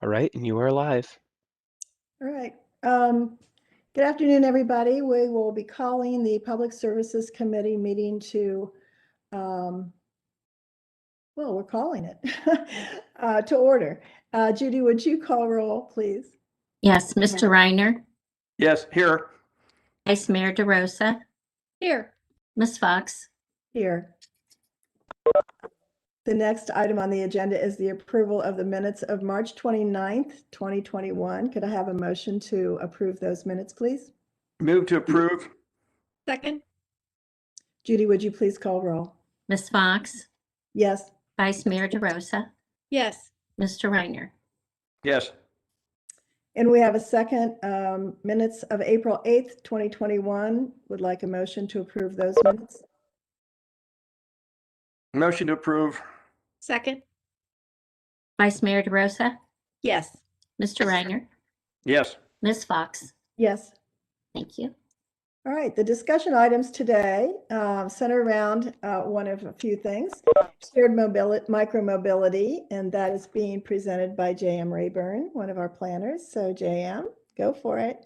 All right, and you are live. All right. Good afternoon, everybody. We will be calling the Public Services Committee meeting to, well, we're calling it to order. Judy, would you call roll, please? Yes, Mr. Reiner, Yes, here. Vice Mayor DeRosa, Here. Ms. Fox. Here. The next item on the agenda is the approval of the minutes of March 29th, 2021. Could I have a motion to approve those minutes, please? Move to approve. Second. Judy, would you please call roll? Ms. Fox, Yes. Vice Mayor DeRosa, Yes. Mr. Reiner. Yes. And we have a second, minutes of April 8th, 2021. Would like a motion to approve those minutes. Motion to approve. Second. Vice Mayor DeRosa, Yes. Mr. Reiner, Yes. Ms. Fox. Yes. Thank you. All right, the discussion items today center around one of a few things, shared mobility, micromobility, and that is being presented by J.M. Rayburn, one of our planners. So J.M., go for it.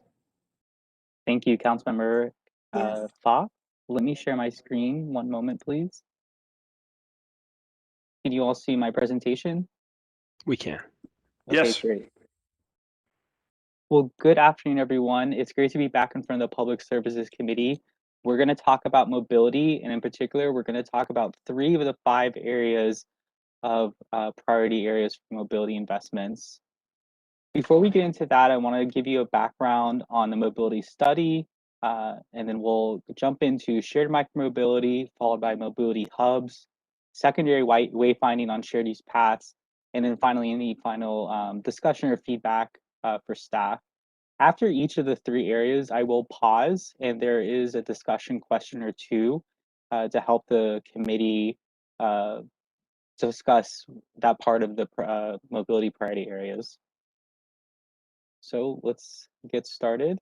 Thank you, Councilmember Yes. Fox. Let me share my screen. One moment, please. Can you all see my presentation? We can. Okay, Yes. great. Well, good afternoon, everyone. It's great to be back in front of the Public Services Committee. We're going to talk about mobility, and in particular, we're going to talk about 3 of the 5 areas of priority areas for mobility investments. Before we get into that, I want to give you a background on the mobility study, and then we'll jump into shared micromobility, followed by mobility hubs, secondary wayfinding on shared use paths, and then finally any final discussion or feedback for staff. After each of the 3 areas, I will pause, and there is a discussion question or 2 to help the committee discuss that part of the mobility priority areas. So let's get started.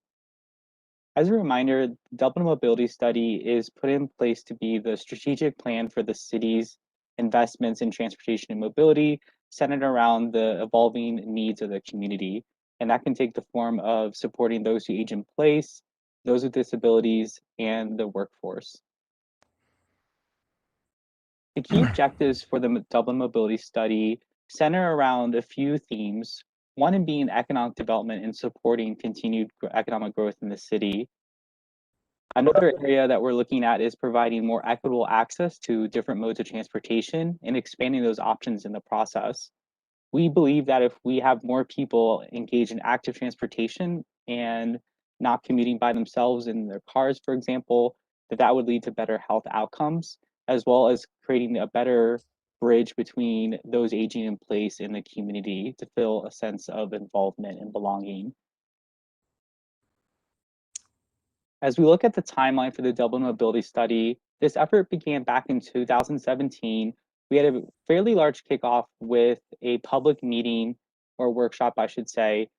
As a reminder, the Dublin Mobility Study is put in place to be the strategic plan for the city's investments in transportation and mobility, centered around the evolving needs of the community. And that can take the form of supporting those who age in place, those with disabilities, and the workforce. The key objectives for the Dublin Mobility Study center around a few themes, one in being economic development and supporting continued economic growth in the city. Another area that we're looking at is providing more equitable access to different modes of transportation and expanding those options in the process. We believe that if we have more people engage in active transportation and not commuting by themselves in their cars, for example, that would lead to better health outcomes, as well as creating a better bridge between those aging in place in the community to feel a sense of involvement and belonging. As we look at the timeline for the Dublin Mobility Study, this effort began back in 2017. We had a fairly large kickoff with a public meeting, or workshop, I should say,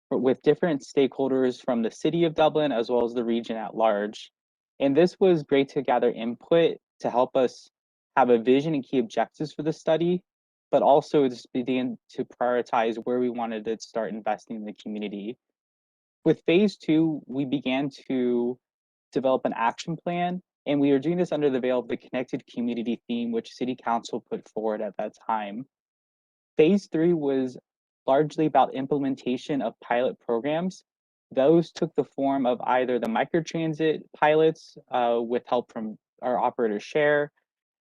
with different stakeholders from the city of Dublin as well as the region at large. And this was great to gather input to help us have a vision and key objectives for the study, but also to begin to prioritize where we wanted to start investing in the community. With phase 2, we began to develop an action plan, and we are doing this under the veil of the connected community theme, which City Council put forward at that time. Phase 3 was largely about implementation of pilot programs. Those took the form of either the microtransit pilots with help from our operator Share,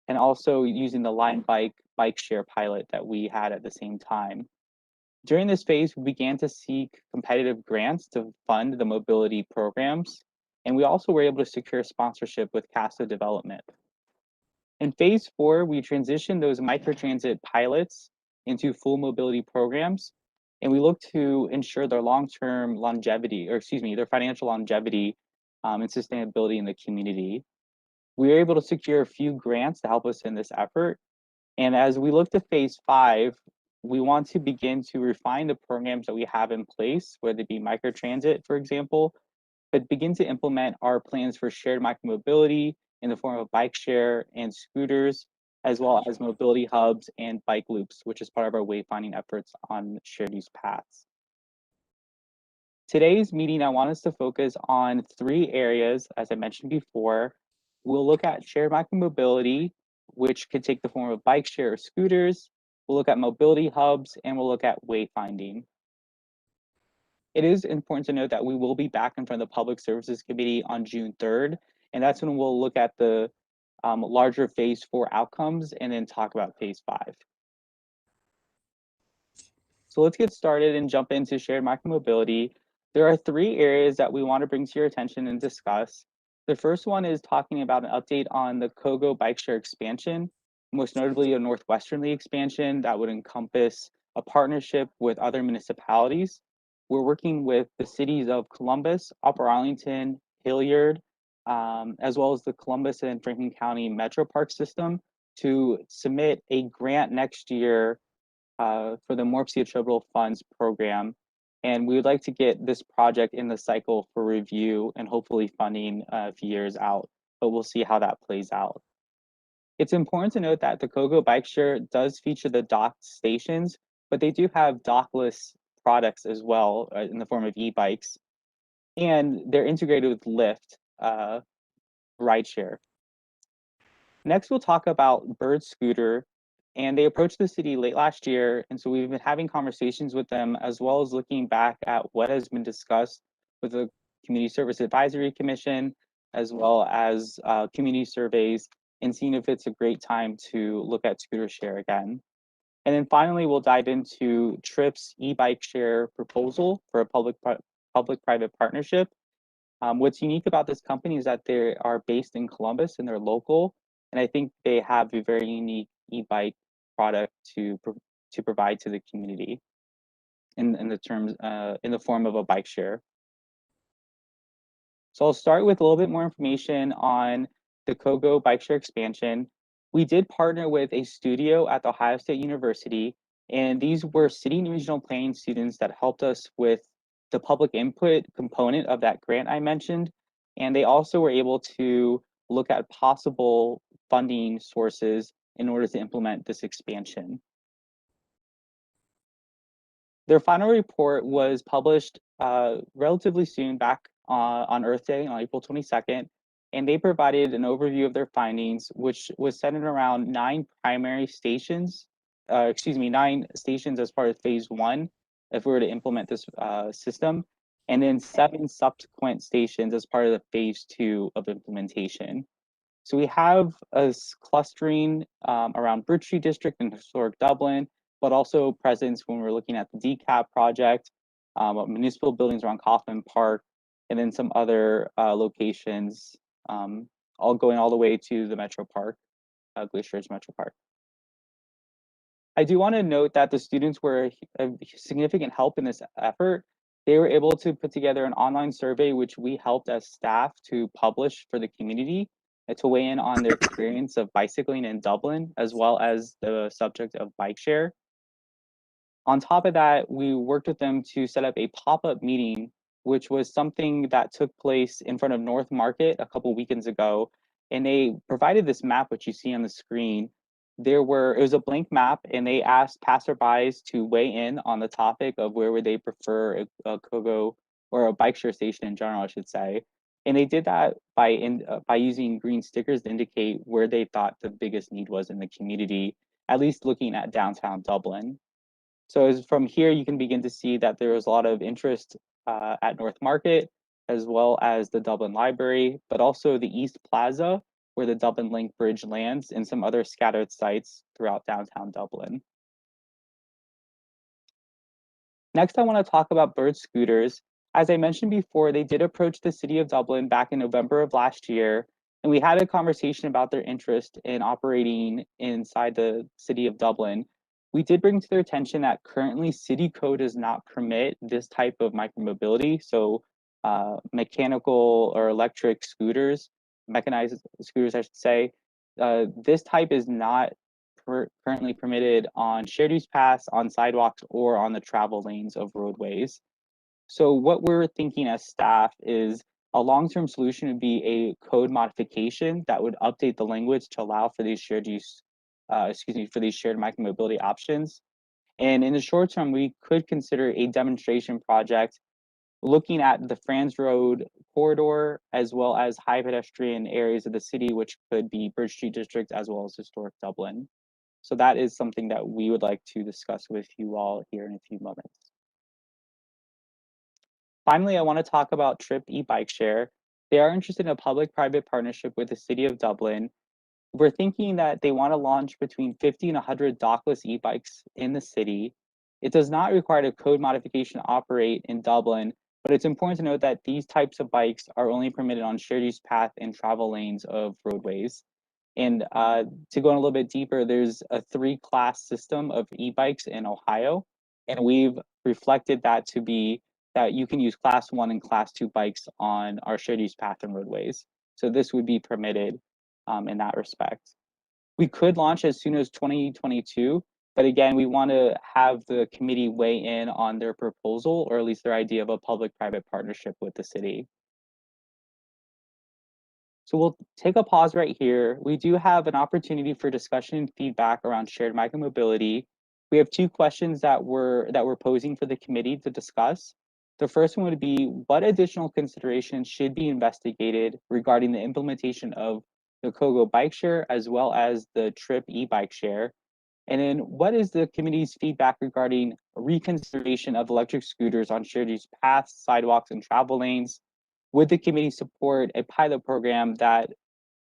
and also using the line bike share pilot that we had at the same time. During this phase, we began to seek competitive grants to fund the mobility programs, and we also were able to secure sponsorship with CASA Development. In phase 4, we transitioned those microtransit pilots into full mobility programs, and we look to ensure their long-term longevity, or excuse me, their financial longevity and sustainability in the community. We were able to secure a few grants to help us in this effort. And as we look to phase 5, we want to begin to refine the programs that we have in place, whether it be microtransit, for example, but begin to implement our plans for shared micromobility in the form of bike share and scooters, as well as mobility hubs and bike loops, which is part of our wayfinding efforts on shared use paths. Today's meeting, I want us to focus on 3 areas, as I mentioned before. We'll look at shared micromobility, which could take the form of bike share or scooters. We'll look at mobility hubs, and we'll look at wayfinding. It is important to note that we will be back in front of the Public Services Committee on June 3rd, and that's when we'll look at the larger phase 4 outcomes and then talk about phase 5. So let's get started and jump into shared micromobility. There are 3 areas that we want to bring to your attention and discuss. The first one is talking about an update on the Kogo bike share expansion, most notably a northwesternly expansion that would encompass a partnership with other municipalities. We're working with the cities of Columbus, Upper Arlington, Hilliard, as well as the Columbus and Franklin County Metro Park system to submit a grant next year for the Morpsey Attributable Funds program. And we would like to get this project in the cycle for review and hopefully funding a few years out, but we'll see how that plays out. It's important to note that the Kogo bike share does feature the docked stations, but they do have dockless products as well in the form of e-bikes, and they're integrated with Lyft rideshare. Next, we'll talk about Bird Scooter, and they approached the city late last year, and so we've been having conversations with them as well as looking back at what has been discussed with the Community Service Advisory Commission, as well as community surveys, and seeing if it's a great time to look at scooter share again. And then finally, we'll dive into TRIP's e-bike share proposal for a public-private partnership. What's unique about this company is that they are based in Columbus and they're local, and I think they have a very unique e-bike product to provide to the community in the form of a bike share. So I'll start with a little bit more information on the Kogo bike share expansion. We did partner with a studio at The Ohio State University, and these were city and regional planning students that helped us with the public input component of that grant I mentioned. And they also were able to look at possible funding sources in order to implement this expansion. Their final report was published relatively soon, back on Earth Day on April 22nd, and they provided an overview of their findings, which was centered around 9 primary stations, 9 stations as part of phase 1, if we were to implement this system, and then 7 subsequent stations as part of the phase 2 of implementation. So we have a clustering around Bridge Street District and historic Dublin, but also presence when we're looking at the DCAP project, municipal buildings around Kaufman Park, and then some other locations, all going all the way to the Metro Park, Glacier Ridge Metro Park. I do want to note that the students were a significant help in this effort. They were able to put together an online survey, which we helped as staff to publish for the community, to weigh in on their experience of bicycling in Dublin, as well as the subject of bike share. On top of that, we worked with them to set up a pop-up meeting, which was something that took place in front of North Market a couple weekends ago. And they provided this map, which you see on the screen. It was a blank map, and they asked passerbys to weigh in on the topic of where would they prefer a Kogo or a bike share station in general, I should say. And they did that by using green stickers to indicate where they thought the biggest need was in the community, at least looking at downtown Dublin. So from here, you can begin to see that there was a lot of interest at North Market, as well as the Dublin Library, but also the East Plaza, where the Dublin Link Bridge lands, and some other scattered sites throughout downtown Dublin. Next, I want to talk about Bird Scooters. As I mentioned before, they did approach the city of Dublin back in November of last year, and we had a conversation about their interest in operating inside the city of Dublin. We did bring to their attention that currently city code does not permit this type of micromobility, so mechanical or electric scooters, mechanized scooters, I should say. This type is not currently permitted on shared use paths, on sidewalks, or on the travel lanes of roadways. So what we're thinking as staff is a long-term solution would be a code modification that would update the language to allow for these shared use for these shared micromobility options. And in the short term, we could consider a demonstration project looking at the Franz Road corridor, as well as high pedestrian areas of the city, which could be Bridge Street District, as well as historic Dublin. So that is something that we would like to discuss with you all here in a few moments. Finally, I want to talk about Trip e-bike share. They are interested in a public-private partnership with the city of Dublin. We're thinking that they want to launch between 50 and 100 dockless e-bikes in the city. It does not require a code modification to operate in Dublin, but it's important to note that these types of bikes are only permitted on shared use path and travel lanes of roadways. And to go in a little bit deeper, there's a 3-class system of e-bikes in Ohio, and we've reflected that to be that you can use class 1 and class 2 bikes on our shared use path and roadways. So this would be permitted in that respect. We could launch as soon as 2022, but again, we want to have the committee weigh in on their proposal, or at least their idea of a public-private partnership with the city. So we'll take a pause right here. We do have an opportunity for discussion and feedback around shared micromobility. We have 2 questions that we're posing for the committee to discuss. The first one would be, what additional considerations should be investigated regarding the implementation of the Kogo bike share as well as the Trip e-bike share? And then what is the committee's feedback regarding reconsideration of electric scooters on shared use paths, sidewalks, and travel lanes? Would the committee support a pilot program that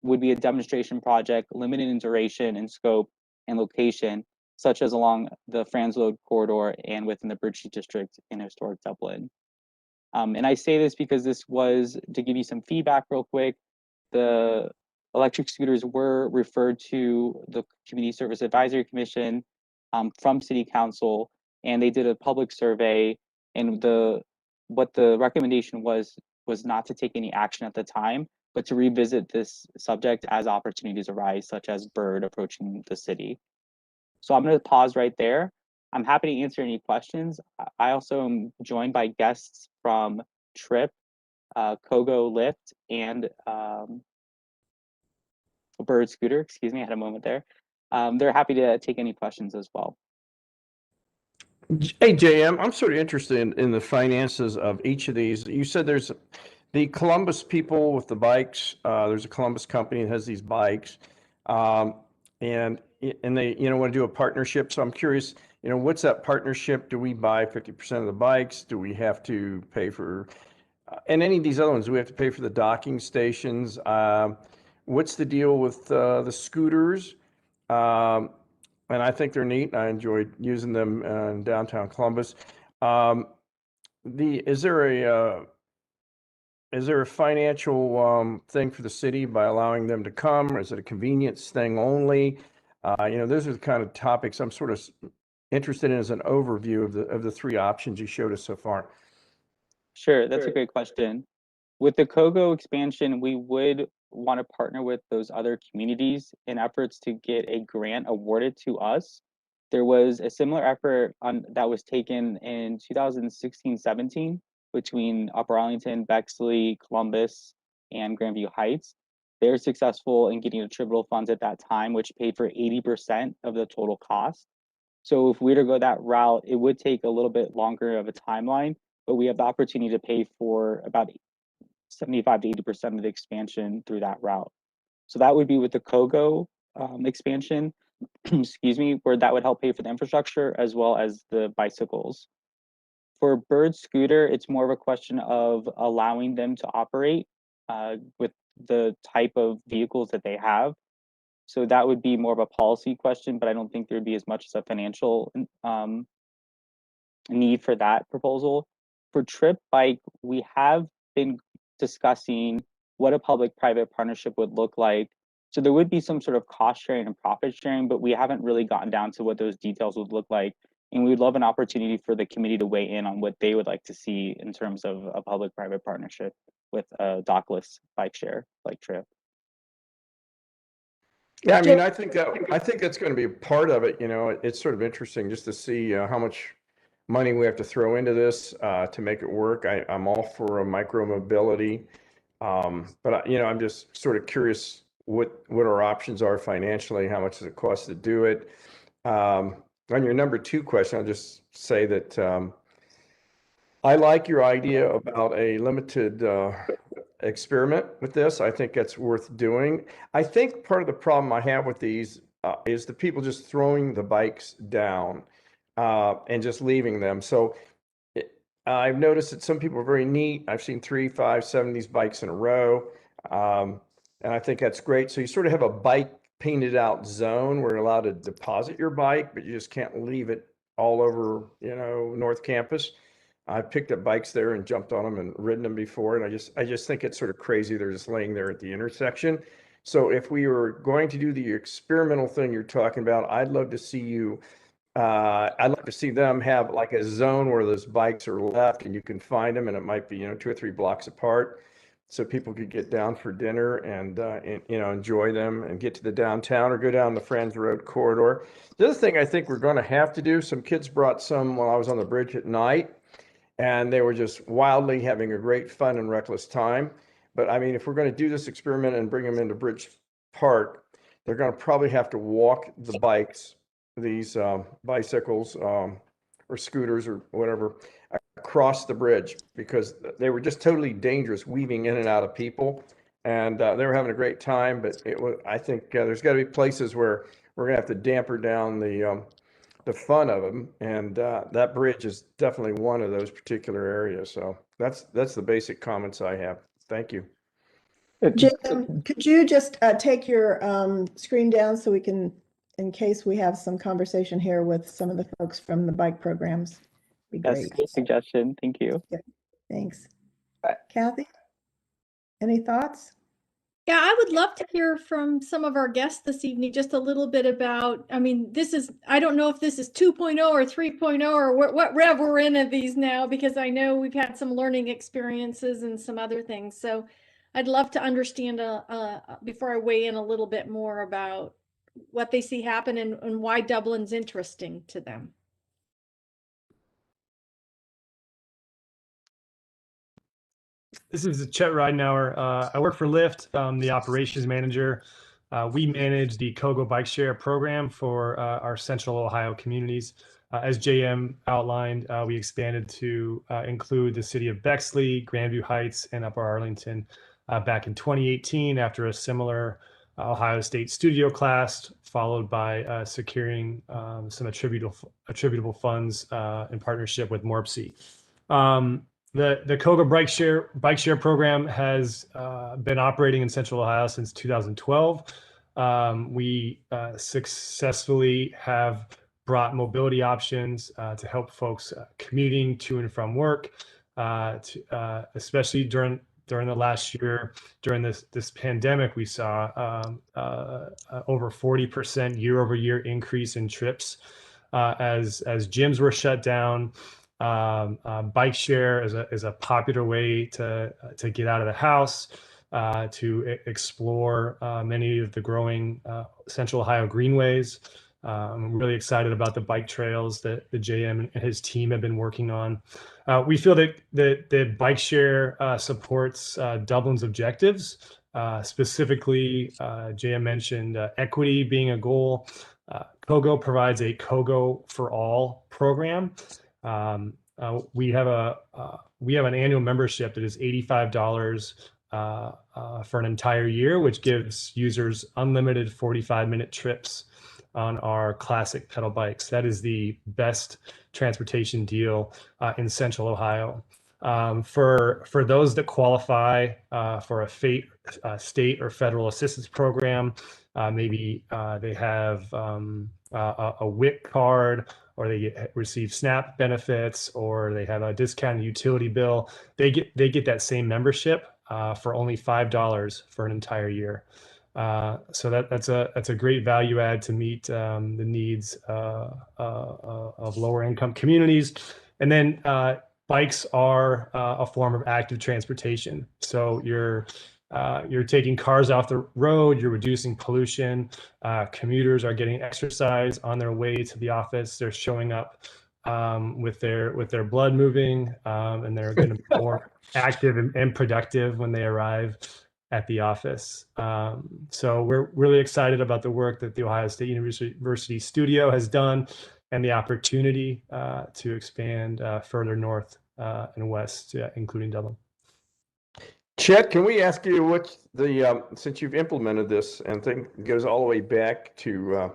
would be a demonstration project limited in duration and scope and location, such as along the Franz Road corridor and within the Bridge Street District in historic Dublin? And I say this because this was, to give you some feedback real quick, the electric scooters were referred to the Community Service Advisory Commission from City Council, and they did a public survey, and what the recommendation was not to take any action at the time, but to revisit this subject as opportunities arise, such as Bird approaching the city. So I'm going to pause right there. I'm happy to answer any questions. I also am joined by guests from Trip, Kogo Lift, and Bird Scooter. Excuse me, I had a moment there. They're happy to take any questions as well. Hey, JM, I'm sort of interested in the finances of each of these. You said there's the Columbus people with the bikes. There's a Columbus company that has these bikes, and they want to do a partnership. So I'm curious, what's that partnership? Do we buy 50% of the bikes? Do we have to pay for, and any of these other ones? Do we have to pay for the docking stations? What's the deal with the scooters? And I think they're neat. I enjoyed using them in downtown Columbus. Is there a financial thing for the city by allowing them to come, or is it a convenience thing only? Those are the kind of topics I'm sort of interested in as an overview of the 3 options you showed us so far. Sure, that's a great question. With the Kogo expansion, we would want to partner with those other communities in efforts to get a grant awarded to us. There was a similar effort that was taken in 2016-17 between Upper Arlington, Bexley, Columbus, and Grandview Heights. They were successful in getting attributable funds at that time, which paid for 80% of the total cost. So if we were to go that route, it would take a little bit longer of a timeline, but we have the opportunity to pay for about 75 to 80% of the expansion through that route. So that would be with the Kogo expansion, excuse me, where that would help pay for the infrastructure as well as the bicycles. For Bird Scooter, it's more of a question of allowing them to operate with the type of vehicles that they have. So that would be more of a policy question, but I don't think there'd be as much as a financial need for that proposal. For Trip Bike, we have been discussing what a public-private partnership would look like. So there would be some sort of cost sharing and profit sharing, but we haven't really gotten down to what those details would look like. And we'd love an opportunity for the committee to weigh in on what they would like to see in terms of a public-private partnership with a dockless bike share like Trip. Yeah, I mean, I think that's going to be a part of it. It's sort of interesting just to see how much money we have to throw into this to make it work. I'm all for a micro mobility, but I'm just sort of curious what our options are financially, how much does it cost to do it. On your number 2 question, I'll just say that I like your idea about a limited experiment with this. I think that's worth doing. I think part of the problem I have with these is the people just throwing the bikes down and just leaving them. So I've noticed that some people are very neat. I've seen 3, 5, 7 of these bikes in a row. And I think that's great. So you sort of have a bike painted out zone where you're allowed to deposit your bike, but you just can't leave it all over, North Campus. I've picked up bikes there and jumped on them and ridden them before. And I just think it's sort of crazy. They're just laying there at the intersection. So if we were going to do the experimental thing you're talking about, I'd love to see them have like a zone where those bikes are left and you can find them, and it might be, 2 or 3 blocks apart. So people could get down for dinner and enjoy them and get to the downtown or go down the Friends Road corridor. The other thing I think we're going to have to do, some kids brought some while I was on the bridge at night, and they were just wildly having a great fun and reckless time. But I mean, if we're going to do this experiment and bring them into Bridge Park, they're going to probably have to walk the bikes, these bicycles or scooters or whatever, across the bridge, because they were just totally dangerous, weaving in and out of people. And they were having a great time, but I think there's got to be places where we're going to have to damper down the fun of them, and that bridge is definitely one of those particular areas. So that's the basic comments I have. Thank you. Jim, could you just take your screen down so we can, in case we have some conversation here with some of the folks from the bike programs? Be Yes, great. good suggestion. Thank you. Thanks. Kathy, any thoughts? Yeah, I would love to hear from some of our guests this evening, just a little bit about, I mean, I don't know if this is 2.0 or 3.0 or what rev we're in of these now, because I know we've had some learning experiences and some other things. So I'd love to understand before I weigh in a little bit more about what they see happen and why Dublin's interesting to them. This is Chet Ridenauer. I work for Lyft, the operations manager. We manage the Kogo bike share program for our Central Ohio communities. As JM outlined, we expanded to include the city of Bexley, Grandview Heights, and Upper Arlington back in 2018 after a similar Ohio State studio class, followed by securing some attributable funds in partnership with Morpsey. The Kogo bike share program has been operating in Central Ohio since 2012. We successfully have brought mobility options to help folks commuting to and from work, especially during the last year. During this pandemic, we saw over 40% year-over-year increase in trips as gyms were shut down. Bike share is a popular way to get out of the house, to explore many of the growing Central Ohio greenways. I'm really excited about the bike trails that the JM and his team have been working on. We feel that the bike share supports Dublin's objectives. Specifically, JM mentioned equity being a goal. Kogo provides a Kogo for All program. We have an annual membership that is $85 for an entire year, which gives users unlimited 45-minute trips on our classic pedal bikes. That is the best transportation deal in Central Ohio. For those that qualify for a state or federal assistance program, maybe they have a WIC card, or they receive SNAP benefits, or they have a discounted utility bill, they get that same membership for only $5 for an entire year. So that's a great value add to meet the needs of lower income communities. And then bikes are a form of active transportation. So you're taking cars off the road, you're reducing pollution, commuters are getting exercise on their way to the office, they're showing up with their blood moving, and they're going to be more active and productive when they arrive. at the office. So we're really excited about the work that the Ohio State University studio has done and the opportunity to expand further north and west, including Dublin. Chet, can we ask you what since you've implemented this and think goes all the way back to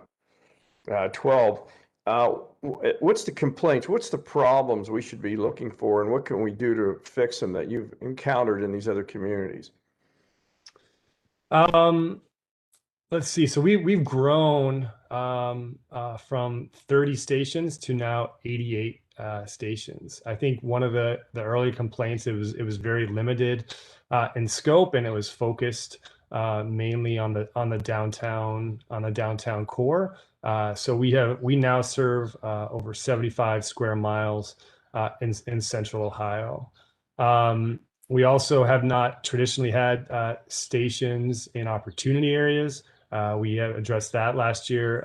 12, what's the complaints? What's the problems we should be looking for, and what can we do to fix them that you've encountered in these other communities? Let's see. So we've grown from 30 stations to now 88 stations. I think one of the early complaints, it was very limited in scope, and it was focused mainly on the downtown core. So we now serve over 75 square miles in Central Ohio. We also have not traditionally had stations in opportunity areas. We have addressed that last year,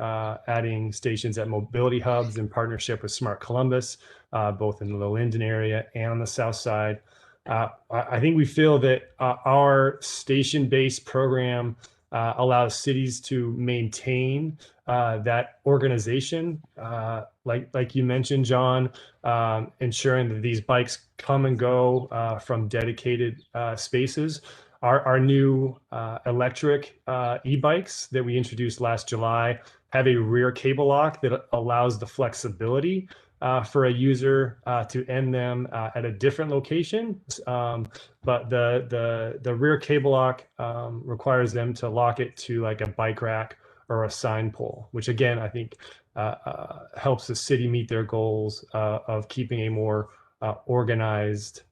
adding stations at mobility hubs in partnership with Smart Columbus, both in the Linden area and on the south side. I think we feel that our station-based program allows cities to maintain that organization, like you mentioned, John, ensuring that these bikes come and go from dedicated spaces. Our new electric e-bikes that we introduced last July have a rear cable lock that allows the flexibility for a user to end them at a different location. But the rear cable lock requires them to lock it to like a bike rack or a sign pole, which again, I think helps the city meet their goals of keeping a more organized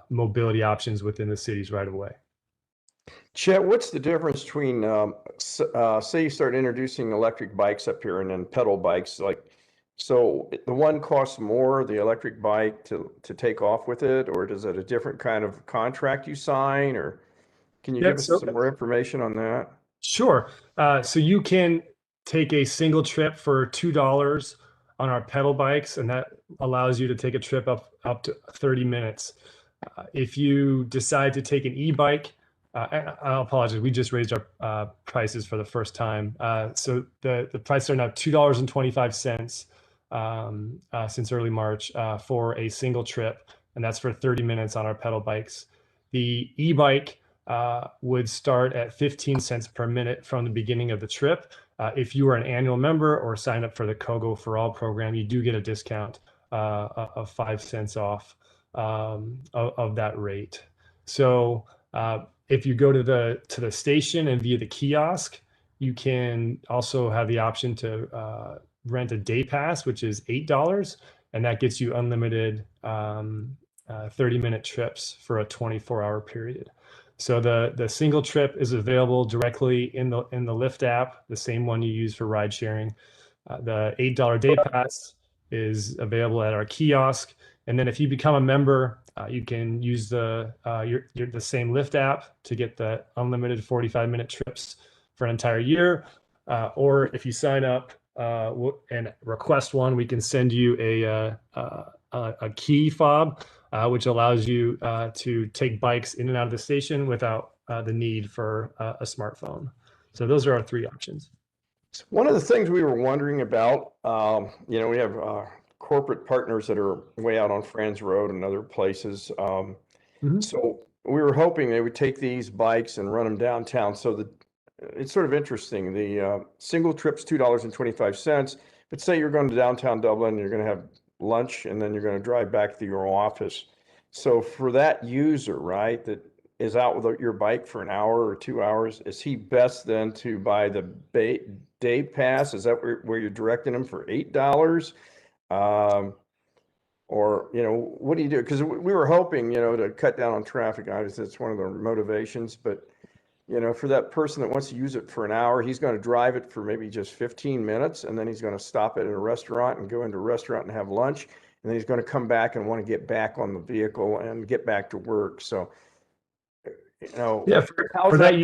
mobility options within the cities right away. Chet, what's the difference between, say you start introducing electric bikes up here and then pedal bikes, so the one costs more, the electric bike, to take off with it, or is it a different kind of contract you sign, or can you give us some more information on that? Sure. So you can take a single trip for $2 on our pedal bikes, and that allows you to take a trip up to 30 minutes. If you decide to take an e-bike, I apologize, we just raised our prices for the first time. So the prices are now $2.25 since early March for a single trip, and that's for 30 minutes on our pedal bikes. The e-bike would start at 15 cents per minute from the beginning of the trip. If you are an annual member or sign up for the Kogo for All program, you do get a discount of 5 cents off of that rate. So if you go to the station and via the kiosk, you can also have the option to rent a day pass, which is $8, and that gets you unlimited 30-minute trips for a 24-hour period. So the single trip is available directly in the Lyft app, the same one you use for ride sharing. The $8 day pass is available at our kiosk, and then if you become a member, you can use the same Lyft app to get the unlimited 45-minute trips for an entire year. Or if you sign up and request one, we can send you a key fob, which allows you to take bikes in and out of the station without the need for a smartphone. So those are our three options. One of the things we were wondering about, we have corporate partners that are way out on Franz Road and other places. So we were hoping they would take these bikes and run them downtown. So it's sort of interesting. The single trip's $2.25, but say you're going to downtown Dublin, you're going to have lunch, and then you're going to drive back to your office. So for that user, right, that is out with your bike for an hour or 2 hours, is he best then to buy the day pass? Is that where you're directing him for $8? Or, what do you do? Because we were hoping, to cut down on traffic. Obviously, that's one of the motivations. But, for that person that wants to use it for an hour, he's going to drive it for maybe just 15 minutes. And then he's going to stop at a restaurant and go into a restaurant and have lunch. And then he's going to come back and want to get back on the vehicle and get back to work. So, yeah, for that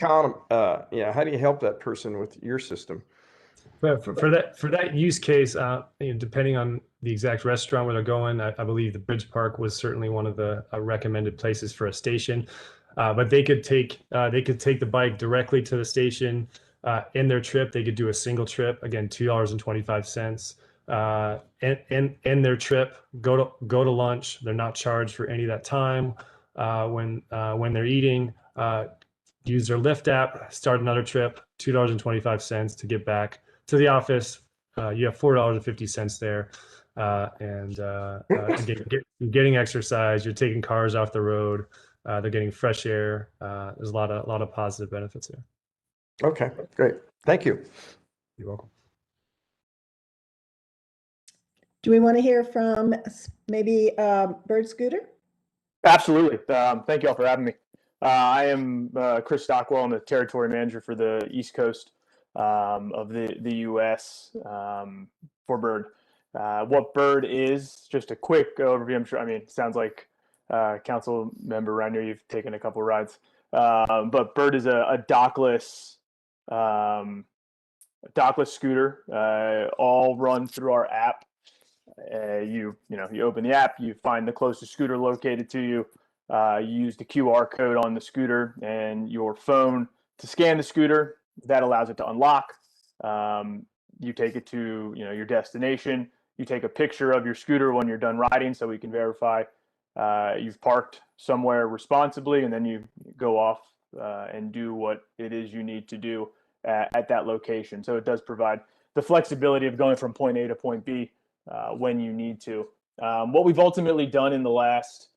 how do you help that person with your system? But for that use case, depending on the exact restaurant where they're going, I believe the Bridge Park was certainly one of the recommended places for a station. But they could take the bike directly to the station in their trip. They could do a single trip, again, $2.25. In their trip, go to lunch. They're not charged for any of that time. When they're eating, use their Lyft app, start another trip, $2.25 to get back to the office. You have $4.50 there. Again, getting exercise, you're taking cars off the road, they're getting fresh air. There's a lot of positive benefits there. Okay, great. Thank you. You're welcome. Do we want to hear from maybe Bird Scooter? Absolutely. Thank you all for having me. I am Chris Stockwell. I'm the territory manager for the East Coast of the U.S. For Bird. What Bird is, just a quick overview. I'm sure, it sounds like Council Member Reiner, you've taken a couple rides. But Bird is a dockless scooter, all run through our app. You open the app, you find the closest scooter located to you. You use the QR code on the scooter and your phone to scan the scooter. That allows it to unlock. You take it to your destination. You take a picture of your scooter when you're done riding, so we can verify you've parked somewhere responsibly, and then you go off and do what it is you need to do at that location. So it does provide the flexibility of going from point A to point B when you need to. What we've ultimately done in the last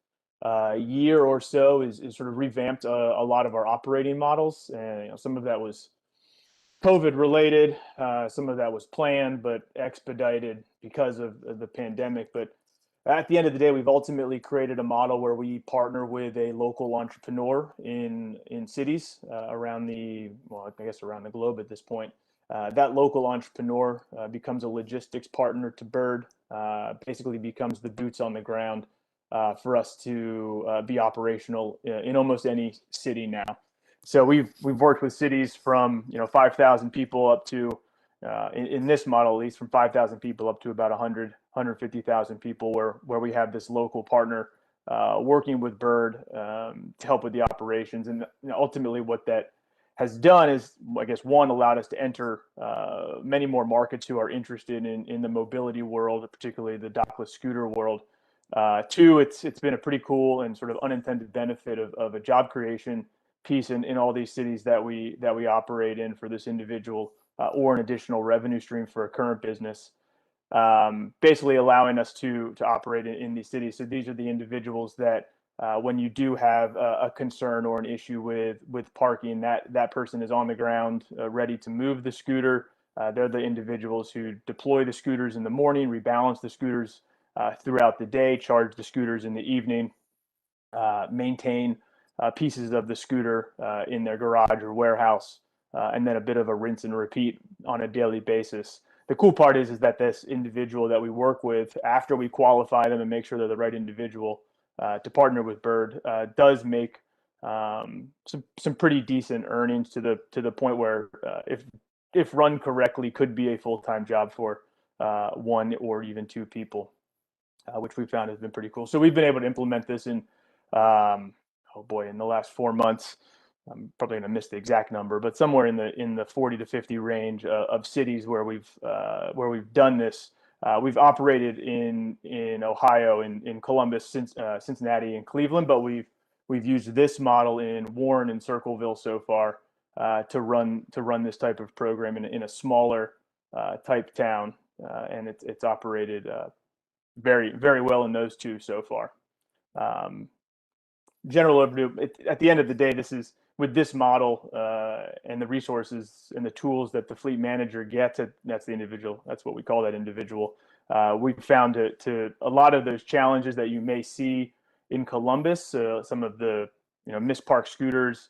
year or so is sort of revamped a lot of our operating models. And some of that was COVID related, some of that was planned but expedited because of the pandemic. But at the end of the day, we've ultimately created a model where we partner with a local entrepreneur in cities around around the globe at this point. That local entrepreneur becomes a logistics partner to Bird, basically becomes the boots on the ground for us to be operational in almost any city now. So we've worked with cities from 5,000 people up to in this model, at least from 5,000 people up to about 150,000 people, where we have this local partner working with Bird to help with the operations. And ultimately what that has done is, I guess, one, allowed us to enter many more markets who are interested in the mobility world, particularly the dockless scooter world. Two, it's been a pretty cool and sort of unintended benefit of a job creation piece in all these cities that we operate in for this individual or an additional revenue stream for a current business, basically allowing us to operate in these cities. So these are the individuals that when you do have a concern or an issue with parking, that person is on the ground ready to move the scooter. They're the individuals who deploy the scooters in the morning, rebalance the scooters throughout the day, charge the scooters in the evening, maintain pieces of the scooter in their garage or warehouse, and then a bit of a rinse and repeat on a daily basis. The cool part is that this individual that we work with, after we qualify them and make sure they're the right individual to partner with Bird, does make some pretty decent earnings to the point where if run correctly, could be a full-time job for one or even two people, which we found has been pretty cool. So we've been able to implement this in in the last 4 months. I'm probably going to miss the exact number, but somewhere in the 40 to 50 range of cities where we've done this. We've operated in Ohio, in Columbus, Cincinnati, and Cleveland, but we've used this model in Warren and Circleville so far to run this type of program in a smaller type town, and it's operated very, very well in those two so far. General overview. At the end of the day, this is with this model and the resources and the tools that the fleet manager gets. That's the individual. That's what we call that individual. We found to a lot of those challenges that you may see in Columbus. Some of the misparked scooters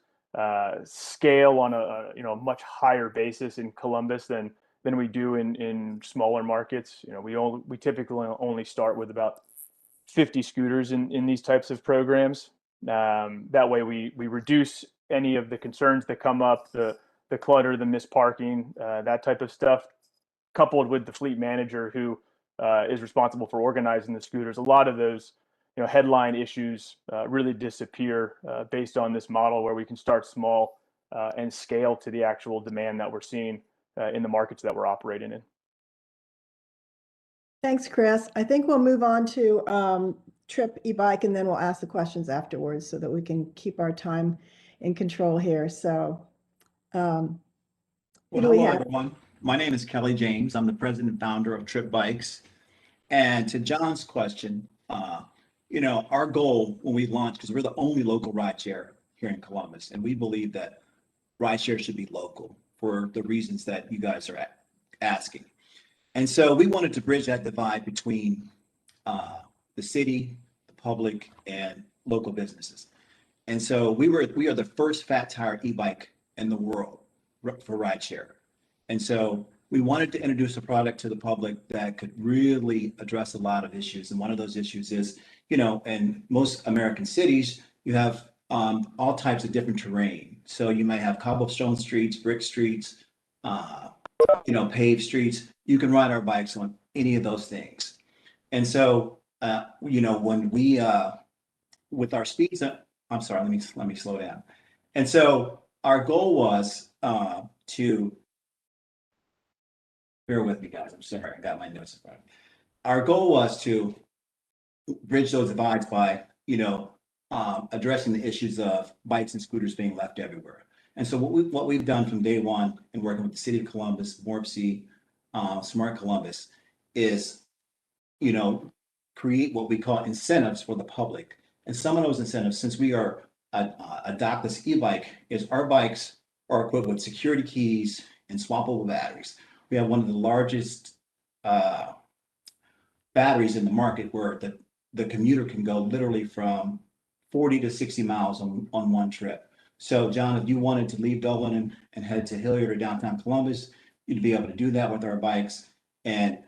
scale on a much higher basis in Columbus than we do in smaller markets. We typically only start with about 50 scooters in these types of programs. That way we reduce any of the concerns that come up, the clutter, the misparking, that type of stuff, coupled with the fleet manager who is responsible for organizing the scooters. A lot of those headline issues really disappear based on this model where we can start small and scale to the actual demand that we're seeing in the markets that we're operating in. Thanks, Chris. I think we'll move on to Trip e-bike, and then we'll ask the questions afterwards so that we can keep our time in control here. So who Well, do we hello, have? everyone. My name is Kelly James. I'm the president and founder of Trip Bikes. And to John's question, our goal when we launched, because we're the only local rideshare here in Columbus, and we believe that rideshare should be local for the reasons that you guys are asking. And so we wanted to bridge that divide between the city, the public, and local businesses. And so we are the first fat tire e-bike in the world for rideshare. And so we wanted to introduce a product to the public that could really address a lot of issues. And one of those issues is, in most American cities, you have all types of different terrain. So you might have cobblestone streets, brick streets, paved streets. You can ride our bikes on any of those things. And so, when we, with our speeds, I'm sorry, let me slow down. And so our goal was to, bear with me guys, I'm sorry, I got my notes in front of me. Our goal was to bridge those divides by, addressing the issues of bikes and scooters being left everywhere. And so what we've done from day one in working with the City of Columbus, Morpsey, Smart Columbus, is, create what we call incentives for the public. And some of those incentives, since we are a dockless e-bike, is our bikes are equipped with security keys and swappable batteries. We have one of the largest batteries in the market where the commuter can go literally from 40 to 60 miles on one trip. So John, if you wanted to leave Dublin and head to Hilliard or downtown Columbus, you'd be able to do that with our bikes and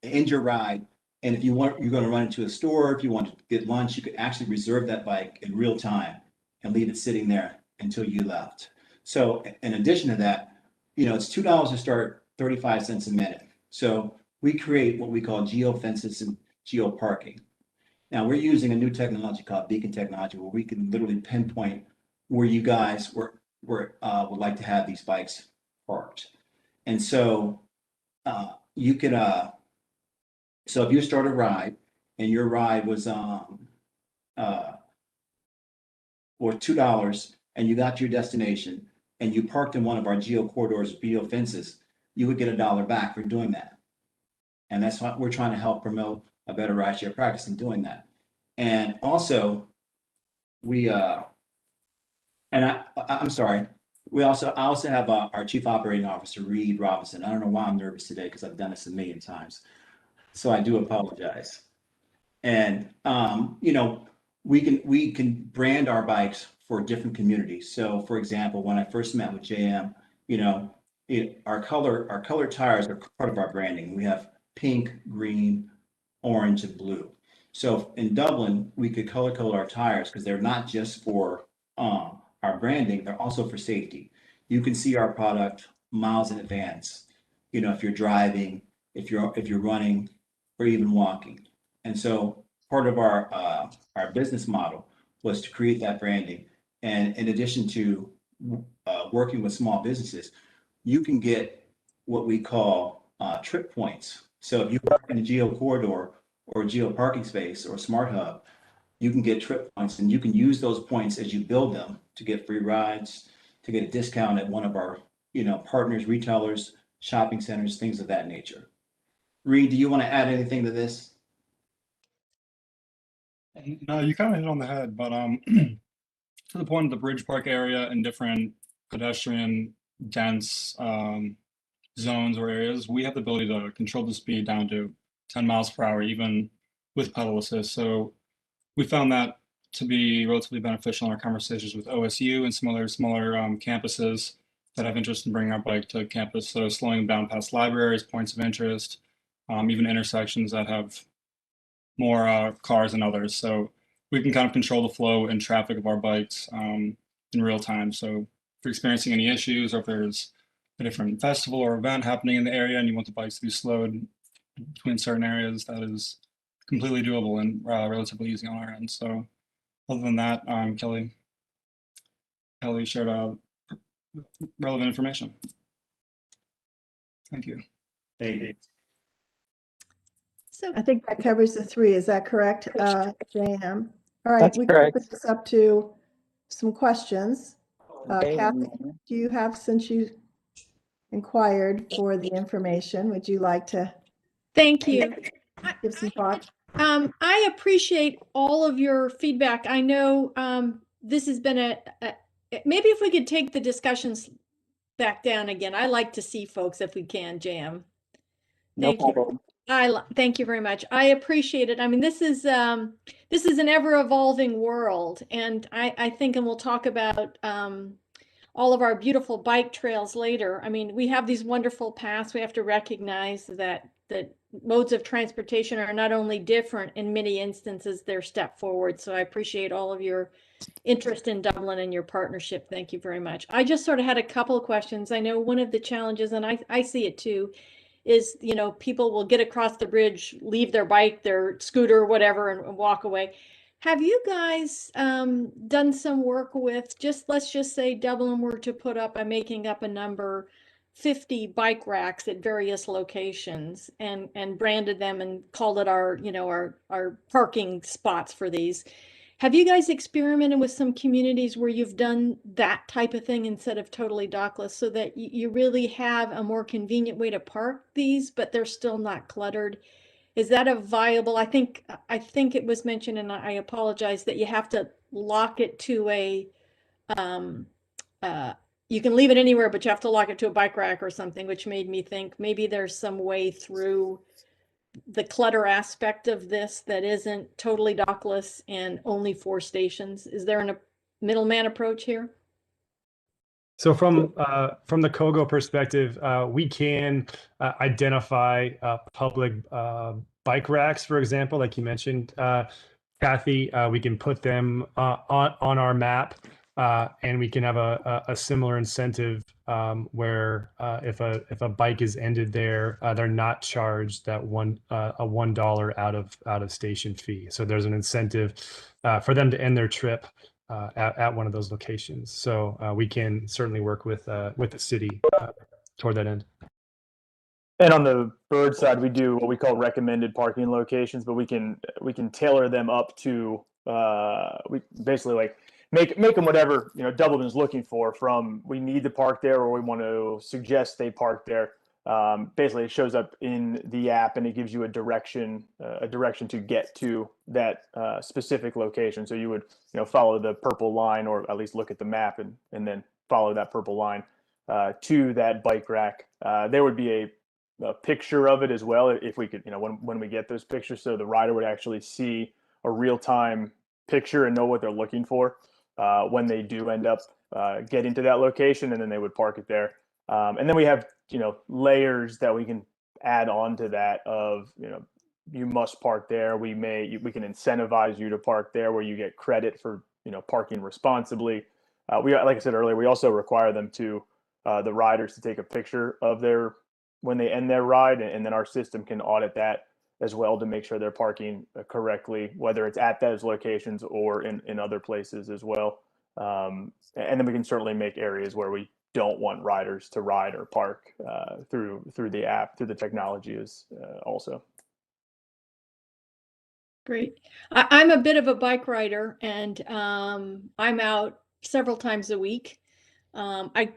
end your ride. And if you're going to run into a store, if you want to get lunch, you could actually reserve that bike in real time and leave it sitting there until you left. So in addition to that, it's $2 to start, 35 cents a minute. So we create what we call geo fences and geo parking. Now we're using a new technology called beacon technology, where we can literally pinpoint where you guys would like to have these bikes parked. And so you could, so if you start a ride and your ride was worth $2 and you got to your destination and you parked in one of our geo corridors, geo fences, you would get $1 back for doing that. And that's what we're trying to help promote a better rideshare practice in doing that. And also, I'm sorry, I also have our Chief Operating Officer, Reed Robinson. I don't know why I'm nervous today because I've done this a million times. So I do apologize. And, we can brand our bikes for different communities. So for example, when I first met with JM, our color tires are part of our branding. We have pink, green, orange, and blue. So in Dublin, we could color code our tires because they're not just for our branding, they're also for safety. You can see our product miles in advance, if you're driving, if you're running, or even walking. And so part of our business model was to create that branding. And in addition to working with small businesses, you can get what we call trip points. So if you park in a geo corridor or a geo parking space or smart hub, you can get trip points, and you can use those points as you build them to get free rides, to get a discount at one of our partners, retailers, shopping centers, things of that nature. Reed, do you want to add anything to this? No, you kind of hit on the head, but to the point of the Bridge Park area and different pedestrian dense zones or areas, we have the ability to control the speed down to 10 miles per hour, even with pedal assist. So we found that to be relatively beneficial in our conversations with OSU and some other smaller campuses that have interest in bringing our bike to campus. So slowing them down past libraries, points of interest, even intersections that have more cars than others. So we can kind of control the flow and traffic of our bikes in real time. So if you're experiencing any issues, or if there's a different festival or event happening in the area and you want the bikes to be slowed between certain areas, that is completely doable and relatively easy on our end. So other than that, Kelly shared relevant information. Thank you. Thank you. So I think that covers the three. Is that correct, JM? All right, That's we can correct. put this up to some questions. Okay. Kathy, do you have, since you inquired for the information, would you like to thank you. give some thoughts? I appreciate all of your feedback. I know this has been maybe if we could take the discussions back down again. I like to see folks if we can, Jam. No Thank you. problem. Thank you very much. I appreciate it. I mean, this is an ever evolving world, and I think, and we'll talk about all of our beautiful bike trails later. I mean, we have these wonderful paths. We have to recognize that modes of transportation are not only different, in many instances, they're step forward. So I appreciate all of your interest in Dublin and your partnership. Thank you very much. I just sort of had a couple of questions. I know one of the challenges, and I see it too, is, you know, people will get across the bridge, leave their bike, their scooter, whatever, and walk away. Have you guys done some work with, let's just say Dublin were to put up, I'm making up a number, 50 bike racks at various locations and branded them and called it our, you know, our parking spots for these. Have you guys experimented with some communities where you've done that type of thing instead of totally dockless, so that you really have a more convenient way to park these, but they're still not cluttered? Is that a viable? I think it was mentioned, and I apologize, that you have to lock it to a you can leave it anywhere, but you have to lock it to a bike rack or something, which made me think maybe there's some way through the clutter aspect of this that isn't totally dockless and only 4 stations. Is there a middleman approach here? So from the Kogo perspective, we can identify public bike racks, for example, like you mentioned, Kathy. We can put them on our map, and we can have a similar incentive where if a bike is ended there, they're not charged that $1 out of station fee. So there's an incentive for them to end their trip at one of those locations. So we can certainly work with the city toward that end. And on the bird side, we do what we call recommended parking locations, but we can tailor them up to we basically like make them whatever, you know, Dublin is looking for. From we need to park there, or we want to suggest they park there. Basically, it shows up in the app, and it gives you a direction to get to that specific location. So you would, you know, follow the purple line, or at least look at the map and then follow that purple line to that bike rack. There would be a picture of it as well, if we could, you know, when we get those pictures, so the rider would actually see a real-time picture and know what they're looking for when they do end up getting to that location, and then they would park it there. And then we have, you know, layers that we can add on to that of, you know, you must park there. We can incentivize you to park there, where you get credit for, you know, parking responsibly. Like I said earlier, we also require them to the riders to take a picture of when they end their ride, and then our system can audit that as well to make sure they're parking correctly, whether it's at those locations or in other places as well. And then we can certainly make areas where we don't want riders to ride or park through the app, through the technology is also. Great. I'm a bit of a bike rider, and I'm out several times a week. I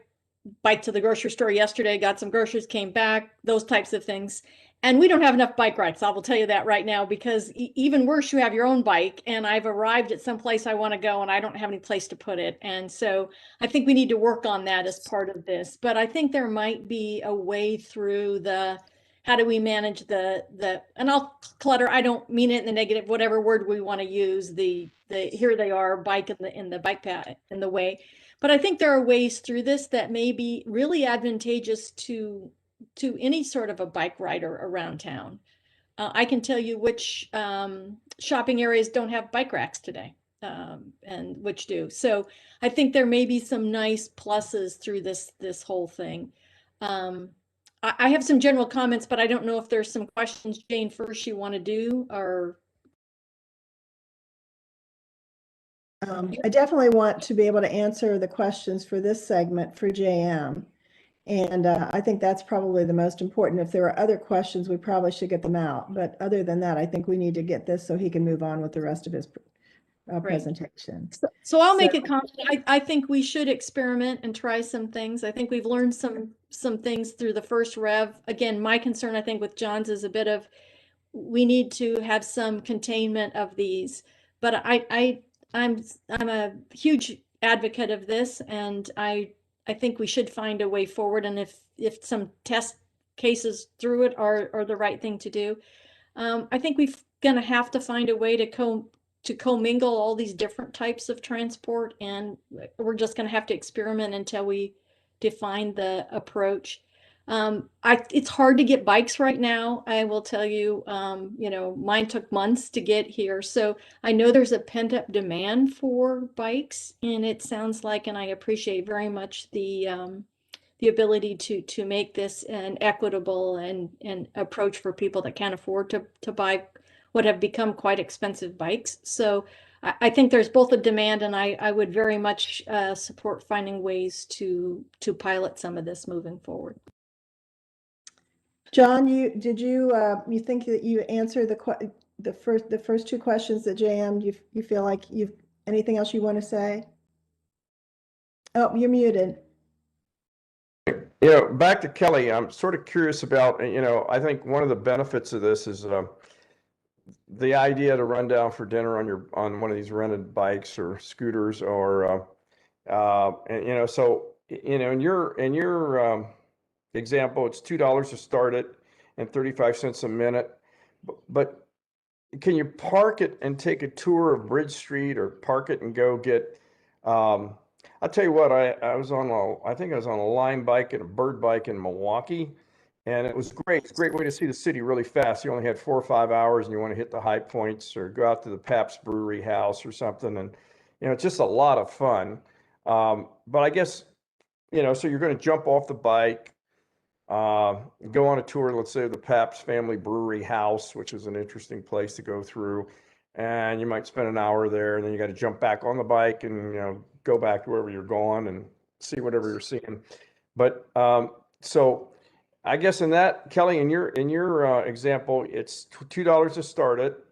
biked to the grocery store yesterday, got some groceries, came back, those types of things. And we don't have enough bike racks. I will tell you that right now, because even worse, you have your own bike, and I've arrived at some place I want to go and I don't have any place to put it. And so I think we need to work on that as part of this. But I think there might be a way through how do we manage and I'll clutter, I don't mean it in the negative, whatever word we want to use, the here they are, bike in the bike path in the way. But I think there are ways through this that may be really advantageous to any sort of a bike rider around town. I can tell you which shopping areas don't have bike racks today, and which do. So I think there may be some nice pluses through this whole thing. I have some general comments, but I don't know if there's some questions, Jane, first you want to do, or I definitely want to be able to answer the questions for this segment for JM. And I think that's probably the most important. If there are other questions, we probably should get them out. But other than that, I think we need to get this so he can move on with the rest of his presentation. So I'll make a comment. I think we should experiment and try some things. I think we've learned some things through the first rev. Again, my concern, I think, with John's is a bit of, we need to have some containment of these. But I'm a huge advocate of this, and I think we should find a way forward. And if some test cases through it are the right thing to do, I think we're gonna have to find a way to commingle all these different types of transport, and we're just gonna have to experiment until we define the approach. It's hard to get bikes right now. I will tell you, mine took months to get here. So I know there's a pent up demand for bikes, and it sounds like, and I appreciate very much the ability to make this an equitable and approach for people that can't afford to buy what have become quite expensive bikes. So I think there's both a demand, and I would very much support finding ways to pilot some of this moving forward. John, you think that you answered the first two questions that JM? You feel like anything else you want to say? Oh, you're muted. Back to Kelly, I'm sort of curious about, I think one of the benefits of this is the idea to run down for dinner on one of these rented bikes or scooters, or so in your example, it's $2 to start it and 35 cents a minute. But can you park it and take a tour of Bridge Street, or park it and go get? I'll tell you what, I think I was on a Lime bike and a Bird bike in Milwaukee, and it was great. It's a great way to see the city really fast. You only had 4 or 5 hours, and you want to hit the high points or go out to the Pabst Brewery House or something, and it's just a lot of fun. But I guess so you're going to jump off the bike, go on a tour, let's say the Pabst Family Brewery House, which is an interesting place to go through, and you might spend an hour there, and then you got to jump back on the bike and go back to wherever you're going and see whatever you're seeing. But so I guess in that, Kelly, in your example, it's $2 to start it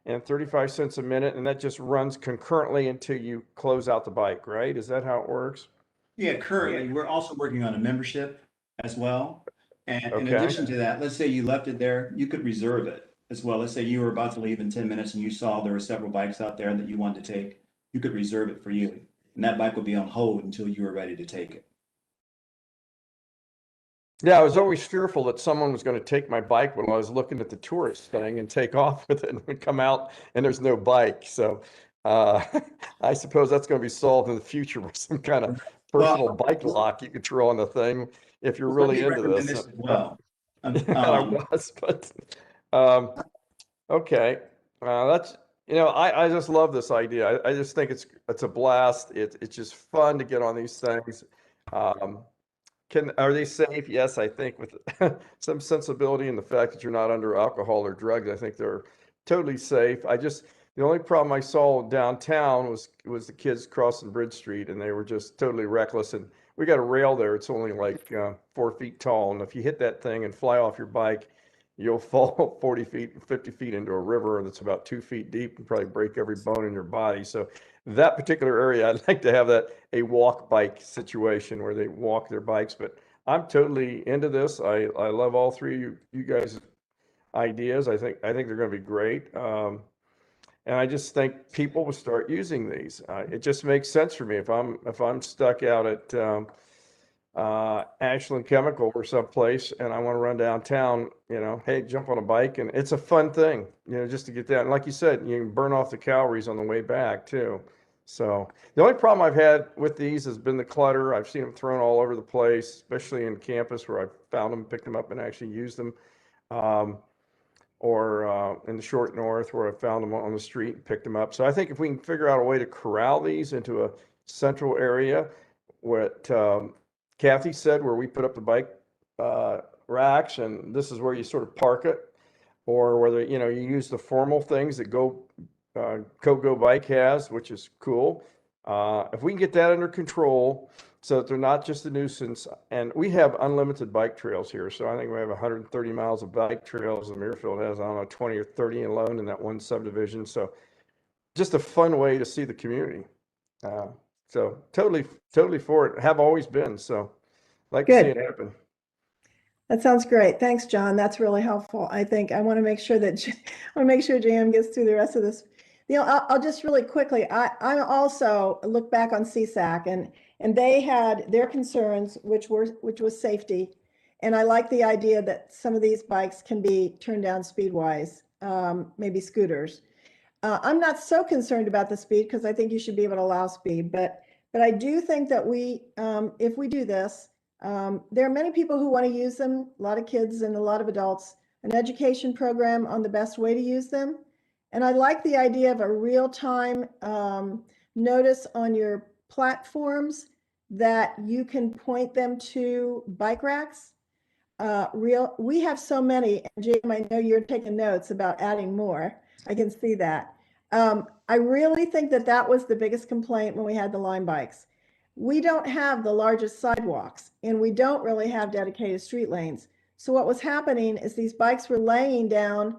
and 35 cents a minute, and that just runs concurrently until you close out the bike, right? Is that how it works? Yeah, currently we're also working on a membership as well. And in Okay. addition to that, let's say you left it there, you could reserve it as well. Let's say you were about to leave in 10 minutes and you saw there were several bikes out there that you wanted to take. You could reserve it for you. And that bike would be on hold until you were ready to take it. Yeah, I was always fearful that someone was going to take my bike when I was looking at the tourist thing and take off with it, and would come out and there's no bike. So I suppose that's going to be solved in the future with some kind of personal bike lock you could throw on the thing if you're really into this. As well. I was, but okay. That's I just love this idea. I just think it's a blast. It's just fun to get on these things. Are they safe? Yes, I think with some sensibility and the fact that you're not under alcohol or drugs, I think they're totally safe. The only problem I saw downtown was the kids crossing Bridge Street, and they were just totally reckless. And we got a rail there. It's only like 4 feet tall. And if you hit that thing and fly off your bike, you'll fall 40 feet, 50 feet into a river that's about 2 feet deep and probably break every bone in your body. So that particular area, I'd like to have a walk bike situation where they walk their bikes. But I'm totally into this. I love all three of you guys' ideas. I think they're going to be great. And I just think people will start using these. It just makes sense for me if I'm stuck out at Ashland Chemical or someplace and I want to run downtown. Hey, jump on a bike, and it's a fun thing. Just to get that. And like you said, you can burn off the calories on the way back too. So the only problem I've had with these has been the clutter. I've seen them thrown all over the place, especially in campus where I found them, picked them up, and actually used them. Or in the short north where I found them on the street and picked them up. So I think if we can figure out a way to corral these into a central area, what Kathy said, where we put up the bike racks, and this is where you sort of park it, or whether, you know, you use the formal things that Kogo bike has, which is cool. If we can get that under control so that they're not just a nuisance, and we have unlimited bike trails here. So I think we have 130 miles of bike trails, and Muirfield has, I don't know, 20 or 30 alone in that one subdivision. So just a fun way to see the community. So totally for it. Have always been. So like to see Good. it happen. That sounds great. Thanks, John. That's really helpful. I think I want to make sure that I want to make sure JM gets through the rest of this. You know, I'll just really quickly. I also look back on CSAC, and they had their concerns, which was safety, and I like the idea that some of these bikes can be turned down speed-wise, maybe scooters. I'm not so concerned about the speed because I think you should be able to allow speed, but I do think that if we do this. There are many people who want to use them, a lot of kids and a lot of adults, an education program on the best way to use them. And I like the idea of a real-time notice on your platforms that you can point them to bike racks. We have so many, and Jim, I know you're taking notes about adding more. I can see that. I really think that was the biggest complaint when we had the Lime bikes. We don't have the largest sidewalks, and we don't really have dedicated street lanes. So what was happening is these bikes were laying down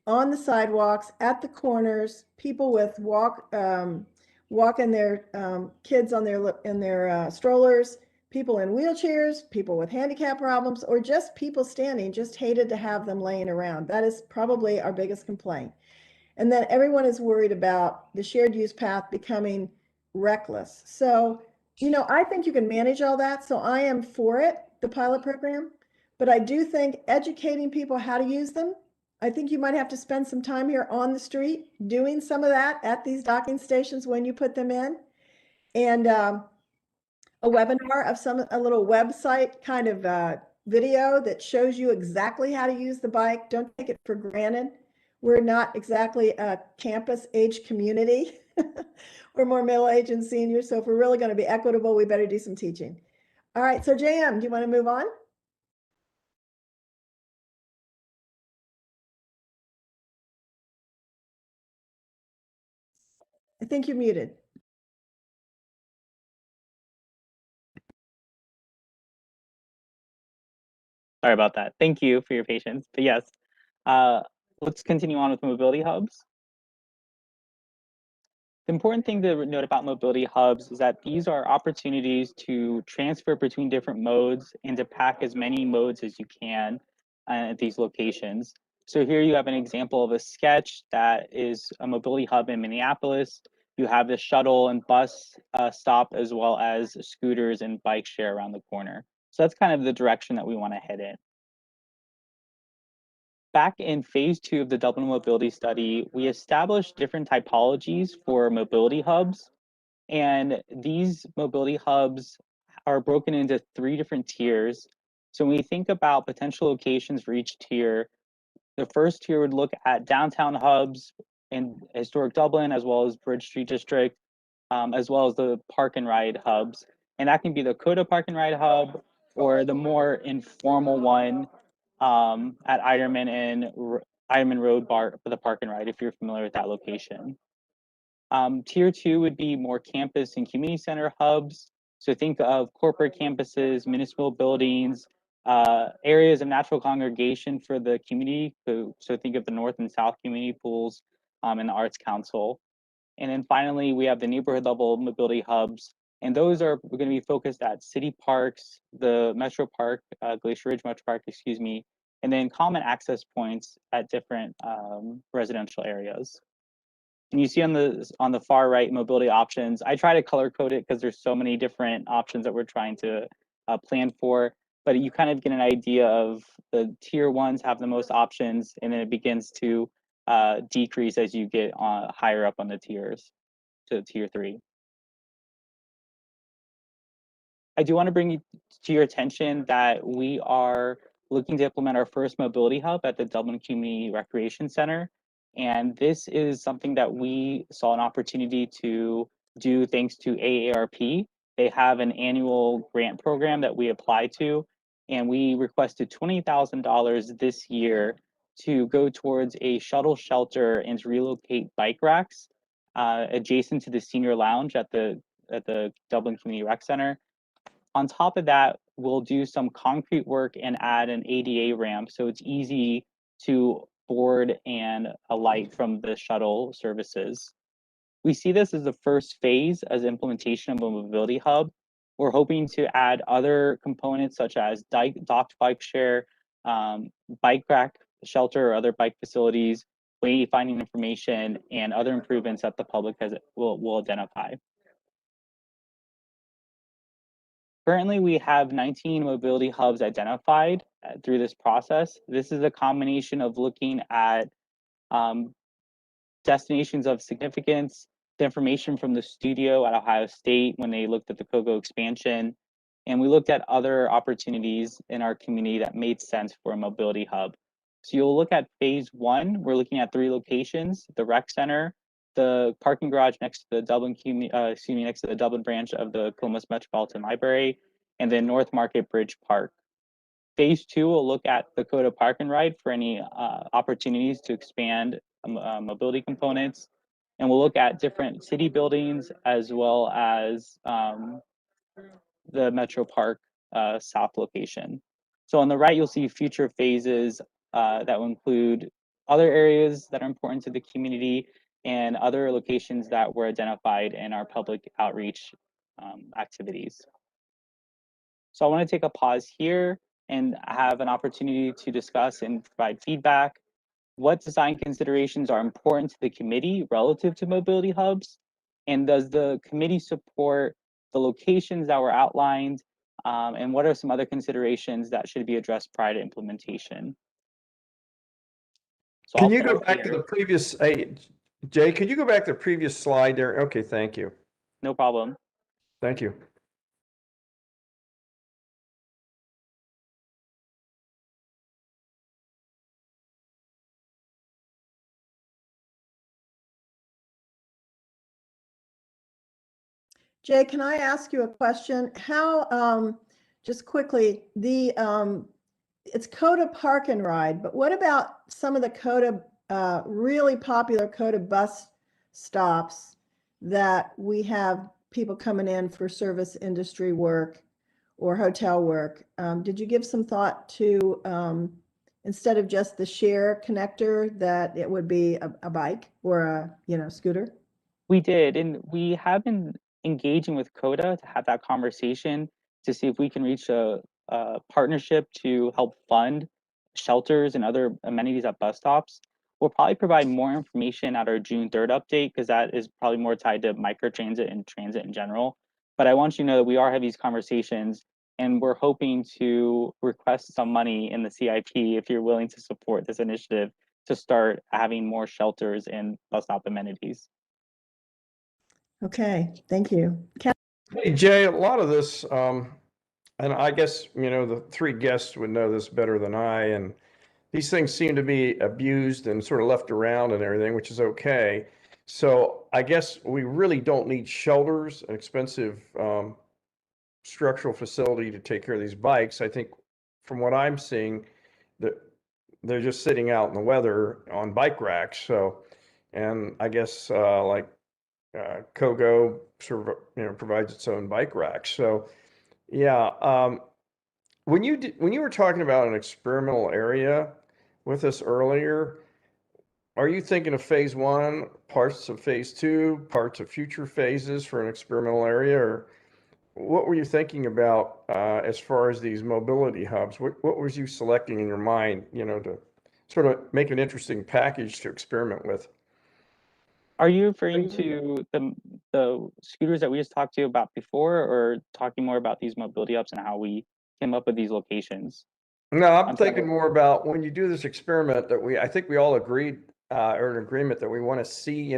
on the sidewalks at the corners, people with walking their kids on their strollers, people in wheelchairs, people with handicap problems, or just people standing, just hated to have them laying around. That is probably our biggest complaint. And then everyone is worried about the shared use path becoming reckless. So, you know, I think you can manage all that. So I am for it, the pilot program, but I do think educating people how to use them. I think you might have to spend some time here on the street doing some of that at these docking stations when you put them in. And a webinar of a little website kind of video that shows you exactly how to use the bike. Don't take it for granted. We're not exactly a campus age community. We're more middle-aged and seniors. So if we're really going to be equitable, we better do some teaching. All right. So JM, do you want to move on? I think you're muted. Sorry about that. Thank you for your patience. But yes, let's continue on with mobility hubs. The important thing to note about mobility hubs is that these are opportunities to transfer between different modes and to pack as many modes as you can at these locations. So here you have an example of a sketch that is a mobility hub in Minneapolis. You have the shuttle and bus stop, as well as scooters and bike share around the corner. So that's kind of the direction that we want to head in. Back in phase 2 of the Dublin mobility study, we established different typologies for mobility hubs. And these mobility hubs are broken into 3 different tiers. So when we think about potential locations for each tier, the first tier would look at downtown hubs in historic Dublin, as well as Bridge Street District, as well as the park and ride hubs. And that can be the Coda Park and Ride hub, or the more informal one at Ironman Road Bar for the park and ride, if you're familiar with that location. Tier 2 would be more campus and community center hubs. So think of corporate campuses, municipal buildings, areas of natural congregation for the community. So think of the North and South community pools and the Arts Council. And then finally, we have the neighborhood level mobility hubs. And those are going to be focused at city parks, the Metro Park, Glacier Ridge Metro Park, excuse me, and then common access points at different residential areas. And you see on the far right mobility options, I try to color code it because there's so many different options that we're trying to plan for, but you kind of get an idea of the tier 1s have the most options, and then it begins to decrease as you get higher up on the tiers to tier 3. I do want to bring to your attention that we are looking to implement our first mobility hub at the Dublin Community Recreation Center. And this is something that we saw an opportunity to do thanks to AARP. They have an annual grant program that we apply to. and we requested $20,000 this year to go towards a shuttle shelter and to relocate bike racks adjacent to the senior lounge at the Dublin Community Rec Center. On top of that, we'll do some concrete work and add an ADA ramp so it's easy to board and alight from the shuttle services. We see this as the first phase as implementation of a mobility hub. We're hoping to add other components such as docked bike share, bike rack shelter or other bike facilities, wayfinding information, and other improvements that the public will identify. Currently, we have 19 mobility hubs identified through this process. This is a combination of looking at destinations of significance, the information from the studio at Ohio State when they looked at the Kogo expansion, and we looked at other opportunities in our community that made sense for a mobility hub. So you'll look at phase one, we're looking at 3 locations: the rec center, the parking garage next to the Dublin next to the Dublin branch of the Columbus Metropolitan Library, and then North Market Bridge Park. Phase 2 will look at the Coda Park and Ride for any opportunities to expand mobility components, and we'll look at different city buildings as well as the Metro Park South location. So on the right, you'll see future phases that will include other areas that are important to the community and other locations that were identified in our public outreach activities. So I want to take a pause here and have an opportunity to discuss and provide feedback. What design considerations are important to the committee relative to mobility hubs? And does the committee support the locations that were outlined? And what are some other considerations that should be addressed prior to implementation? So Can you go back to the previous, Jay, could you go back to the previous slide there? Okay, thank you. No problem. Thank you. Jay, can I ask you a question? How, just quickly, it's Coda Park and Ride, but what about some of the Coda, really popular Coda bus stops that we have people coming in for service industry work or hotel work? Did you give some thought to, instead of just the share connector, that it would be a bike or a, scooter? We did, and we have been engaging with Coda to have that conversation to see if we can reach a partnership to help fund shelters and other amenities at bus stops. We'll probably provide more information at our June 3rd update because that is probably more tied to microtransit and transit in general. But I want you to know that we are having these conversations and we're hoping to request some money in the CIP if you're willing to support this initiative to start having more shelters and bus stop amenities. Okay, thank you. Hey, Jay, a lot of this, and I guess, the 3 guests would know this better than I, and these things seem to be abused and sort of left around and everything, which is okay. So I guess we really don't need shelters, an expensive structural facility to take care of these bikes. I think from what I'm seeing, that they're just sitting out in the weather on bike racks. So, and I guess like Kogo sort of, provides its own bike rack. So, yeah. When you were talking about an experimental area with us earlier, are you thinking of phase 1, parts of phase 2, parts of future phases for an experimental area, or what were you thinking about as far as these mobility hubs? What was you selecting in your mind, to sort of make an interesting package to experiment with? Are you referring to the scooters that we just talked to you about before, or talking more about these mobility hubs and how we came up with these locations? No, I'm thinking more about when you do this experiment that I think we all agreed or in agreement that we want to see,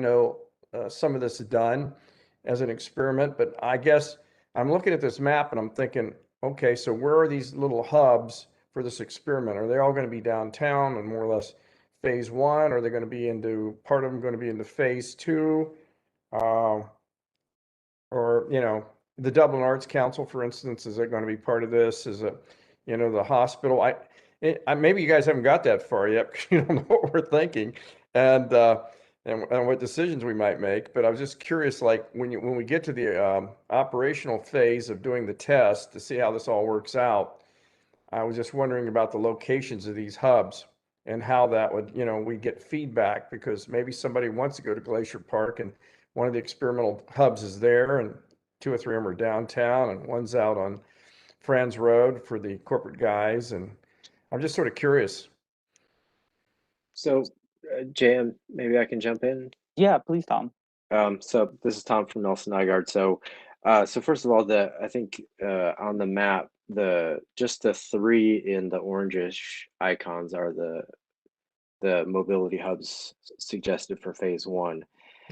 some of this done as an experiment. But I guess I'm looking at this map and I'm thinking, okay, so where are these little hubs for this experiment? Are they all going to be downtown and more or less phase 1? Are they going to be part of them going to be into phase 2? Or, the Dublin Arts Council, for instance, is it going to be part of this? Is it, the hospital. Maybe you guys haven't got that far yet because you don't know what we're thinking and what decisions we might make. But I was just curious, like when we get to the operational phase of doing the test to see how this all works out, I was just wondering about the locations of these hubs and how that would, we get feedback because maybe somebody wants to go to Glacier Park and one of the experimental hubs is there and 2 or 3 of them are downtown and one's out on Franz Road for the corporate guys. And I'm just sort of curious. So, JM, maybe I can jump in. Yeah, please, Tom. So this is Tom from Nelson Nygaard. So first of all, I think on the map, just the 3 in the orangish icons are the mobility hubs suggested for phase 1.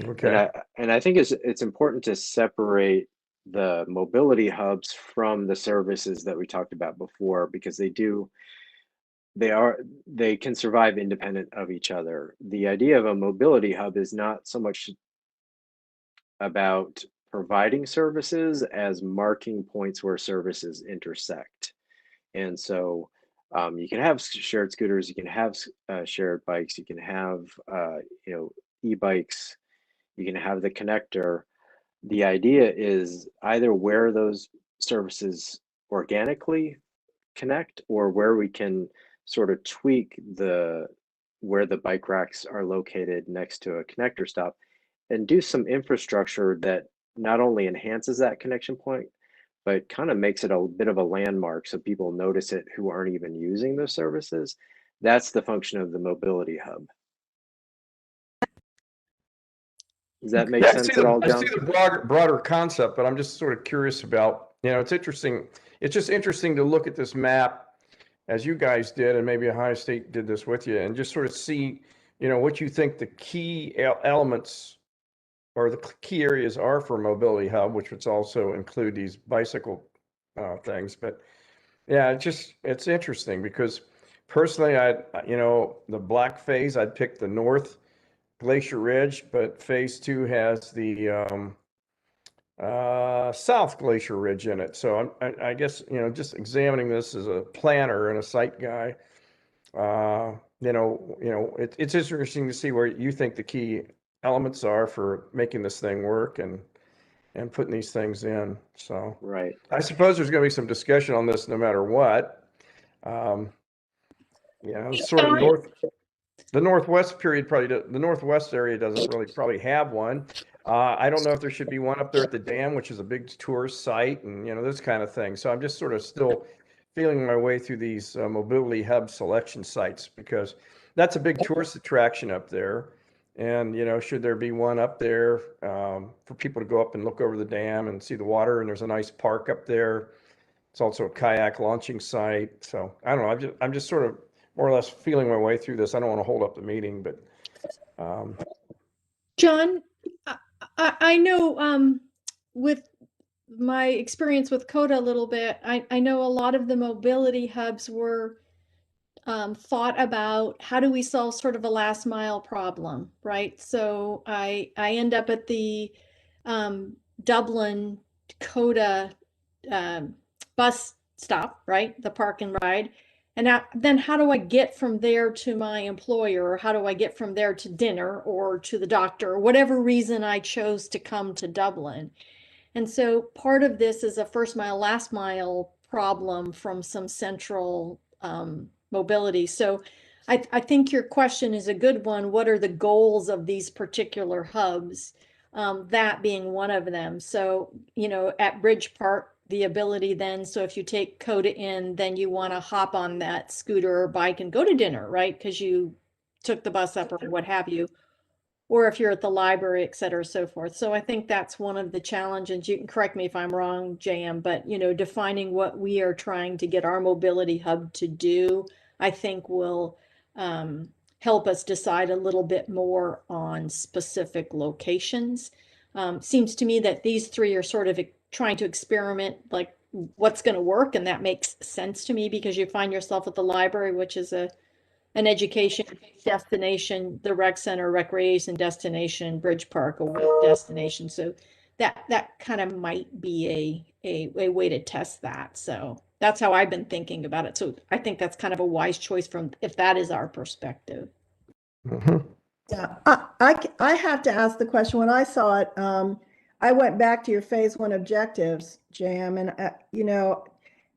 Okay. And I think it's important to separate the mobility hubs from the services that we talked about before because they can survive independent of each other. The idea of a mobility hub is not so much about providing services as marking points where services intersect. And so you can have shared scooters, you can have shared bikes, you can have e-bikes, you can have the connector. The idea is either where those services organically connect or where we can sort of tweak where the bike racks are located next to a connector stop and do some infrastructure that not only enhances that connection point, but kind of makes it a bit of a landmark so people notice it who aren't even using those services. That's the function of the mobility hub. Does that make sense at all, John? I see the broader concept, but I'm just sort of curious about, it's interesting. It's just interesting to look at this map as you guys did, and maybe Ohio State did this with you, and just sort of see, what you think the key elements or the key areas are for a mobility hub, which would also include these bicycle things. But yeah, it's interesting because personally, the black phase, I'd pick the North Glacier Ridge, but phase 2 has the South Glacier Ridge in it. So I guess, just examining this as a planner and a site guy, it's interesting to see where you think the key elements are for making this thing work and putting these things in. So right. I suppose there's going to be some discussion on this no matter what. Sort of the Northwest period the Northwest area doesn't really probably have one. I don't know if there should be one up there at the dam, which is a big tourist site and, this kind of thing. So I'm just sort of still feeling my way through these mobility hub selection sites because that's a big tourist attraction up there. And, should there be one up there for people to go up and look over the dam and see the water? And there's a nice park up there. It's also a kayak launching site. So I don't know. I'm just sort of more or less feeling my way through this. I don't want to hold up the meeting, but. John, I know with my experience with Coda a little bit, I know a lot of the mobility hubs were thought about how do we solve sort of a last mile problem, right? So I end up at the Dublin Coda bus stop, right? The park and ride. And then how do I get from there to my employer, or how do I get from there to dinner or to the doctor, or whatever reason I chose to come to Dublin? And so part of this is a first mile, last mile problem from some central mobility. So I think your question is a good one. What are the goals of these particular hubs? That being one of them. So, at Bridge Park, the ability then, so if you take Coda in, then you want to hop on that scooter or bike and go to dinner, right? Because you took the bus up or what have you. Or if you're at the library, et cetera, so forth. So I think that's one of the challenges. You can correct me if I'm wrong, JM, but defining what we are trying to get our mobility hub to do, I think will help us decide a little bit more on specific locations. Seems to me that these 3 are sort of trying to experiment like what's going to work, and that makes sense to me because you find yourself at the library, which is an education destination, the rec center, recreation destination, Bridge Park, a work destination. So that kind of might be a way to test that. So That's how I've been thinking about it. So I think that's kind of a wise choice from, if that is our perspective. Mhm. Yeah, I have to ask the question, when I saw it, I went back to your phase one objectives, JM, and, you know,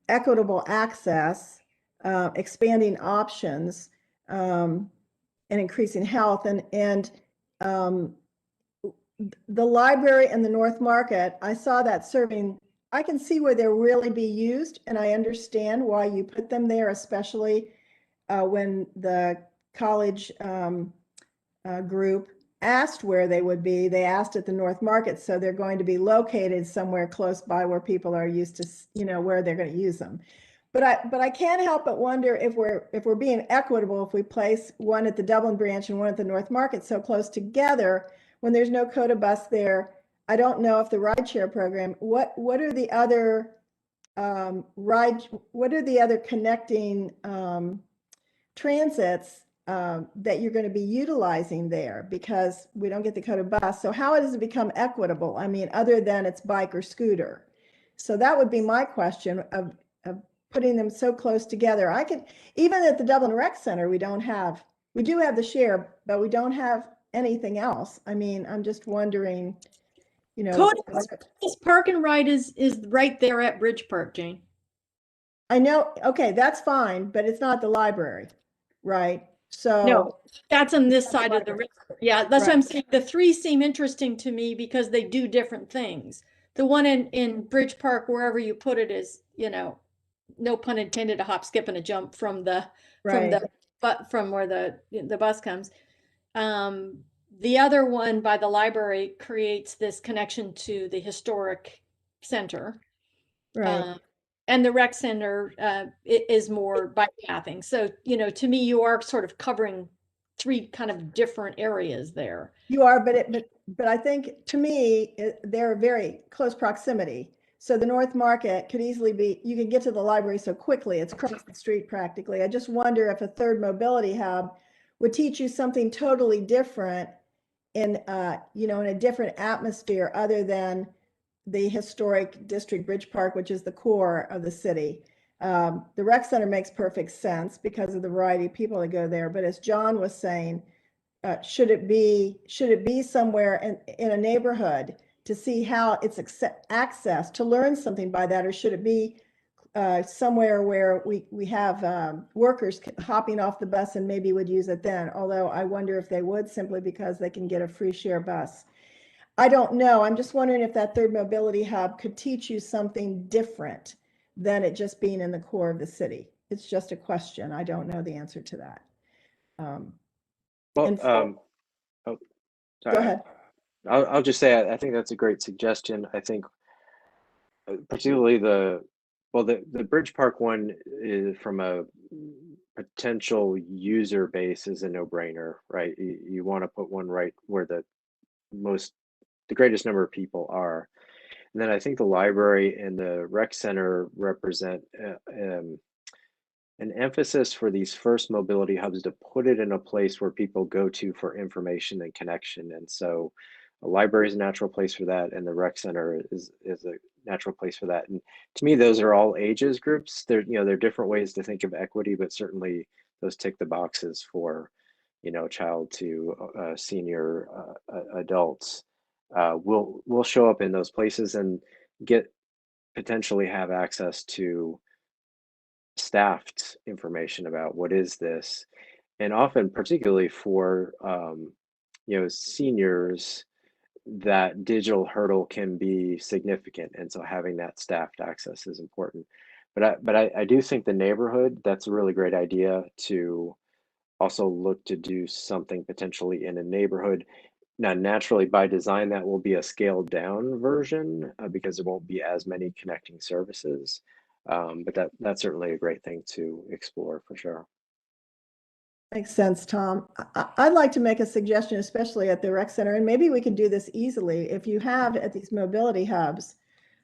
equitable access, expanding options, and increasing health, and the library and the North Market, I saw that serving, I can see where they'll really be used, and I understand why you put them there, especially when the college group asked where they would be. They asked at the North Market, so they're going to be located somewhere close by where people are used to, you know, where they're going to use them. But I can't help but wonder if we're being equitable if we place one at the Dublin branch and one at the North Market so close together when there's no Coda bus there. I don't know if the rideshare program, what are the other what are the other connecting transits that you're going to be utilizing there, because we don't get the Coda bus. So how does it become equitable? I mean, other than it's bike or scooter. So that would be my question of putting them so close together. I could, even at the Dublin Rec Center, we do have the share, but we don't have anything else. I mean, I'm just wondering, you know. Coda's Park and Ride is right there at Bridge Park, Jane. I know, okay, that's fine, but it's not the library, right? So no, that's on this side of the river. Yeah, that's what I'm saying. The three seem interesting to me because they do different things. The one in Bridge Park, wherever you put it, is, you know, no pun intended, a hop, skip, and a jump from from where the bus comes. The other one by the library creates this connection to the historic center. Right. And the rec center is more bike pathing. So, you know, to me, you are sort of covering three kind of different areas there. You are, but I think, to me, they're very close proximity. So the North Market could easily be, you can get to the library so quickly, it's across the street practically. I just wonder if a third mobility hub would teach you something totally different in, you know, in a different atmosphere other than the historic district Bridge Park, which is the core of the city. The rec center makes perfect sense because of the variety of people that go there. But as John was saying, should it be somewhere in a neighborhood to see how it's access to learn something by that, or should it be somewhere where we have workers hopping off the bus and maybe would use it then? Although I wonder if they would, simply because they can get a free share bus. I don't know. I'm just wondering if that third mobility hub could teach you something different than it just being in the core of the city. It's just a question. I don't know the answer to that. Well, go sorry. ahead. I'll just say I think that's a great suggestion. I think particularly the Bridge Park one is, from a potential user base, is a no-brainer, right? You want to put one right where the greatest number of people are. And then I think the library and the rec center represent an emphasis for these first mobility hubs to put it in a place where people go to for information and connection. And so a library is a natural place for that, and the rec center is a natural place for that. And to me, those are all ages groups. There are different ways to think of equity, but certainly those tick the boxes for, you know, child to senior adults. Will show up in those places and potentially have access to staffed information about what is this. And often, particularly for you know, seniors, that digital hurdle can be significant, and so having that staffed access is important. But I do think the neighborhood, that's a really great idea, to also look to do something potentially in a neighborhood. Now, naturally, by design, that will be a scaled down version because there won't be as many connecting services. But that's certainly a great thing to explore for sure. Makes sense, Tom. I'd like to make a suggestion, especially at the rec center, and maybe we can do this easily. If you have at these mobility hubs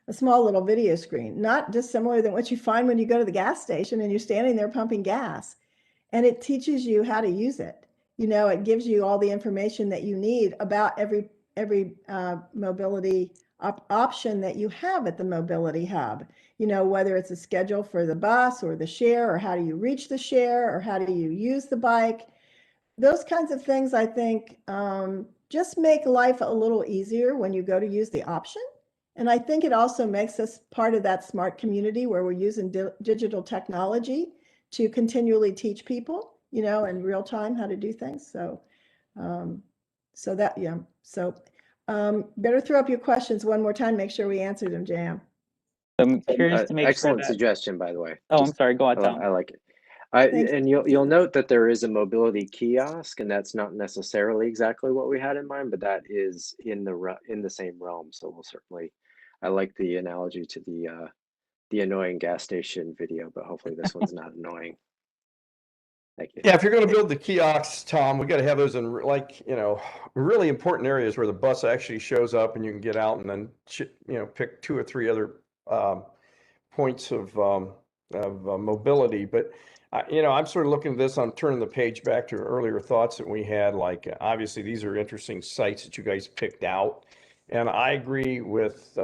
a small little video screen, not dissimilar than what you find when you go to the gas station and you're standing there pumping gas, and it teaches you how to use it. You know, it gives you all the information that you need about every mobility option that you have at the mobility hub. You know, whether it's a schedule for the bus or the share, or how do you reach the share, or how do you use the bike? Those kinds of things, I think, just make life a little easier when you go to use the option. And I think it also makes us part of that smart community where we're using digital technology to continually teach people, you know, in real time how to do things. So, better throw up your questions one more time. Make sure we answer them, Jam. I'm curious to make excellent sure that. suggestion, by the way. Oh, I'm sorry. Go ahead, I Tom. like it. Thank And you'll note that there is a mobility kiosk, and that's not necessarily exactly what we had in mind, but that is in the same realm. So we'll certainly. I like the analogy to the annoying gas station video, but hopefully this one's not annoying. Thank you. Yeah, if you're going to build the kiosks, Tom, we got to have those in like, you know, really important areas where the bus actually shows up and you can get out and then, you know, pick 2 or 3 other points of mobility. But you know, I'm sort of looking at this. I'm turning the page back to earlier thoughts that we had. Like, obviously, these are interesting sites that you guys picked out, and I agree with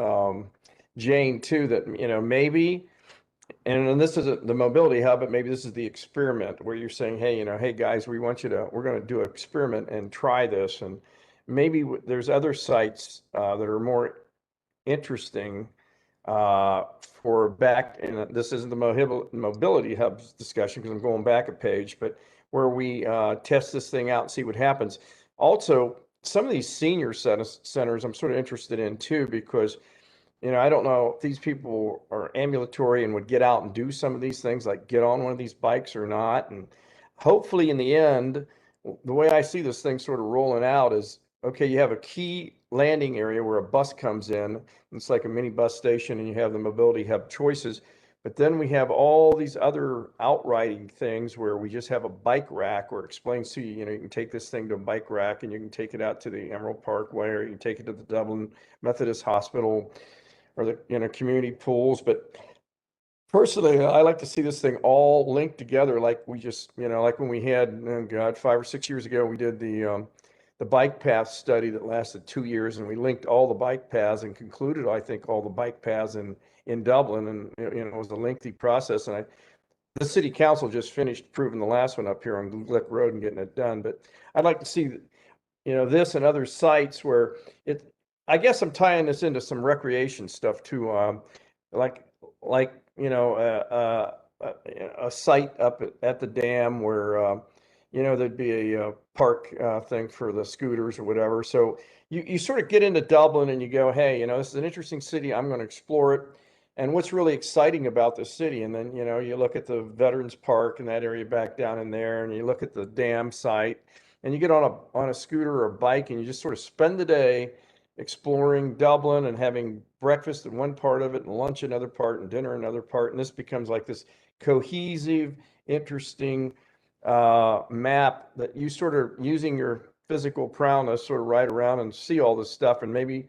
Jane too that, you know, maybe. And this isn't the mobility hub, but maybe this is the experiment where you're saying, hey, you know, hey guys, we're going to do an experiment and try this. And maybe there's other sites that are more interesting for back, and this isn't the mobility hubs discussion because I'm going back a page, but where we test this thing out and see what happens. Also, some of these senior centers I'm sort of interested in too, because you know, I don't know if these people are ambulatory and would get out and do some of these things, like get on one of these bikes or not. And hopefully in the end, the way I see this thing sort of rolling out is, okay, you have a key landing area where a bus comes in. It's like a mini bus station and you have the mobility hub choices. But then we have all these other outriding things where we just have a bike rack where it explains to you, you know, you can take this thing to a bike rack and you can take it out to the Emerald Parkway, or you can take it to the Dublin Methodist Hospital, or the, you know, community pools. But personally, I like to see this thing all linked together, like we just, you know, like when we had, oh God, 5 or 6 years ago, we did the bike path study that lasted 2 years, and we linked all the bike paths and concluded, I think, all the bike paths in Dublin, and you know, it was a lengthy process. And the city council just finished approving the last one up here on Glick Road and getting it done. But I'd like to see, you know, this and other sites where I guess I'm tying this into some recreation stuff too, like you know, a site up at the dam where you know, there'd be a park thing for the scooters or whatever. So you sort of get into Dublin and you go, hey, you know, this is an interesting city. I'm going to explore it. And what's really exciting about the city, and then, you know, you look at the Veterans Park and that area back down in there, and you look at the dam site, and you get on a scooter or a bike, and you just sort of spend the day exploring Dublin and having breakfast in one part of it and lunch another part and dinner another part. And this becomes like this cohesive, interesting map that you sort of, using your physical prowess, sort of ride around and see all this stuff, and maybe,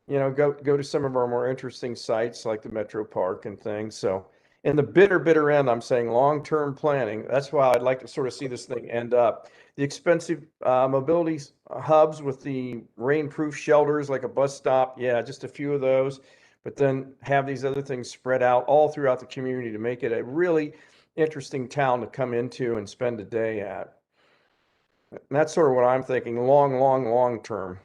you know, go to some of our more interesting sites like the Metro Park and things. So in the bitter end, I'm saying long-term planning. That's why I'd like to sort of see this thing end up. The expensive mobility hubs with the rainproof shelters, like a bus stop, yeah, just a few of those. But then have these other things spread out all throughout the community to make it a really interesting town to come into and spend a day at. And that's sort of what I'm thinking, long term.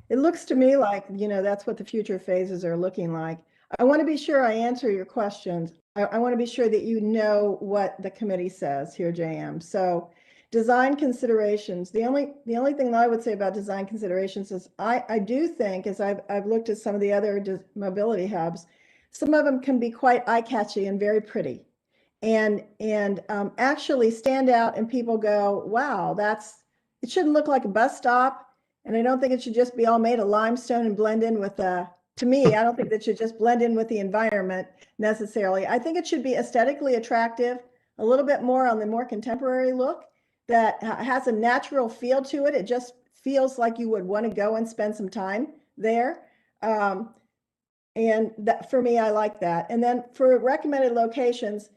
It looks to me like, you know, that's what the future phases are looking like. I want to be sure I answer your questions. I want to be sure that you know what the committee says here, JM. So design considerations, the only thing that I would say about design considerations is I do think, as I've looked at some of the other mobility hubs, some of them can be quite eye-catchy and very pretty, and actually stand out, and people go, wow, it shouldn't look like a bus stop. And I don't think it should just be all made of limestone and blend in with to me, I don't think that should just blend in with the environment necessarily. I think it should be aesthetically attractive, a little bit more on the more contemporary look that has a natural feel to it. It just feels like you would want to go and spend some time there. And that, for me, I like that. And then for recommended locations,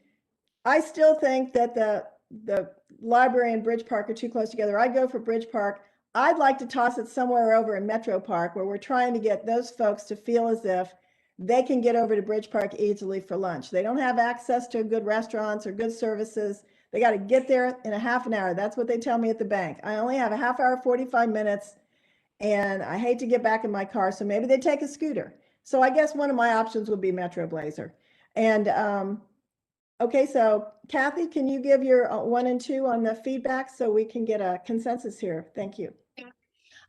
I still think that the library and Bridge Park are too close together. I go for Bridge Park. I'd like to toss it somewhere over in Metro Park where we're trying to get those folks to feel as if they can get over to Bridge Park easily for lunch. They don't have access to good restaurants or good services. They got to get there in a half an hour. That's what they tell me at the bank. I only have a half hour, 45 minutes, and I hate to get back in my car. So maybe they take a scooter. So I guess one of my options would be Metro Blazer. And okay, so Kathy, can you give your 1 and 2 on the feedback so we can get a consensus here? Thank you.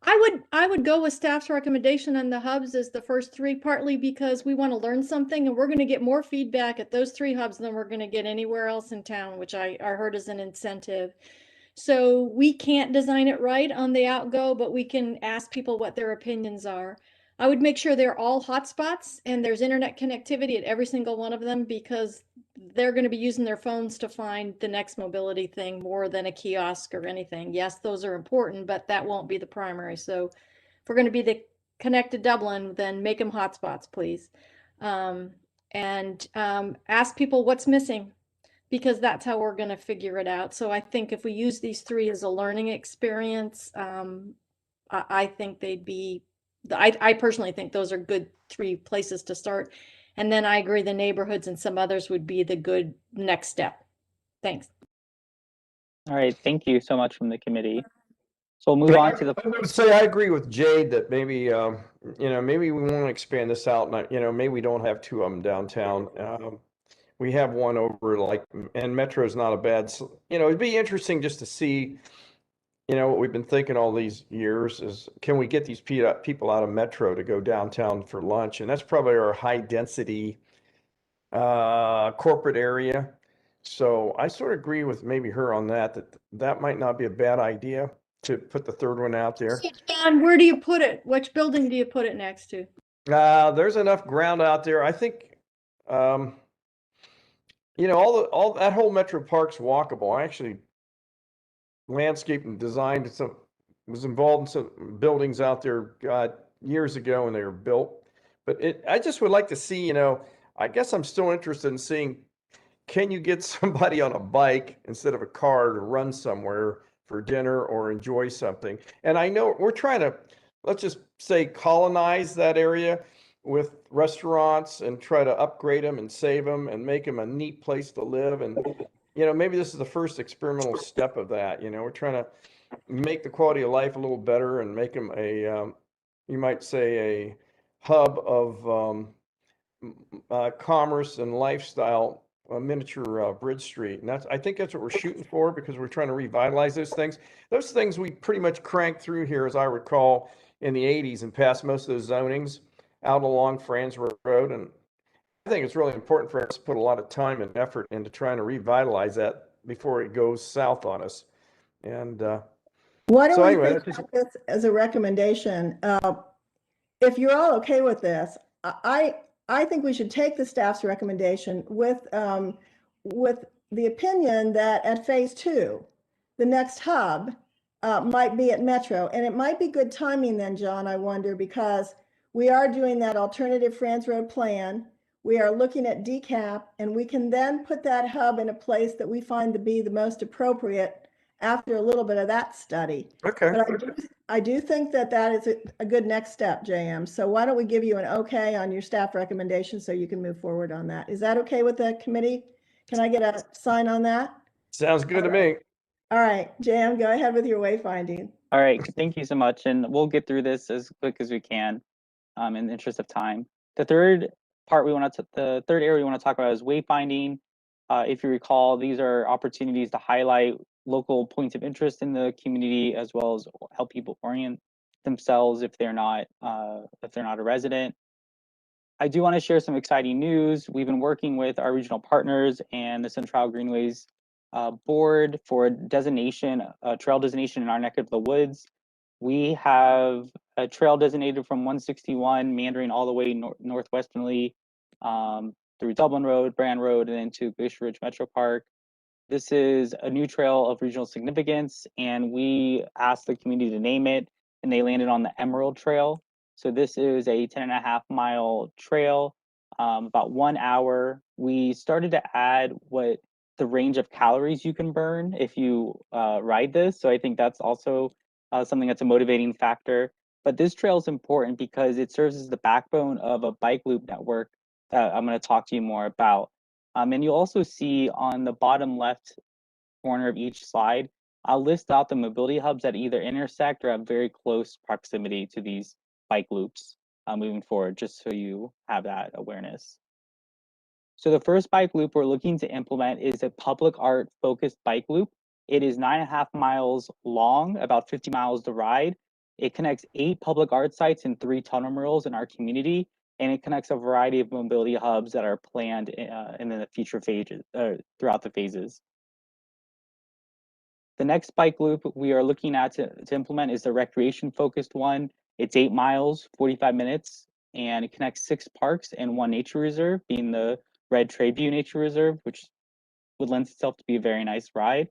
I would go with staff's recommendation on the hubs as the first 3, partly because we want to learn something and we're going to get more feedback at those 3 hubs than we're going to get anywhere else in town, which I heard is an incentive. So we can't design it right on the outgo, but we can ask people what their opinions are. I would make sure they're all hotspots and there's internet connectivity at every single one of them, because they're going to be using their phones to find the next mobility thing more than a kiosk or anything. Yes, those are important, but that won't be the primary. So if we're going to be the connected Dublin, then make them hotspots, please. Ask people what's missing, because that's how we're going to figure it out. So I think if we use these 3 as a learning experience, I think they'd be, I personally think those are good 3 places to start. And then I agree the neighborhoods and some others would be the good next step. Thanks. All right, thank you so much from the committee. So we'll move on to the. I would say I agree with Jade that maybe, you know, maybe we want to expand this out, and, you know, maybe we don't have 2 of them downtown. We have one over like, and Metro's not a bad, you know, it'd be interesting just to see, you know, what we've been thinking all these years is, can we get these people out of Metro to go downtown for lunch? And that's probably our high density corporate area. So I sort of agree with maybe her on that that might not be a bad idea to put the 3rd one out there. And where do you put it? Which building do you put it next to? There's enough ground out there. I think, you know, all that whole Metro Park's walkable. I actually landscaped and designed some, was involved in some buildings out there, God, years ago when they were built. But I just would like to see, you know, I guess I'm still interested in seeing, can you get somebody on a bike instead of a car to run somewhere for dinner or enjoy something? And I know we're trying to, let's just say, colonize that area with restaurants and try to upgrade them and save them and make them a neat place to live. And, you know, maybe this is the first experimental step of that. You know, we're trying to make the quality of life a little better and make them a, you might say, a hub of commerce and lifestyle, miniature Bridge Street. And I think that's what we're shooting for, because we're trying to revitalize those things. Those things we pretty much cranked through here, as I recall, in the 80s and passed most of those zonings out along Franz Road. And I think it's really important for us to put a lot of time and effort into trying to revitalize that before it goes south on us. And What do so we anyway, think about this as a recommendation? If you're all okay with this, I think we should take the staff's recommendation with the opinion that at phase 2, the next hub might be at Metro. And it might be good timing then, John, I wonder, because we are doing that alternative Franz Road plan. We are looking at decap, and we can then put that hub in a place that we find to be the most appropriate after a little bit of that study. okay. But I do think that is a good next step, JM. So why don't we give you an okay on your staff recommendation so you can move forward on that? Is that okay with the committee? Can I get a sign on that? Sounds good to me. All right, JM, go ahead with your wayfinding. All right, thank you so much, and we'll get through this as quick as we can, in the interest of time. The third area we want to talk about is wayfinding. If you recall, these are opportunities to highlight local points of interest in the community, as well as help people orient themselves if they're not a resident. I do want to share some exciting news. We've been working with our regional partners and the Central Greenways board for designation, trail designation in our neck of the woods. We have a trail designated from 161 meandering all the way northwesternly through Dublin Road, Brand Road, and into Glacier Ridge Metro Park. This is a new trail of regional significance, and we asked the community to name it, and they landed on the Emerald Trail. So this is a 10.5-mile trail, about 1 hour. We started to add what the range of calories you can burn if you ride this. So I think that's also something that's a motivating factor. But this trail is important because it serves as the backbone of a bike loop network that I'm going to talk to you more about. And you'll also see on the bottom left corner of each slide, I'll list out the mobility hubs that either intersect or have very close proximity to these bike loops moving forward, just so you have that awareness. So the first bike loop we're looking to implement is a public art focused bike loop. It is 9.5 miles long, about 50 miles to ride. It connects 8 public art sites and 3 tunnel murals in our community, and it connects a variety of mobility hubs that are planned in the future phases, throughout the phases. The next bike loop we are looking at to implement is the recreation focused one. It's 8 miles, 45 minutes, and it connects 6 parks and 1 nature reserve, being the Red Trade View Nature Reserve, which would lend itself to be a very nice ride.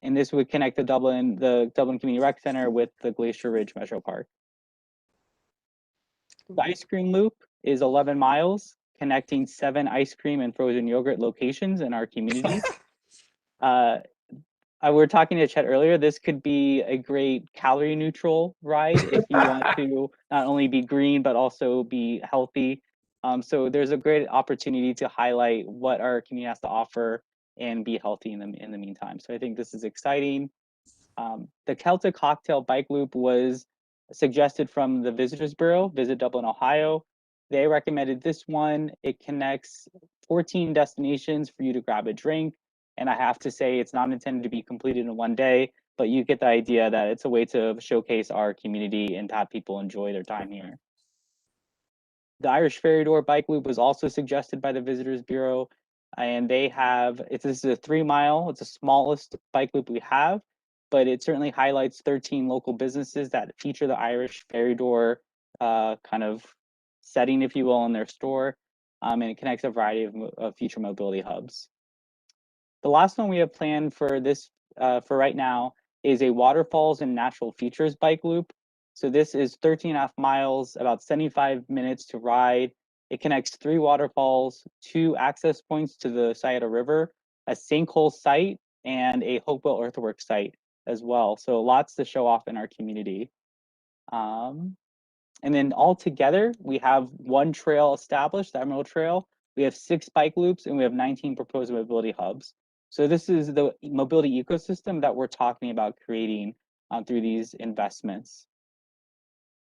And this would connect the Dublin Community Rec Center with the Glacier Ridge Metro Park. The ice cream loop is 11 miles, connecting 7 ice cream and frozen yogurt locations in our community. We were talking to Chet earlier. This could be a great calorie neutral ride if you want to not only be green, but also be healthy. So there's a great opportunity to highlight what our community has to offer and be healthy in the meantime. So I think this is exciting. The Celtic Cocktail Bike Loop was suggested from the Visitors Bureau, Visit Dublin, Ohio. They recommended this one. It connects 14 destinations for you to grab a drink. And I have to say, it's not intended to be completed in one day, but you get the idea that it's a way to showcase our community and to have people enjoy their time here. The Irish Ferry Door Bike Loop was also suggested by the Visitors Bureau, and they have, this is a 3 mile, it's the smallest bike loop we have, but it certainly highlights 13 local businesses that feature the Irish Ferry Door kind of setting, if you will, in their store, and it connects a variety of future mobility hubs. The last one we have planned for this, for right now, is a Waterfalls and Natural Features bike loop. So this is 13.5 miles, about 75 minutes to ride. It connects 3 waterfalls, 2 access points to the Scioto River, a sinkhole site, and a Hopewell earthwork site as well. So lots to show off in our community. And then all together, we have 1 trail established, the Emerald Trail. We have 6 bike loops, and we have 19 proposed mobility hubs. So this is the mobility ecosystem that we're talking about creating through these investments.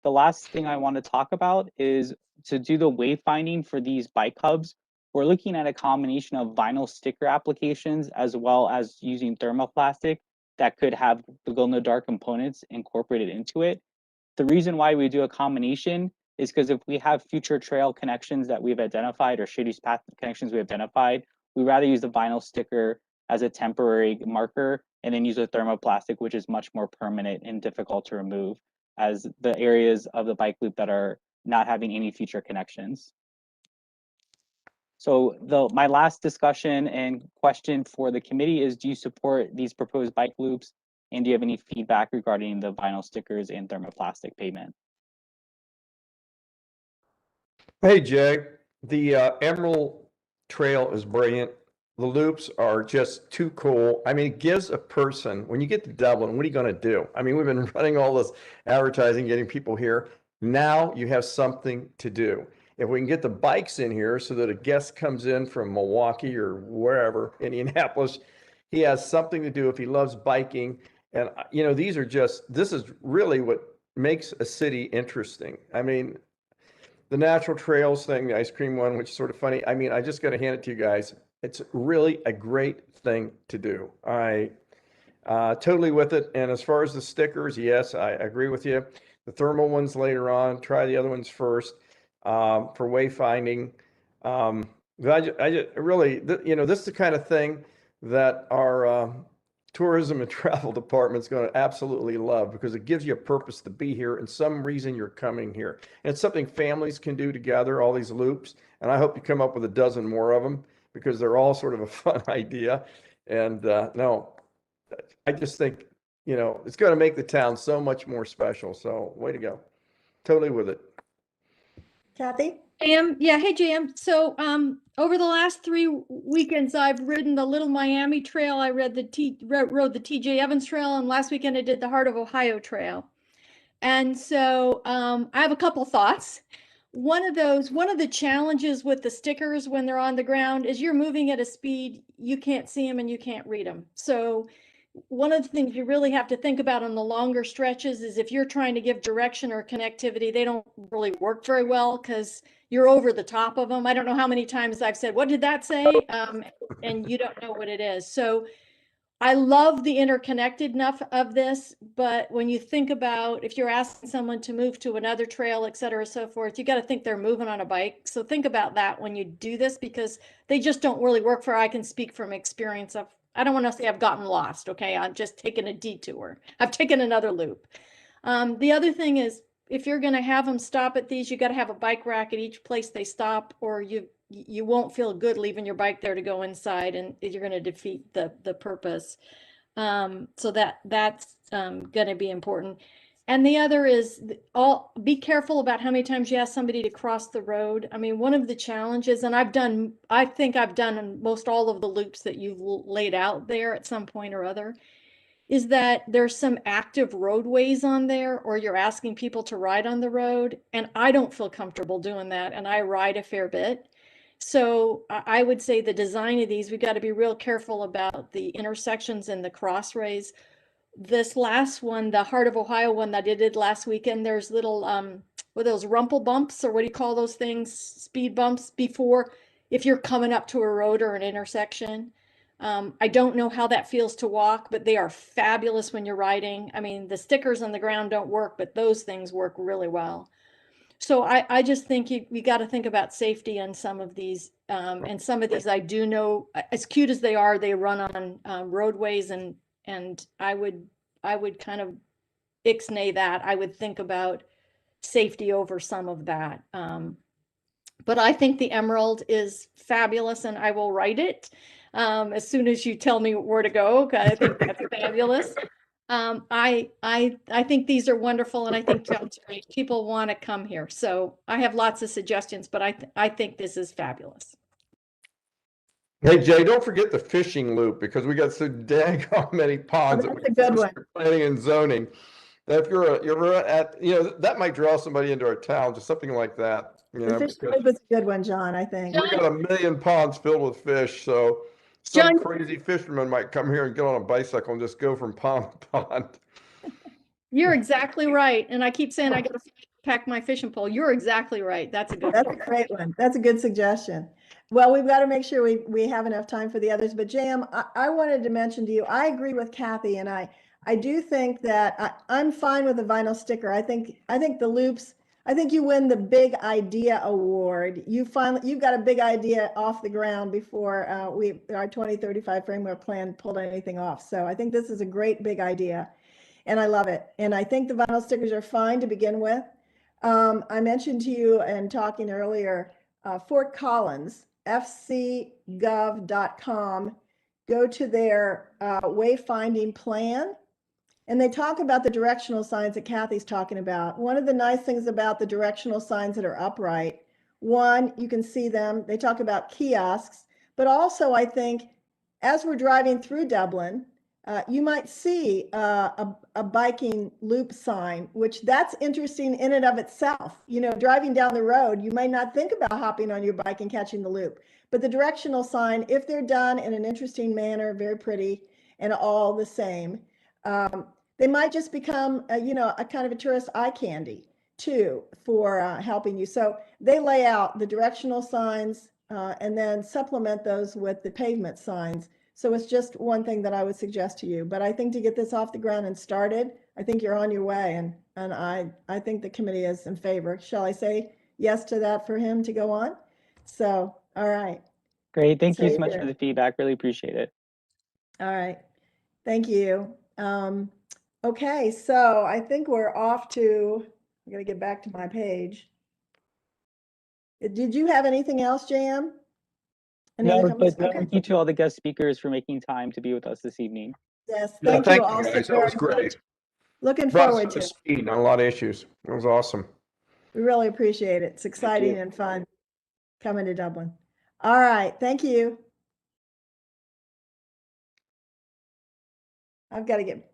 The last thing I want to talk about is to do the wayfinding for these bike hubs. We're looking at a combination of vinyl sticker applications as well as using thermoplastic that could have the glow-in-the-dark components incorporated into it. The reason why we do a combination is because if we have future trail connections that we've identified or shade use path connections we've identified, we'd rather use the vinyl sticker as a temporary marker and then use a thermoplastic, which is much more permanent and difficult to remove as the areas of the bike loop that are not having any future connections. So my last discussion and question for the committee is, do you support these proposed bike loops? And do you have any feedback regarding the vinyl stickers and thermoplastic pavement? Hey, Jay, the Emerald Trail is brilliant. The loops are just too cool. I mean, it gives a person, when you get to Dublin, what are you going to do? I mean, we've been running all this advertising, getting people here. Now you have something to do. If we can get the bikes in here so that a guest comes in from Milwaukee or wherever, Indianapolis, he has something to do if he loves biking. And, you know, this is really what makes a city interesting. I mean, the natural trails thing, the ice cream one, which is sort of funny. I mean, I just got to hand it to you guys. It's really a great thing to do. I totally with it. And as far as the stickers, yes, I agree with you. The thermal ones later on, try the other ones first for wayfinding. But I just really, you know, this is the kind of thing that our tourism and travel department is going to absolutely love because it gives you a purpose to be here and some reason you're coming here. And it's something families can do together, all these loops. And I hope you come up with a dozen more of them because they're all sort of a fun idea. And no, I just think, you know, it's going to make the town so much more special. So way to go. Totally with it. Kathy? Yeah, hey JM. So over the last 3 weekends, I've ridden the Little Miami Trail. I rode the TJ Evans Trail, and last weekend I did the Heart of Ohio Trail. And so I have a couple thoughts. One of the challenges with the stickers when they're on the ground is you're moving at a speed, you can't see them and you can't read them. So one of the things you really have to think about on the longer stretches is if you're trying to give direction or connectivity, they don't really work very well because you're over the top of them. I don't know how many times I've said, what did that say? And you don't know what it is. So I love the interconnected enough of this, but when you think about if you're asking someone to move to another trail, et cetera, so forth, you got to think they're moving on a bike. So think about that when you do this, because they just don't really work for, I can speak from experience of, I don't want to say I've gotten lost. Okay. I've just taken a detour. I've taken another loop. The other thing is, if you're going to have them stop at these, you got to have a bike rack at each place they stop, or you won't feel good leaving your bike there to go inside, and you're going to defeat the purpose. So that's going to be important. And the other is be careful about how many times you ask somebody to cross the road. I mean, one of the challenges, and I think I've done most all of the loops that you've laid out there at some point or other, is that there's some active roadways on there, or you're asking people to ride on the road. And I don't feel comfortable doing that. And I ride a fair bit. So I would say the design of these, we got to be real careful about the intersections and the crossways. This last one, the Heart of Ohio one that I did last weekend, there's little, what are those, rumple bumps, or what do you call those things? Speed bumps before, if you're coming up to a road or an intersection. I don't know how that feels to walk, but they are fabulous when you're riding. I mean, the stickers on the ground don't work, but those things work really well. So I just think you got to think about safety on some of these. And some of these I do know, as cute as they are, they run on roadways, and I would kind of ixnay that. I would think about safety over some of that. But I think the Emerald is fabulous, and I will write it as soon as you tell me where to go. I think that's fabulous. I think these are wonderful, and I think people want to come here. So I have lots of suggestions, but I think this is fabulous. Hey Jay, don't forget the fishing loop, because we got so daggone many ponds. Oh, that's a good one. Planning and zoning. That if you're at, that might draw somebody into our town, just something like that. The fishing loop is a good one, John, I think. We got 1 million ponds filled with fish, so some crazy fisherman might come here and get on a bicycle and just go from pond to pond. You're exactly right. And I keep saying I got to pack my fishing pole. You're exactly right. That's a great one. That's a good suggestion. Well, we've got to make sure we have enough time for the others. But JM, I wanted to mention to you, I agree with Kathy, and I do think that I'm fine with the vinyl sticker. I think the loops, I think you win the big idea award. You've got a big idea off the ground before our 2035 framework plan pulled anything off. So I think this is a great big idea, and I love it. And I think the vinyl stickers are fine to begin with. I mentioned to you and talking earlier, Fort Collins, fcgov.com, go to their wayfinding plan. And they talk about the directional signs that Kathy's talking about. One of the nice things about the directional signs that are upright, one, you can see them. They talk about kiosks, but also I think as we're driving through Dublin, you might see a biking loop sign, which that's interesting in and of itself. Driving down the road, you might not think about hopping on your bike and catching the loop, but the directional sign, if they're done in an interesting manner, very pretty and all the same, they might just become, a kind of a tourist eye candy too for helping you. So they lay out the directional signs and then supplement those with the pavement signs. So it's just one thing that I would suggest to you. But I think to get this off the ground and started, I think you're on your way. And I think the committee is in favor. Shall I say yes to that for him to go on? So, all right. Great. Thank you so much for the feedback. Really appreciate it. All right. Thank you. Okay, so I think we're off to, I'm going to get back to my page. Did you have anything else, JM? No, but thank you to all the guest speakers for making time to be with us this evening. Yes, thank you all. Guys. That was great. Looking forward to speed on a lot of issues. It was awesome. We really appreciate it. It's exciting and fun coming to Dublin. All right, thank you. I've got to get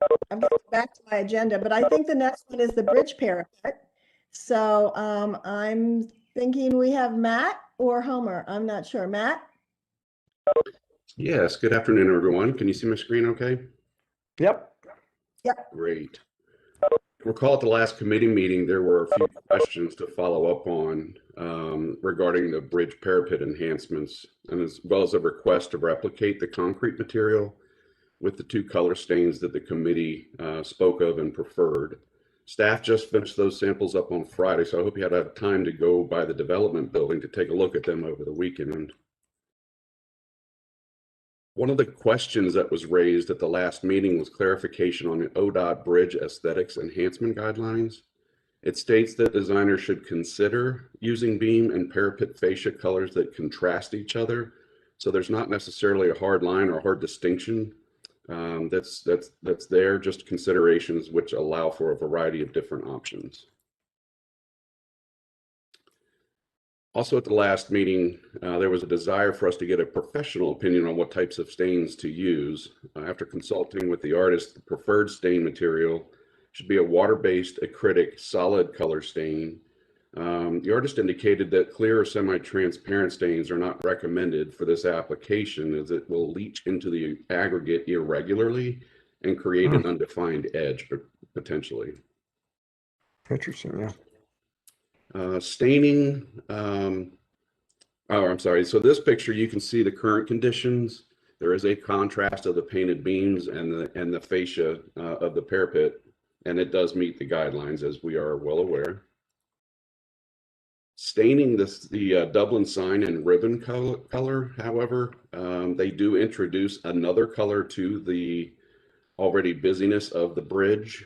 back to my agenda, but I think the next one is the bridge parapet. So I'm thinking we have Matt or Homer. I'm not sure. Matt? Yes, good afternoon, everyone. Can you see my screen okay? Yep. Yep. Great. Recall at the last committee meeting, there were a few questions to follow up on regarding the bridge parapet enhancements, and as well as a request to replicate the concrete material with the 2 color stains that the committee spoke of and preferred. Staff just finished those samples up on Friday, so I hope you had time to go by the development building to take a look at them over the weekend. One of the questions that was raised at the last meeting was clarification on the Odot Bridge Aesthetics Enhancement Guidelines. It states that designers should consider using beam and parapet fascia colors that contrast each other. So there's not necessarily a hard line or hard distinction that's there, just considerations which allow for a variety of different options. Also at the last meeting, there was a desire for us to get a professional opinion on what types of stains to use. After consulting with the artist, the preferred stain material should be a water-based acrylic solid color stain. The artist indicated that clear or semi-transparent stains are not recommended for this application, as it will leach into the aggregate irregularly and create an undefined edge potentially. Interesting, yeah. Staining, I'm sorry. So this picture, you can see the current conditions. There is a contrast of the painted beams and the fascia of the parapet, and it does meet the guidelines, as we are well aware. Staining the Dublin sign in ribbon color, however, they do introduce another color to the already busyness of the bridge.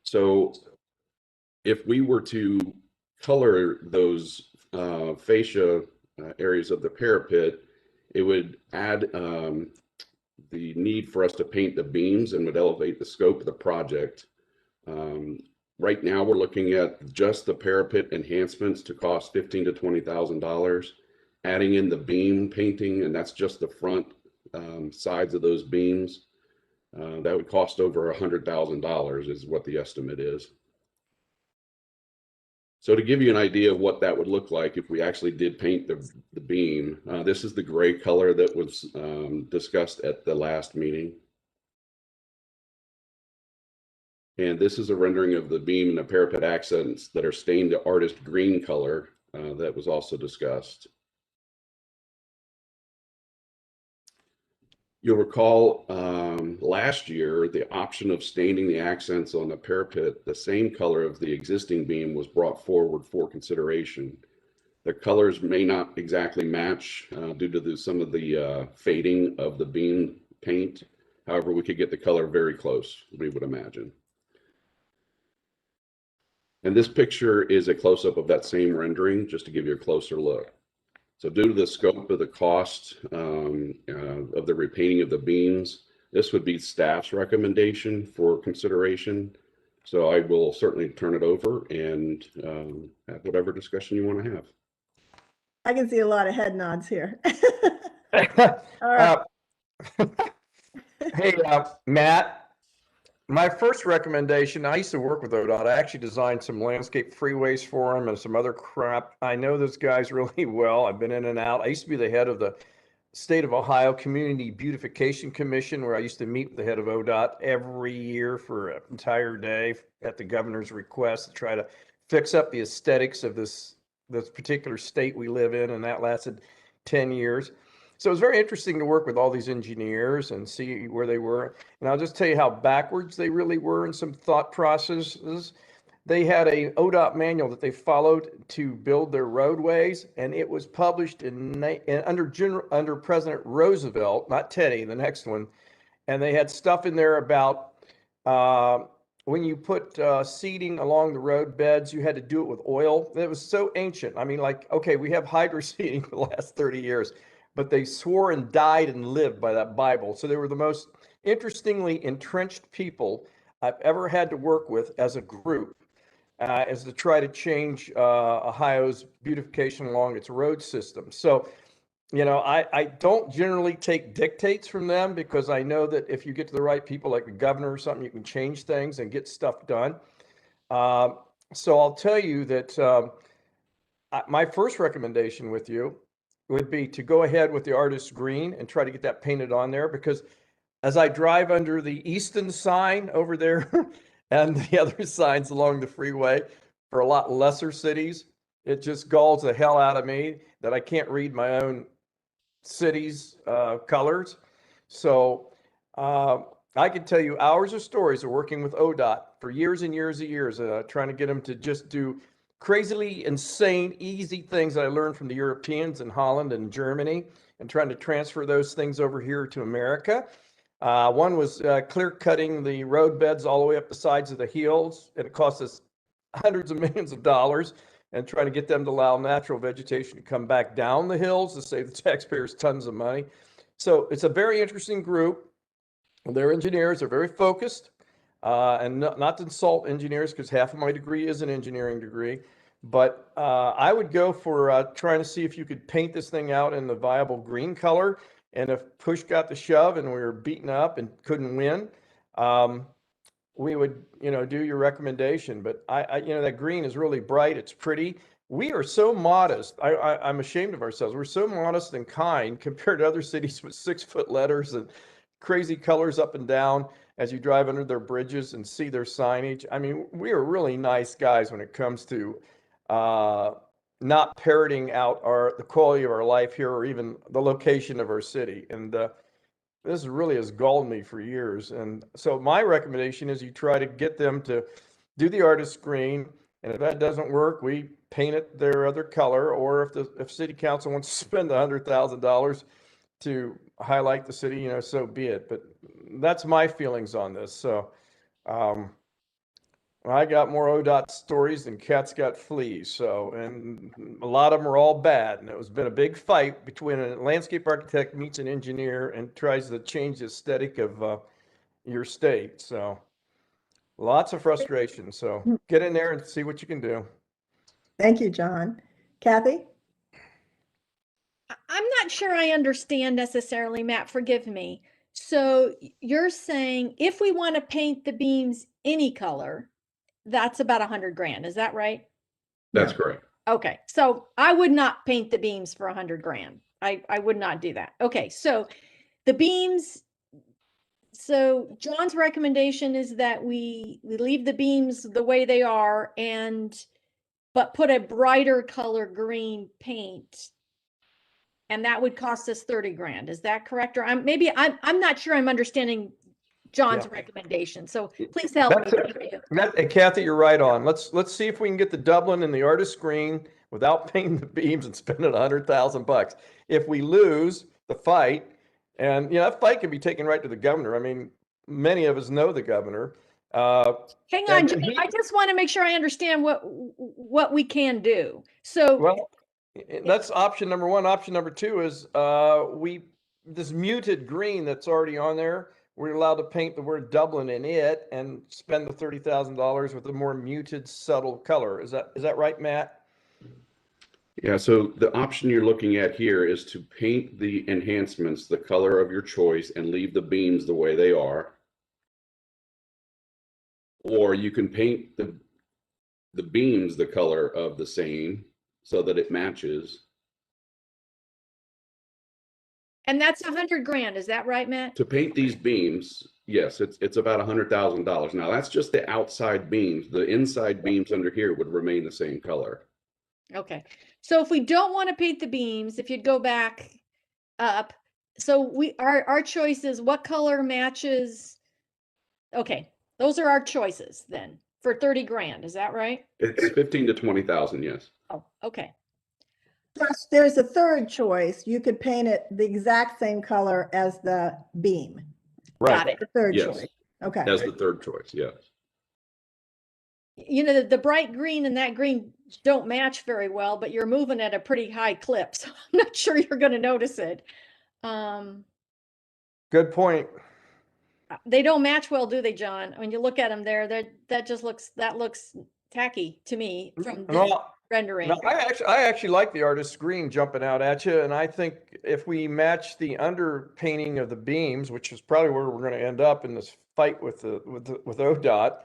So if we were to color those fascia areas of the parapet, it would add the need for us to paint the beams and would elevate the scope of the project. Right now, we're looking at just the parapet enhancements to cost $15,000 to $20,000. Adding in the beam painting, and that's just the front sides of those beams, that would cost over $100,000 is what the estimate is. So to give you an idea of what that would look like if we actually did paint the beam, this is the gray color that was discussed at the last meeting. And this is a rendering of the beam and the parapet accents that are stained to artist green color that was also discussed. You'll recall last year, the option of staining the accents on the parapet the same color of the existing beam was brought forward for consideration. The colors may not exactly match due to some of the fading of the beam paint. However, we could get the color very close, we would imagine. And this picture is a close-up of that same rendering, just to give you a closer look. So due to the scope of the cost of the repainting of the beams, this would be staff's recommendation for consideration. So I will certainly turn it over and have whatever discussion you want to have. I can see a lot of head nods here. All right. Hey, Matt, my first recommendation, I used to work with Odot. I actually designed some landscape freeways for them and some other crap. I know those guys really well. I've been in and out. I used to be the head of the State of Ohio Community Beautification Commission, where I used to meet with the head of Odot every year for an entire day at the governor's request to try to fix up the aesthetics of this particular state we live in, and that lasted 10 years. So it was very interesting to work with all these engineers and see where they were. And I'll just tell you how backwards they really were in some thought processes. They had a ODOT manual that they followed to build their roadways, and it was published under President Roosevelt, not Teddy, the next one. And they had stuff in there about when you put seeding along the road beds, you had to do it with oil. It was so ancient. I mean, like, okay, we have hydro seeding for the last 30 years. But they swore and died and lived by that Bible. So they were the most interestingly entrenched people I've ever had to work with as a group. is to try to change Ohio's beautification along its road system. So, you know, I don't generally take dictates from them because I know that if you get to the right people like the governor or something, you can change things and get stuff done. So I'll tell you that my first recommendation with you would be to go ahead with the artist green and try to get that painted on there, because as I drive under the Easton sign over there and the other signs along the freeway for a lot lesser cities, it just galls the hell out of me that I can't read my own city's colors. So I can tell you hours of stories of working with Odot for years and years and years, trying to get them to just do crazily insane, easy things that I learned from the Europeans in Holland and Germany, and trying to transfer those things over here to America. One was clear cutting the road beds all the way up the sides of the hills, and it cost us hundreds of millions of dollars, and trying to get them to allow natural vegetation to come back down the hills to save the taxpayers tons of money. So it's a very interesting group. They're engineers, they're very focused, and not to insult engineers, because half of my degree is an engineering degree, but I would go for trying to see if you could paint this thing out in the viable green color. And if push got the shove and we were beaten up and couldn't win, we would, you know, do your recommendation. But you know, that green is really bright. It's pretty. We are so modest. I'm ashamed of ourselves. We're so modest and kind compared to other cities with 6-foot letters and crazy colors up and down as you drive under their bridges and see their signage. I mean, we are really nice guys when it comes to not parroting out the quality of our life here, or even the location of our city. And this really has galled me for years. And so my recommendation is you try to get them to do the artist green. And if that doesn't work, we paint it their other color. Or if city council wants to spend $100,000 to highlight the city, you know, so be it. But that's my feelings on this. So I got more Odot stories than cats got fleas. So, and a lot of them are all bad. And it's been a big fight between a landscape architect meets an engineer and tries to change the aesthetic of your state. So lots of frustration. So get in there and see what you can do. Thank you, John. Kathy? I'm not sure I understand necessarily, Matt, forgive me. So you're saying if we want to paint the beams any color, that's about $100,000. Is that right? That's correct. Okay. So I would not paint the beams for $100,000. I would not do that. Okay. So the beams, so John's recommendation is that we leave the beams the way they are but put a brighter color green paint. And that would cost us $30,000. Is that correct? Or I'm not sure I'm understanding John's recommendation. So please help me. Kathy, you're right on. Let's see if we can get the Dublin and the artist green without painting the beams and spending $100,000. If we lose the fight, and you know, that fight can be taken right to the governor. I mean, many of us know the governor. Hang on, John, I just want to make sure I understand what we can do. So well, that's option number one. Option number two is this muted green that's already on there, we're allowed to paint the word Dublin in it and spend the $30,000 with a more muted, subtle color. Is that right, Matt? Yeah, so the option you're looking at here is to paint the enhancements the color of your choice and leave the beams the way they are. Or you can paint the beams the color of the same so that it matches. And that's $100,000, is that right, Matt? To paint these beams, yes, it's about $100,000. Now that's just the outside beams. The inside beams under here would remain the same color. Okay. So if we don't want to paint the beams, if you'd go back up, so our choice is what color matches. Okay, those are our choices then for $30,000. Is that right? It's 15 to 20,000, yes. Oh, okay. Plus, there's a third choice. You could paint it the exact same color as the beam. Right. Got it. The third Yes. choice. Okay. As the third choice, yes. You know, the bright green and that green don't match very well, but you're moving at a pretty high clip, so I'm not sure you're going to notice it. Good point. They don't match well, do they, John? When you look at them there, that looks tacky to me from this Well, rendering. no, I actually like the artist's green jumping out at you, and I think if we match the underpainting of the beams, which is probably where we're going to end up in this fight with Odot,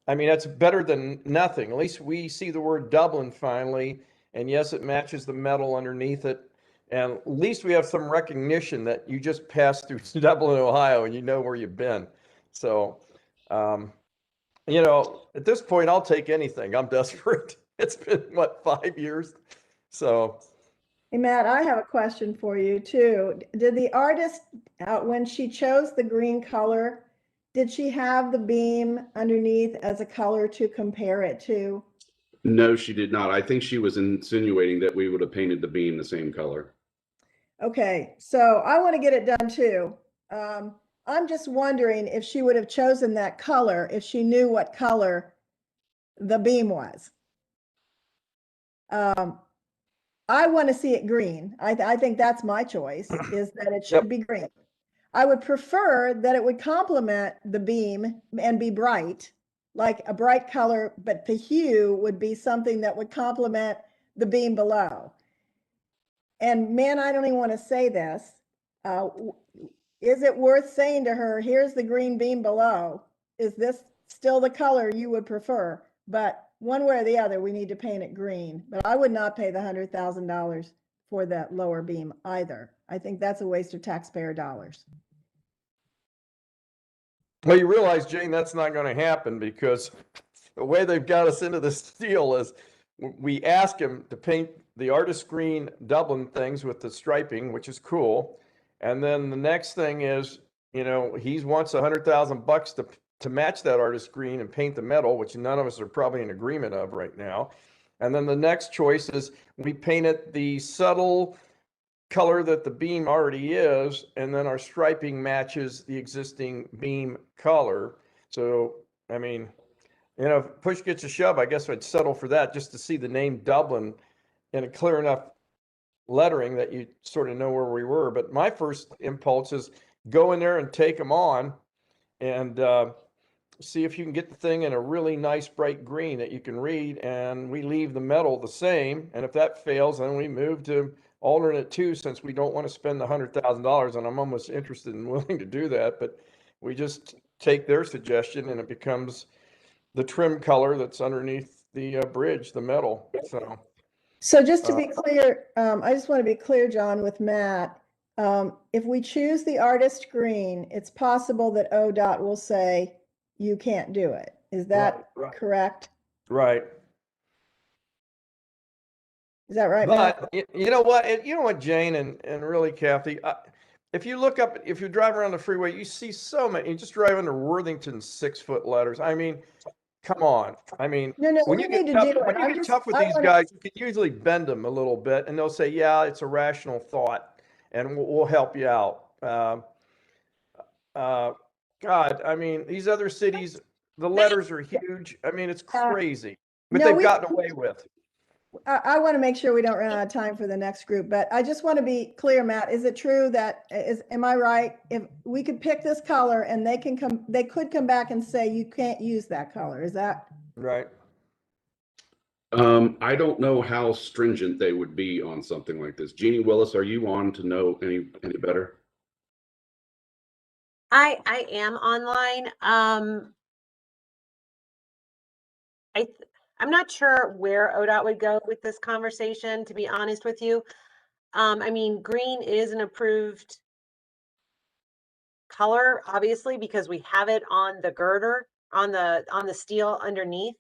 I mean that's better than nothing. At least we see the word Dublin finally, and yes, it matches the metal underneath it, and at least we have some recognition that you just passed through Dublin, Ohio, and you know where you've been. So, you know, at this point, I'll take anything. I'm desperate. It's been what, 5 years? So, Hey, Matt, I have a question for you too. Did the artist, when she chose the green color, did she have the beam underneath as a color to compare it to? No, she did not. I think she was insinuating that we would have painted the beam the same color. Okay, so I want to get it done too. I'm just wondering if she would have chosen that color if she knew what color the beam was. I want to see it green. I think that's my choice, is that it should be green. I would prefer that it would complement the beam and be bright, like a bright color, but the hue would be something that would complement the beam below. And man, I don't even want to say this. Is it worth saying to her, here's the green beam below? Is this still the color you would prefer? But one way or the other, we need to paint it green. But I would not pay the $100,000 for that lower beam either. I think that's a waste of taxpayer dollars. well, you realize, Jane, that's not going to happen because the way they've got us into this deal is we ask him to paint the artist green Dublin things with the striping, which is cool. And then the next thing is, you know, he wants $100,000 to match that artist green and paint the metal, which none of us are probably in agreement of right now. And then the next choice is we paint it the subtle color that the beam already is, and then our striping matches the existing beam color. So, I mean, you know, if push gets a shove, I guess I'd settle for that just to see the name Dublin in a clear enough lettering that you sort of know where we were. But my first impulse is go in there and take them on and see if you can get the thing in a really nice bright green that you can read, and we leave the metal the same. And if that fails, then we move to alternate 2, since we don't want to spend the $100,000, and I'm almost interested and willing to do that, but we just take their suggestion and it becomes the trim color that's underneath the bridge, the metal. So just to be clear, I just want to be clear, John, with Matt. If we choose the artist green, it's possible that ODOT will say you can't do it. Is that correct? Right. Is that right, Matt? But you know what, Jane and really Kathy, if you look up, if you drive around the freeway, you see so many. You just drive under Worthington 6-foot letters. I mean, come on. I mean, No, when we you need get to tough, do it. when you get tough with these guys, you can usually bend them a little bit, and they'll say, "Yeah, it's a rational thought, and we'll help you out." God, I mean, these other cities, the letters are huge. I mean, it's crazy, but no, they've gotten away with. I want to make sure we don't run out of time for the next group, but I just want to be clear, Matt. Is it true that am I right? If we could pick this color and they could come back and say you can't use that color. Is that right? I don't know how stringent they would be on something like this. Jeannie Willis, are you on to know any better? I am online. I'm not sure where ODOT would go with this conversation, to be honest with you. I mean, green is an approved color, obviously, because we have it on the girder, on the steel underneath.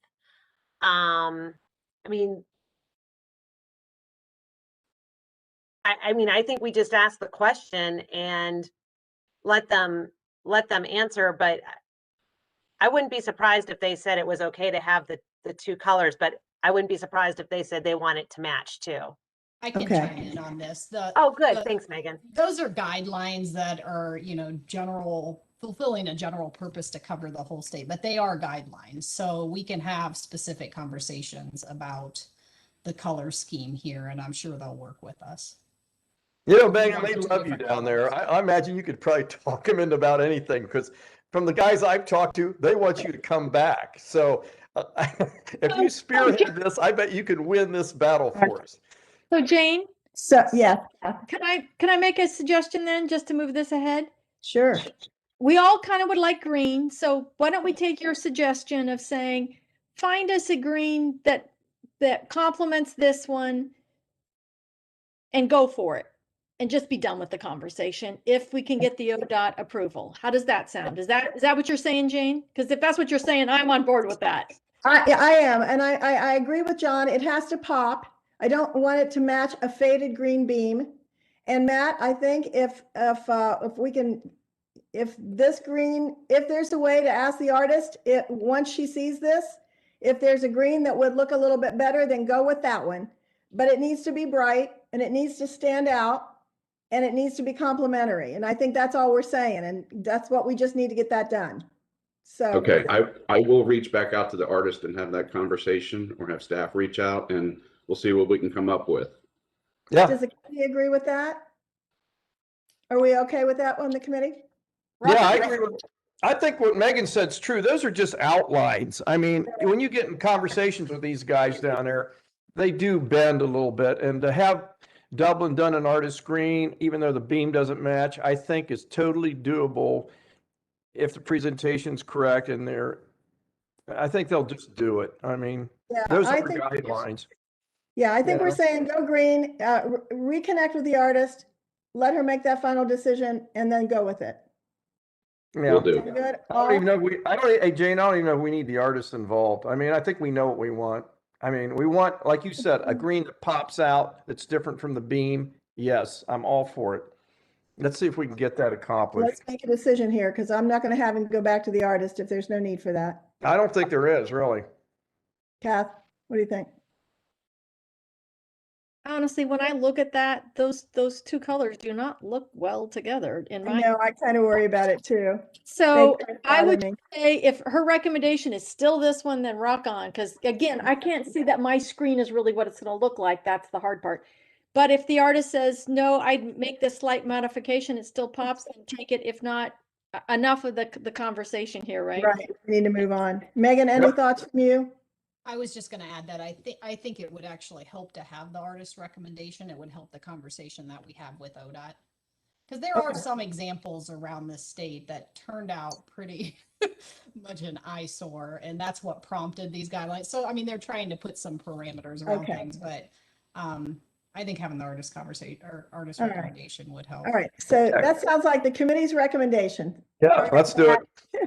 I mean, I think we just ask the question and let them answer, but I wouldn't be surprised if they said it was okay to have the 2 colors, but I wouldn't be surprised if they said they want it to match too. I can chime in on this. Oh, good. Thanks, Megan. Those are guidelines that are, you know, fulfilling a general purpose to cover the whole state, but they are guidelines. So we can have specific conversations about the color scheme here, and I'm sure they'll work with us. You know, Megan, they love you down there. I imagine you could probably talk them into about anything, because from the guys I've talked to, they want you to come back. So If you spearhead this, I bet you could win this battle for us. So Jane, So, yeah, can I make a suggestion then, just to move this ahead? sure. We all kind of would like green, so why don't we take your suggestion of saying, find us a green that complements this one and go for it, and just be done with the conversation if we can get the ODOT approval. How does that sound? Is that what you're saying, Jane? Because if that's what you're saying, I'm on board with that. I am, and I agree with John. It has to pop. I don't want it to match a faded green beam. And Matt, I think if we can, if there's a way to ask the artist, once she sees this, if there's a green that would look a little bit better, then go with that one. But it needs to be bright and it needs to stand out and it needs to be complementary. And I think that's all we're saying. And that's what we just need to get that done. So. Okay, I will reach back out to the artist and have that conversation, or have staff reach out, and we'll see what we can come up with. Yeah. Does the committee agree with that? Are we okay with that on the committee? Yeah, I agree with, I think what Megan said is true. Those are just outlines. I mean, when you get in conversations with these guys down there, they do bend a little bit. And to have Dublin done an artist screen, even though the beam doesn't match, I think is totally doable if the presentation's correct and I think they'll just do it. I mean, Yeah, those are I think. guidelines. Yeah, I think Yeah. we're saying go green, reconnect with the artist, let her make that final decision, and then go with it. Yeah. Will do. Sound good? I don't even know hey Jane, I don't even know if we need the artists involved. I mean, I think we know what we want. I mean, we want, like you said, a green that pops out, that's different from the beam. Yes, I'm all for it. Let's see if we can get that accomplished. Let's make a decision here, because I'm not going to have him go back to the artist if there's no need for that. I don't think there is, really. Kath, what do you think? Honestly, when I look at that, those two colors do not look well together in I my. know, I kind of worry about it too. So They I would bother me. say if her recommendation is still this one, then rock on. Because again, I can't see that my screen is really what it's going to look like. That's the hard part. But if the artist says, no, I'd make this slight modification, it still pops, and take it. If not, enough of the conversation here, right? Right, we need to move on. Megan, any Yep. thoughts from you? I was just going to add that I think it would actually help to have the artist recommendation. It would help the conversation that we have with ODOT. Because there are Okay. some examples around the state that turned out pretty much an eyesore, and that's what prompted these guidelines. So, I mean, they're trying to put some parameters around Okay. things, but I think having the artist conversation or artist All right. recommendation would help. All right, so Okay. that sounds like the committee's recommendation. Yeah, let's do it.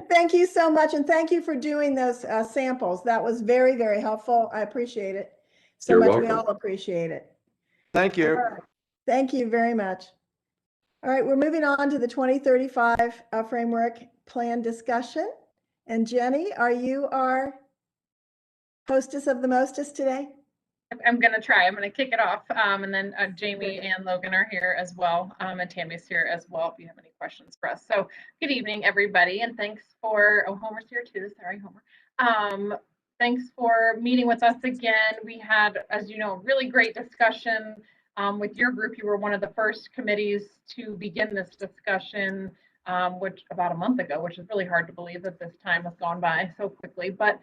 Thank you so much, and thank you for doing those samples. That was very, very helpful. I appreciate it so You're much. We welcome. all appreciate it. Thank you. All right. Thank you very much. All right, we're moving on to the 2035 framework plan discussion. And Jenny, are you our hostess of the mostest today? I'm going to try. I'm going to kick it off. And then Jamie and Logan are here as well. And Tammy's here as well if you have any questions for us. So good evening, everybody. And thanks for, Homer's here too. Sorry, Homer. Thanks for meeting with us again. We had, as you know, a really great discussion with your group. You were one of the first committees to begin this discussion, which about a month ago, which is really hard to believe that this time has gone by so quickly. But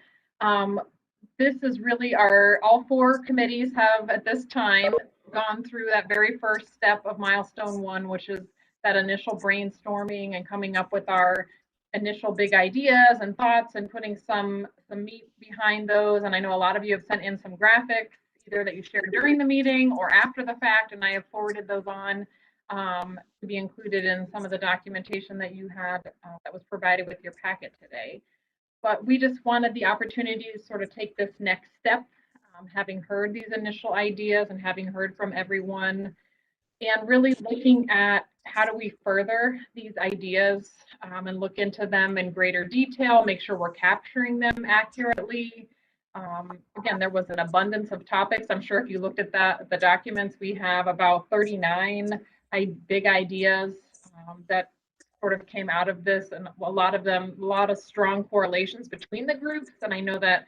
this is really all four committees have at this time gone through that very first step of milestone 1, which is that initial brainstorming and coming up with our initial big ideas and thoughts and putting some meat behind those. And I know a lot of you have sent in some graphics, either that you shared during the meeting or after the fact, and I have forwarded those on to be included in some of the documentation that you had that was provided with your packet today. But we just wanted the opportunity to sort of take this next step, having heard these initial ideas and having heard from everyone, and really looking at how do we further these ideas and look into them in greater detail, make sure we're capturing them accurately. Again, there was an abundance of topics. I'm sure if you looked at the documents, we have about 39 big ideas that sort of came out of this, and a lot of strong correlations between the groups. And I know that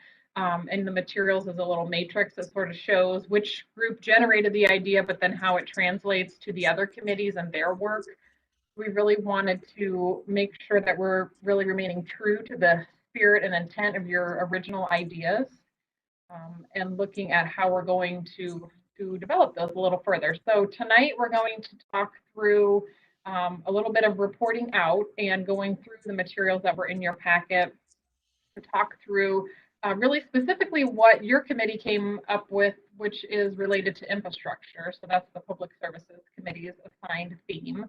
in the materials is a little matrix that sort of shows which group generated the idea, but then how it translates to the other committees and their work. We really wanted to make sure that we're really remaining true to the spirit and intent of your original ideas, and looking at how we're going to develop those a little further. So tonight we're going to talk through a little bit of reporting out and going through the materials that were in your packet to talk through really specifically what your committee came up with, which is related to infrastructure. So that's the Public Services Committee's assigned theme.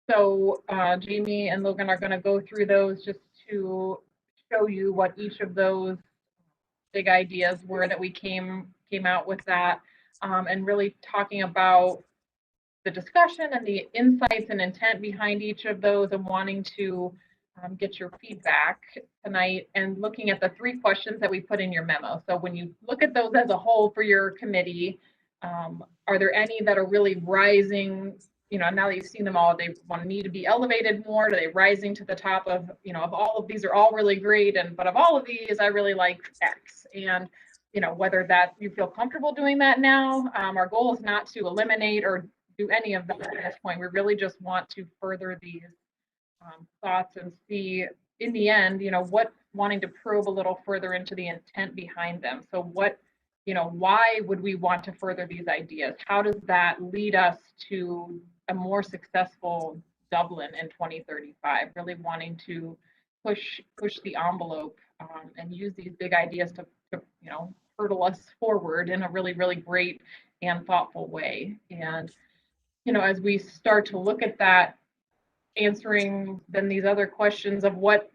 So Jamie and Logan are going to go through those just to show you what each of those big ideas were that we came out with that, and really talking about the discussion and the insights and intent behind each of those, and wanting to get your feedback tonight, and looking at the 3 questions that we put in your memo. So when you look at those as a whole for your committee, are there any that are really rising, now that you've seen them all, they want to need to be elevated more? Are they rising to the top of, of all of these are all really great, but of all of these, I really like X. And, whether that you feel comfortable doing that now. Our goal is not to eliminate or do any of that at this point. We really just want to further these thoughts and see in the end, wanting to probe a little further into the intent behind them. So what, why would we want to further these ideas? How does that lead us to a more successful Dublin in 2035? Really wanting to push the envelope and use these big ideas to hurdle us forward in a really, really great and thoughtful way. And, as we start to look at that, answering then these other questions of what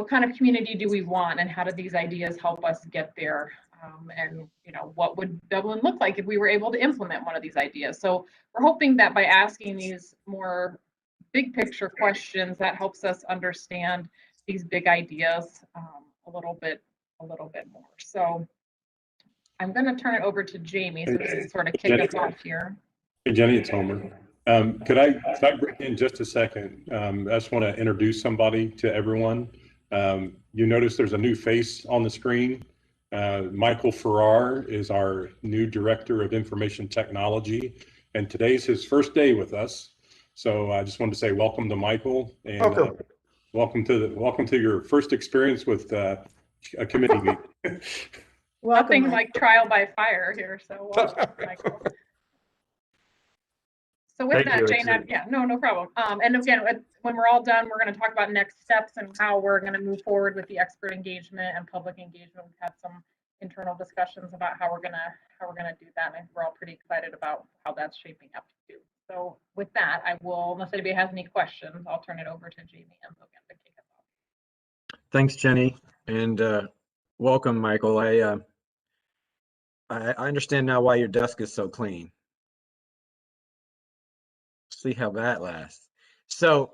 kind of community do we want, and how do these ideas help us get there, and what would Dublin look like if we were able to implement one of these ideas. So we're hoping that by asking these more big picture questions, that helps us understand these big ideas a little bit more. So I'm going to turn it over to Jamie so this is sort of kick us off here. Hey Jenny, it's Homer. Could I break in just a second? I just want to introduce somebody to everyone. You notice there's a new face on the screen. Michael Farrar is our new Director of Information Technology, and today's his first day with us. So I just wanted to say welcome to Michael, and welcome to your first experience with a committee meeting. Nothing like trial by fire here. So welcome, Michael. So with that, Jane, no problem. And again, when we're all done, we're going to talk about next steps and how we're going to move forward with the expert engagement and public engagement. We've had some internal discussions about how we're going to do that, and we're all pretty excited about how that's shaping up too. So with that, I will, unless anybody has any questions, I'll turn it over to Jamie and Logan to kick us off. Thanks, Jenny, and welcome, Michael. I understand now why your desk is so clean. See how that lasts. So,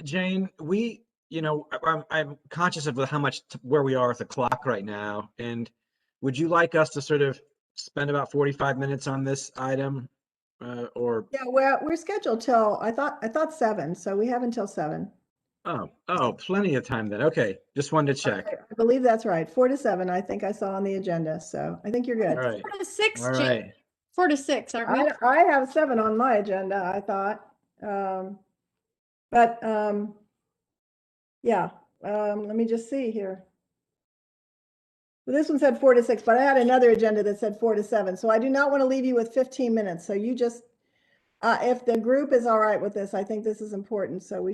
Jane, I'm conscious of how much where we are with the clock right now, and would you like us to sort of spend about 45 minutes on this item, or? Yeah, we're scheduled till I thought 7, so we have until 7. Oh, plenty of time then. Okay, just wanted to check. I believe that's right. 4 to 7, I think I saw on the agenda, so I think you're good. All right. 4 to 6. All right. 4 to 6, aren't we? I have 7 on my agenda, I thought. Yeah, let me just see here. Well, this one said 4 to 6, but I had another agenda that said 4 to 7. So I do not want to leave you with 15 minutes. So you just, if the group is all right with this, I think this is important. So we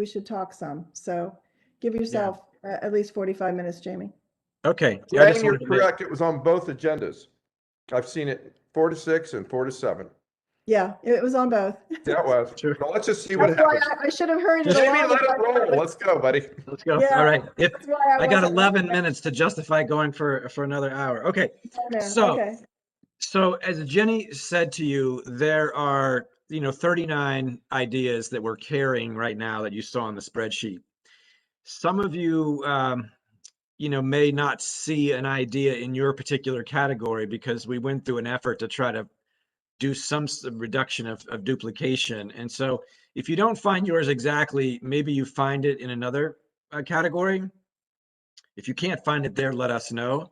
should talk some. So give yourself at least 45 minutes, Jamie. Okay. Jane, you're correct. It was on both agendas. I've seen it 4 to 6 and 4 to 7. Yeah, it was on both. Yeah, it was. Sure. Well, let's just see what happens. I should have hurried it Jamie, along. let it roll. Let's go, buddy. Let's go. Yeah, All right. I got wasn't 11 minutes to justify going for another hour. Okay. Okay. So as Jenny said to you, there are 39 ideas that we're carrying right now that you saw on the spreadsheet. Some of you may not see an idea in your particular category because we went through an effort to try to do some reduction of duplication. And so if you don't find yours exactly, maybe you find it in another category. If you can't find it there, let us know.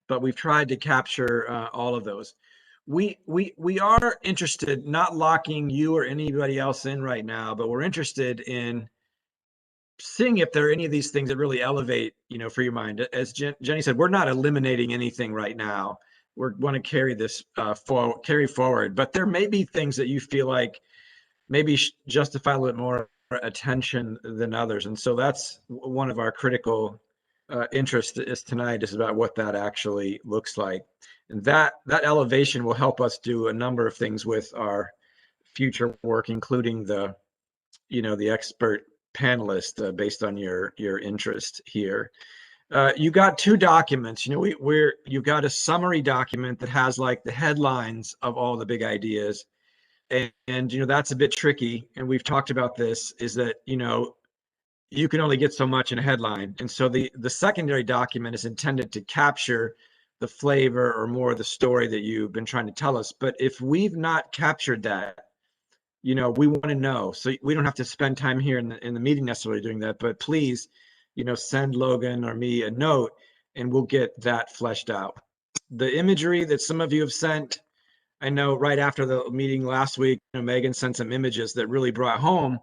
But we've tried to capture all of those. We are interested, not locking you or anybody else in right now, but we're interested in seeing if there are any of these things that really elevate, for your mind. As Jenny said, we're not eliminating anything right now. We want to carry this carry forward, but there may be things that you feel like maybe justify a little bit more attention than others. And so that's one of our critical interests is tonight, is about what that actually looks like. And that elevation will help us do a number of things with our future work, including the expert panelist based on your interest here. You got two documents. You've got a summary document that has like the headlines of all the big ideas. And that's a bit tricky. And we've talked about this, is that, you can only get so much in a headline. And so the secondary document is intended to capture the flavor or more of the story that you've been trying to tell us. But if we've not captured that, we want to know. So we don't have to spend time here in the meeting necessarily doing that, but please, send Logan or me a note and we'll get that fleshed out. The imagery that some of you have sent, I know right after the meeting last week, Megan sent some images that really brought home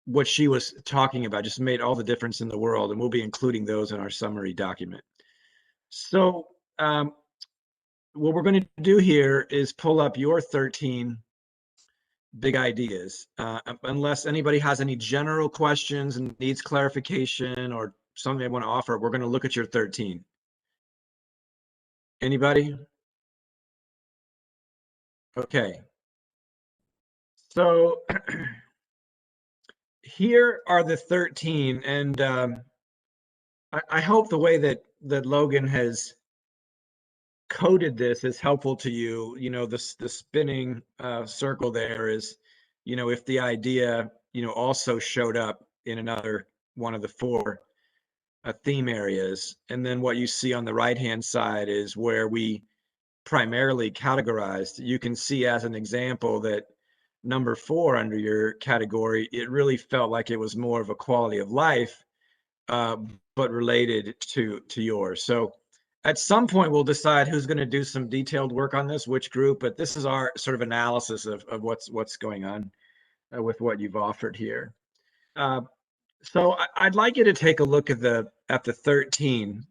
what she was talking about, just made all the difference in the world. And we'll be including those in our summary document. So what we're going to do here is pull up your 13 big ideas. Unless anybody has any general questions and needs clarification or something they want to offer, we're going to look at your 13. Anybody? Okay. So here are the 13, and I hope the way that Logan has coded this is helpful to you. The spinning circle there is, if the idea, also showed up in another one of the 4 theme areas. And then what you see on the right-hand side is where we primarily categorized. You can see as an example that number 4 under your category, it really felt like it was more of a quality of life, but related to yours. So at some point we'll decide who's going to do some detailed work on this, which group, but this is our sort of analysis of what's going on with what you've offered here. So I'd like you to take a look at the 13,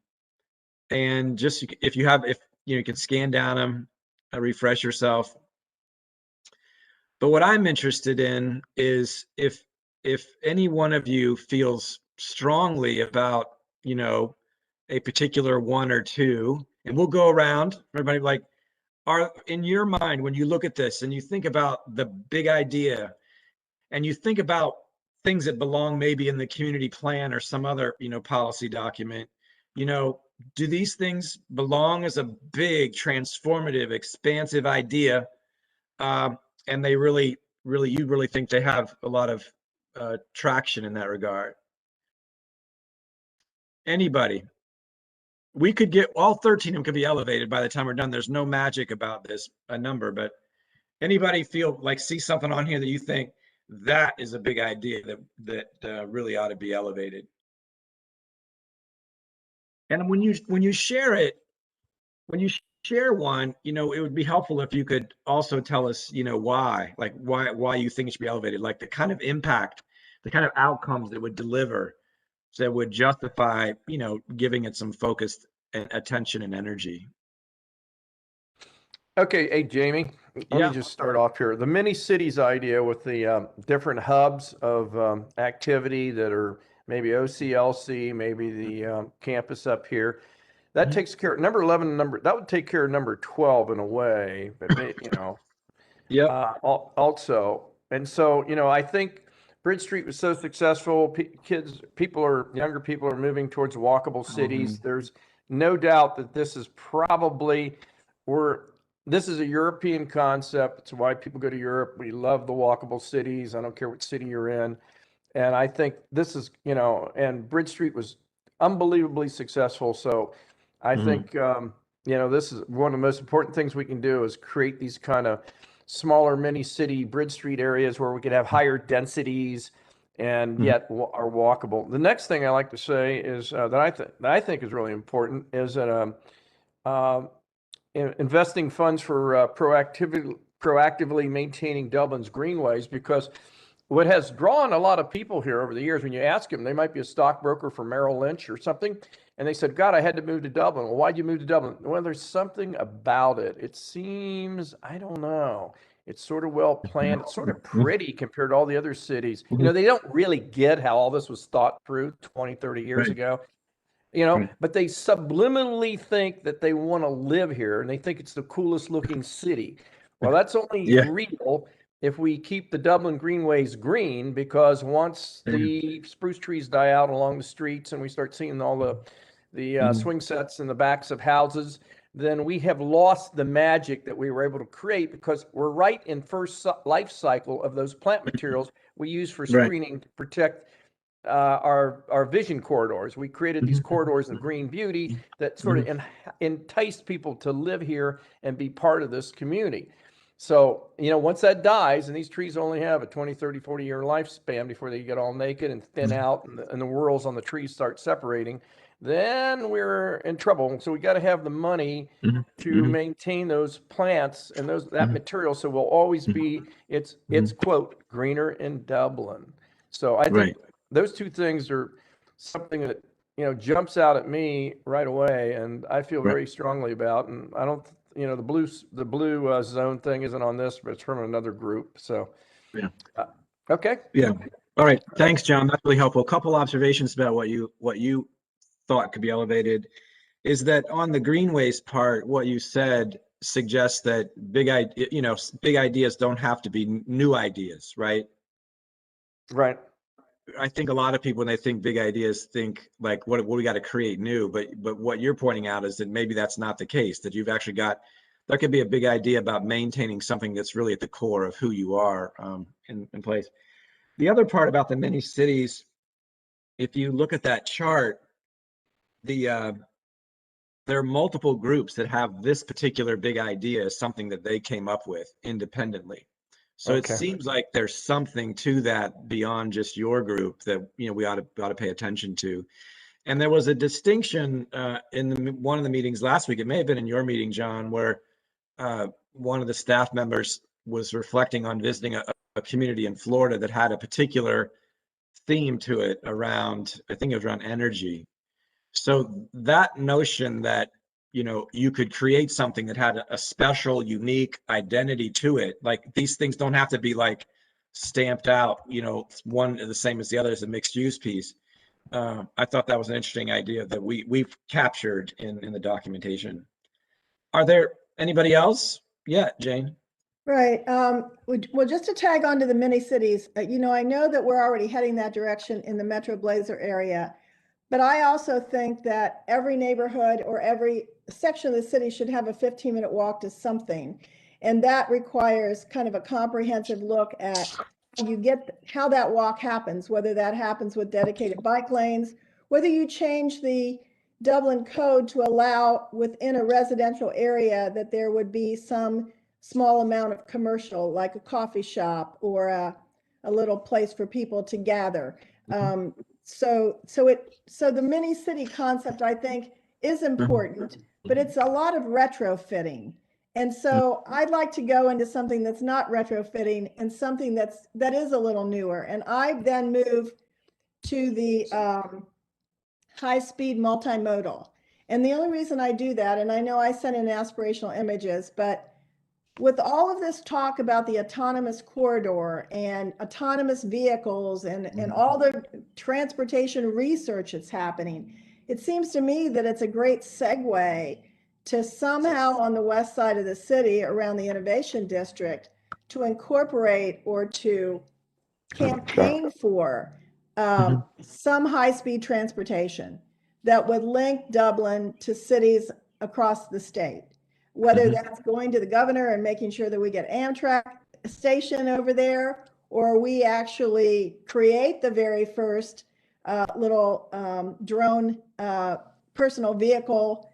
and just if you can scan down them, refresh yourself. But what I'm interested in is if any one of you feels strongly about, a particular one or two, and we'll go around, everybody, like, are in your mind, when you look at this and you think about the big idea and you think about things that belong maybe in the community plan or some other, policy document, do these things belong as a big, transformative, expansive idea? And they you really think they have a lot of traction in that regard? Anybody? We could get all 13 of them could be elevated by the time we're done. There's no magic about this number, but anybody feel like see something on here that you think that is a big idea that really ought to be elevated? And when you share it, when you share one, it would be helpful if you could also tell us, why, like why you think it should be elevated, like the kind of impact, the kind of outcomes that would deliver, that would justify, giving it some focused attention and energy. Okay, hey, Jamie, let me just start off here. The mini cities idea with the different hubs of activity that are maybe OCLC, maybe the campus up here. That takes care of number 11, that would take care of number 12 in a way, but also. And so, I think Bridge Street was so successful. Younger people are moving towards walkable cities. There's no doubt that this is probably this is a European concept. It's why people go to Europe. We love the walkable cities. I don't care what city you're in. And I think this is, and Bridge Street was unbelievably successful. So I think, this is one of the most important things we can do is create these kind of smaller mini city Bridge Street areas where we could have higher densities and yet are walkable. The next thing I like to say is that I think is really important is that investing funds for proactively maintaining Dublin's greenways, because what has drawn a lot of people here over the years, when you ask them, they might be a stockbroker for Merrill Lynch or something, and they said, God, I had to move to Dublin. Well, why'd you move to Dublin? Well, there's something about it. It seems, I don't know, it's sort of well planned. It's sort of pretty compared to all the other cities. You know, they don't really get how all this was thought through 20, 30 years ago. You know, but they subliminally think that they want to live here and they think it's the coolest looking city. Well, that's only real if we keep the Dublin greenways green, because once the spruce trees die out along the streets and we start seeing all the swing sets in the backs of houses, then we have lost the magic that we were able to create, because we're right in first life cycle of those plant materials we use for screening to protect our vision corridors. We created these corridors of green beauty that sort of enticed people to live here and be part of this community. So, you know, once that dies, and these trees only have a 20, 30, 40-year lifespan before they get all naked and thin out and the whorls on the trees start separating, then we're in trouble. So we got to have the money to maintain those plants and that material. So we'll always be, it's quote, greener in Dublin. So I think those two things are something that, you know, jumps out at me right away, and I feel very strongly about. And I don't, you know, the blue zone thing isn't on this, but it's from another group. So okay. All right. Thanks, John. That's really helpful. A couple observations about what you thought could be elevated is that on the greenways part, what you said suggests that big ideas don't have to be new ideas, right? Right. I think a lot of people, when they think big ideas, think like, what we got to create new, but what you're pointing out is that maybe that's not the case, that you've actually got, there could be a big idea about maintaining something that's really at the core of who you are in place. The other part about the mini cities, if you look at that chart, there are multiple groups that have this particular big idea as something that they came up with independently. So it seems like there's something to that beyond just your group that, you know, we ought to pay attention to. And there was a distinction in one of the meetings last week. It may have been in your meeting, John, where one of the staff members was reflecting on visiting a community in Florida that had a particular theme to it around, I think it was around energy. So that notion that, you know, you could create something that had a special, unique identity to it. Like, these things don't have to be like stamped out, you know, one the same as the other as a mixed use piece. I thought that was an interesting idea that we've captured in the documentation. Are there anybody else? Yeah, Jane. Right. Well, just to tag on to the mini cities, you know, I know that we're already heading that direction in the Metro Blazer area, but I also think that every neighborhood or every section of the city should have a 15-minute walk to something. And that requires kind of a comprehensive look at how that walk happens, whether that happens with dedicated bike lanes, whether you change the Dublin code to allow within a residential area that there would be some small amount of commercial, like a coffee shop or a little place for people to gather. So the mini city concept, I think, is important, but it's a lot of retrofitting. And so I'd like to go into something that's not retrofitting and something that is a little newer. And I then move to the high-speed multimodal. And the only reason I do that, and I know I sent in aspirational images, but with all of this talk about the autonomous corridor and autonomous vehicles and all the transportation research that's happening, it seems to me that it's a great segue to somehow on the west side of the city around the Innovation District to incorporate or to campaign for some high-speed transportation that would link Dublin to cities across the state. Whether that's going to the governor and making sure that we get Amtrak station over there, or we actually create the very first little drone personal vehicle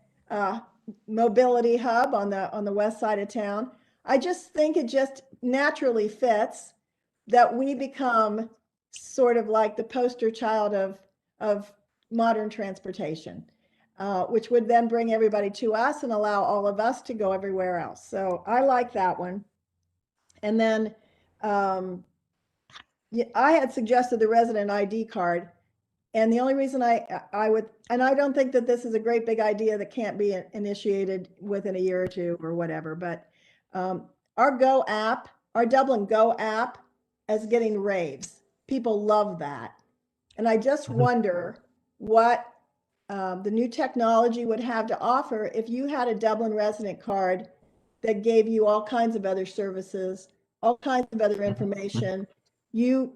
mobility hub on the west side of town. I just think it just naturally fits that we become sort of like the poster child of modern transportation. Which would then bring everybody to us and allow all of us to go everywhere else. So I like that one. And then yeah, I had suggested the resident ID card. And the only reason I would, and I don't think that this is a great big idea that can't be initiated within a year or two or whatever, but our Go app, our Dublin Go app is getting raves. People love that. And I just wonder what the new technology would have to offer if you had a Dublin resident card that gave you all kinds of other services, all kinds of other information. You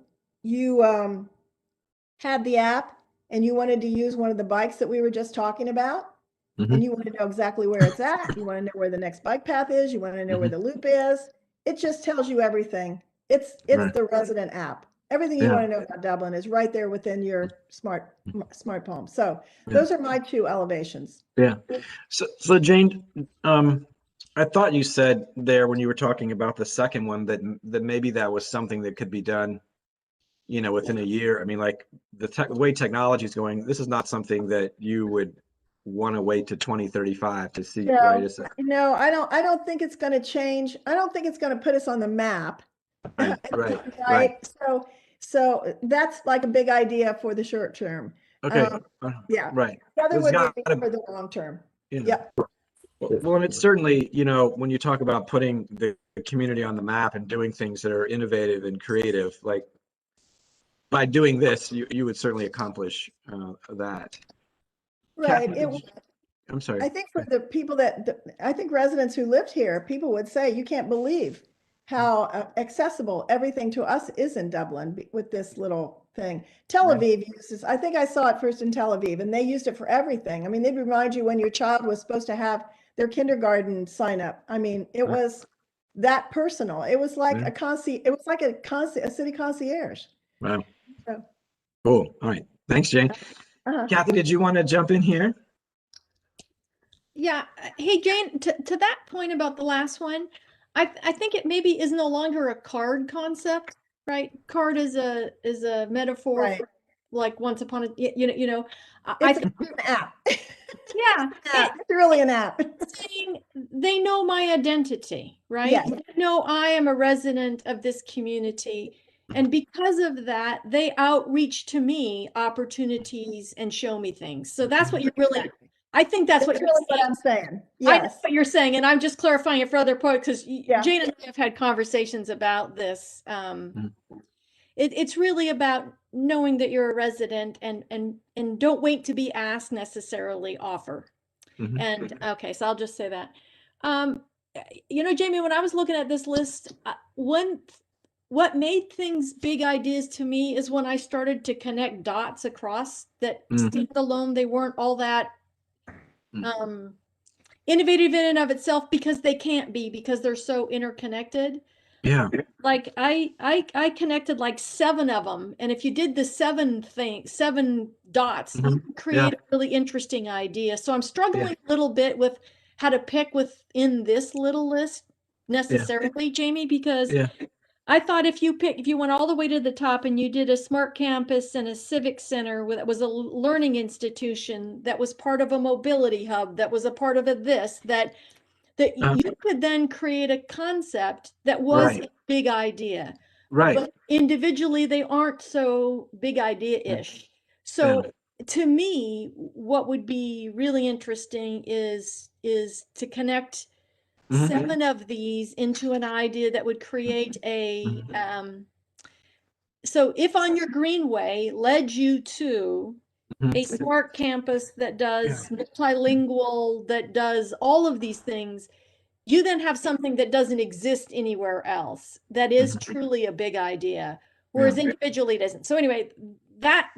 had the app and you wanted to use one of the bikes that we were just talking about, and you want to know exactly where it's at, you want to know where the next bike path is, you want to know where the loop is, it just tells you everything. It's the resident app. Everything you want to know about Dublin is right there within your smartphone. So those are my two elevations. Yeah. So Jane, I thought you said there when you were talking about the second one that maybe that was something that could be done, you know, within a year. I mean, like the way technology is going, this is not something that you would want to wait to 2035 to see, right? No, I don't think it's going to change. I don't think it's going to put us on the map. Right. So that's like a big idea for the short term. Okay. Yeah. Right. The other would be for the long term. Yeah. Well, and it's certainly, you know, when you talk about putting the community on the map and doing things that are innovative and creative, like by doing this, you would certainly accomplish that. Right. Kathy, I'm sorry. I think for the people I think residents who lived here, people would say, you can't believe how accessible everything to us is in Dublin with this little thing. Tel Aviv uses, I think I saw it first in Tel Aviv, and they used it for everything. I mean, they'd remind you when your child was supposed to have their kindergarten sign up. I mean, it was that personal. It was like a city concierge. Wow. So. Cool. All right. Thanks, Jane. Kathy, did you want to jump in here? Yeah. Hey, Jane, to that point about the last one, I think it maybe is no longer a card concept, right? Card is a metaphor for like once upon a, you know, I think it's an app. Yeah. It's really an app. Saying they know my identity, right? Yes. They know I am a resident of this community. And because of that, they outreach to me opportunities and show me things. So that's what you're really, I think that's what I'm saying. Yes. I know Yes. what you're saying. And I'm just clarifying it for other folks because Jane and I have had conversations about this. It's really about knowing that you're a resident and don't wait to be asked necessarily, offer. And okay, so I'll just say that. You know, Jamie, when I was looking at this list, what made things big ideas to me is when I started to connect dots across that standalone, they weren't all that innovative in and of itself because they can't be, because they're so interconnected. Yeah. Like I connected like 7 of them. And if you did the 7 dots, you create a really interesting idea. So I'm struggling a little bit with how to pick within this little list necessarily, Jamie, because I thought if you went all the way to the top and you did a smart campus and a civic center that was a learning institution, that was part of a mobility hub, that was a part of that you could then create a concept that was a big idea. Right. But individually, they aren't so big idea-ish. So to me, what would be really interesting is to connect 7 of these into an idea that would create a, so if on your greenway led you to a smart campus that does multilingual, that does all of these things, you then have something that doesn't exist anywhere else. That is truly a big idea, whereas individually it isn't. So anyway, that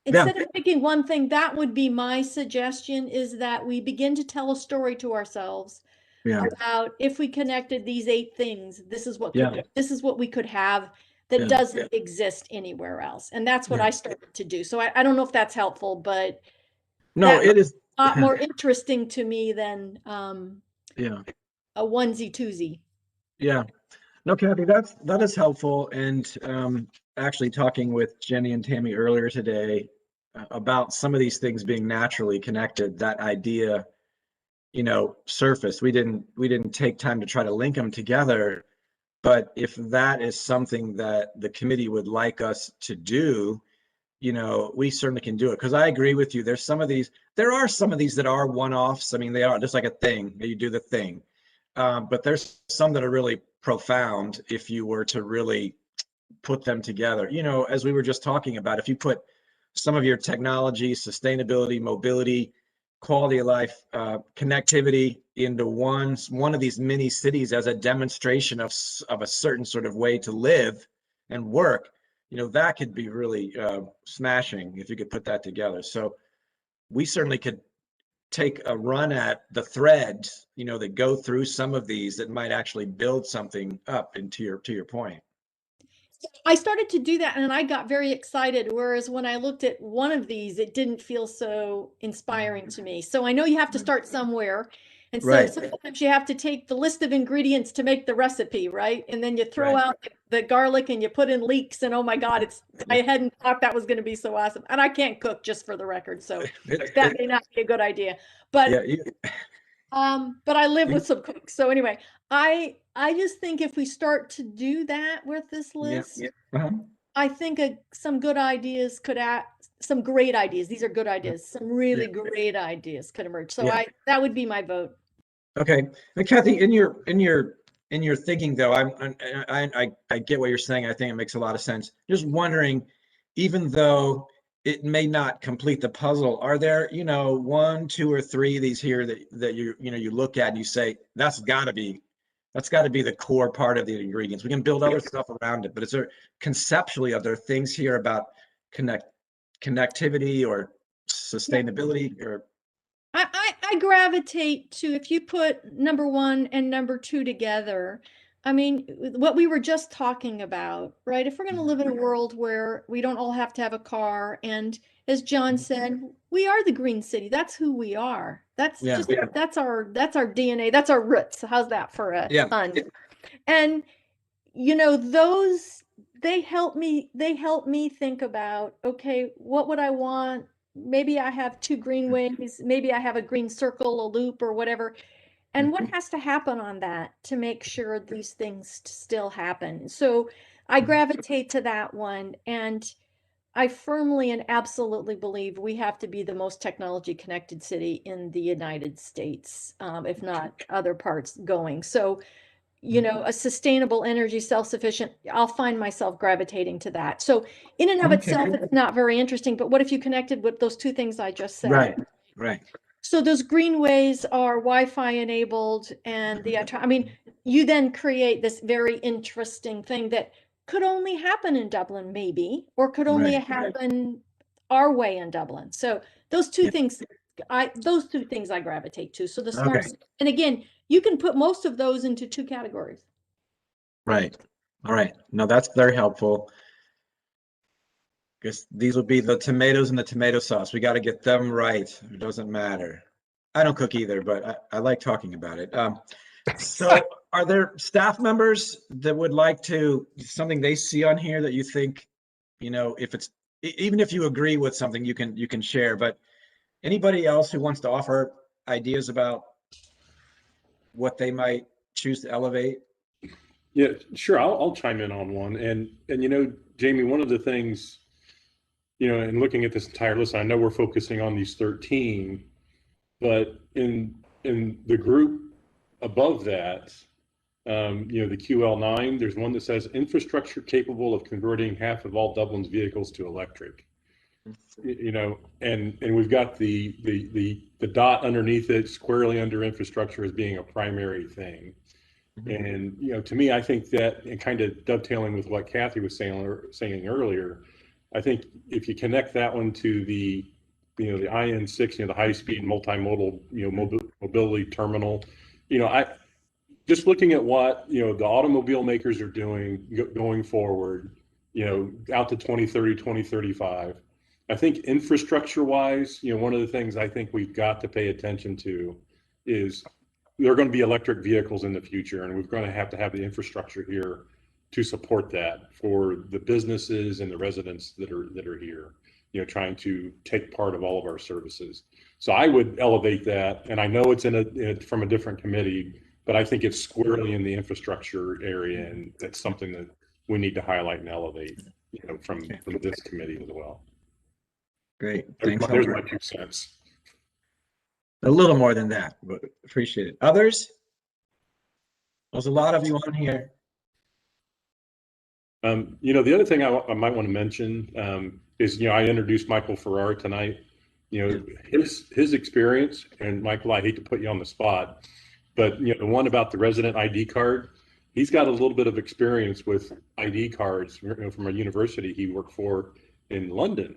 instead of picking one thing, that would be my suggestion, is that we begin to tell a story to ourselves about if we connected these 8 things, this is what we could have that doesn't exist anywhere else. And that's what I started to do. So I don't know if that's helpful, but no, it is a lot more interesting to me than a onesie twosie. Yeah. No, Kathy, that is helpful. And actually talking with Jenny and Tammy earlier today about some of these things being naturally connected, that idea, you know, surfaced. We didn't take time to try to link them together, But if that is something that the committee would like us to do, we certainly can do it. Because I agree with you. There are some of these that are one-offs. I mean, they are just like a thing. You do the thing. But there's some that are really profound if you were to really put them together. As we were just talking about, if you put some of your technology, sustainability, mobility, quality of life, connectivity into one of these mini cities as a demonstration of a certain sort of way to live and work, that could be really smashing if you could put that together. So we certainly could take a run at the threads, that go through some of these that might actually build something up. And to your point. I started to do that and I got very excited. Whereas when I looked at one of these, it didn't feel so inspiring to me. So I know you have to start somewhere. And so Right. sometimes you have to take the list of ingredients to make the recipe, right? And then you throw Right. out the garlic and you put in leeks and oh my God, I hadn't thought that was going to be so awesome. And I can't cook, just for the record. So that may not be a good idea. But but I live with some cooks. So anyway, I just think if we start to do that with this list, I think some good ideas could some great ideas. These are good ideas. Some really great ideas could emerge. So that would be my vote. Okay. And Kathy, in your thinking though, I get what you're saying. I think it makes a lot of sense. Just wondering, even though it may not complete the puzzle, are there, 1, 2, or 3 of these here that you look at and you say, that's gotta be the core part of the ingredients. We can build other stuff around it, but is there conceptually, are there things here about connectivity or sustainability or? I gravitate to, if you put number 1 and number 2 together, I mean, what we were just talking about, right? If we're going to live in a world where we don't all have to have a car, and as John said, we are the green city. That's who we are. That's that's our DNA. That's our roots. How's that for a pun? And those, they help me think about, okay, what would I want? Maybe I have 2 greenways, maybe I have a green circle, a loop, or whatever. And what has to happen on that to make sure these things still happen? So I gravitate to that one. And I firmly and absolutely believe we have to be the most technology connected city in the United States, if not other parts going. So a sustainable energy, self-sufficient, I'll find myself gravitating to that. So in and of itself, it's not very interesting, but what if you connected with those 2 things I just said? Right. So those greenways are Wi-Fi enabled, and you then create this very interesting thing that could only happen in Dublin, maybe, or could only happen our way in Dublin. So those 2 things, I gravitate to. So the smart, and again, you can put most of those into 2 categories. Right. All right. No, that's very helpful. Because these will be the tomatoes and the tomato sauce. We got to get them right. It doesn't matter. I don't cook either, but I like talking about it. So are there staff members that would like to, something they see on here that you think, if it's, even if you agree with something, you can share, but anybody else who wants to offer ideas about what they might choose to elevate? Yeah, sure. I'll chime in on one. And Jamie, one of the things, in looking at this entire list, I know we're focusing on these 13, but in the group above that, the QL9, there's one that says infrastructure capable of converting half of all Dublin's vehicles to electric. And we've got the dot underneath it, squarely under infrastructure, as being a primary thing. And to me, I think that, and kind of dovetailing with what Kathy was saying earlier, I think if you connect that one to the IN6, the high-speed multimodal mobility terminal, I just looking at what the automobile makers are doing going forward, out to 2030, 2035. I think infrastructure-wise, one of the things I think we've got to pay attention to is there are going to be electric vehicles in the future, and we're going to have the infrastructure here to support that for the businesses and the residents that are here, trying to take part of all of our services. So I would elevate that, and I know it's from a different committee, but I think it's squarely in the infrastructure area, and that's something that we need to highlight and elevate, from this committee as well. Great, thanks. There's my 2 cents. A little more than that, but appreciate it. Others? There's a lot of you on here. The other thing I might want to mention is, I introduced Michael Farrar tonight. His experience, and Michael, I hate to put you on the spot, but the one about the resident ID card, he's got a little bit of experience with ID cards from a university he worked for in London.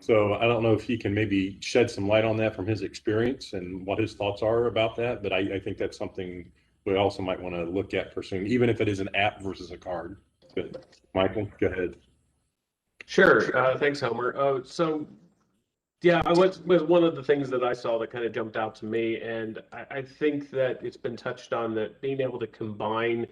So I don't know if he can maybe shed some light on that from his experience and what his thoughts are about that, but I think that's something we also might want to look at pursuing, even if it is an app versus a card. But Michael, go ahead. Sure. Thanks, Homer. So, yeah, was one of the things that I saw that kind of jumped out to me, and I think that it's been touched on, that being able to combine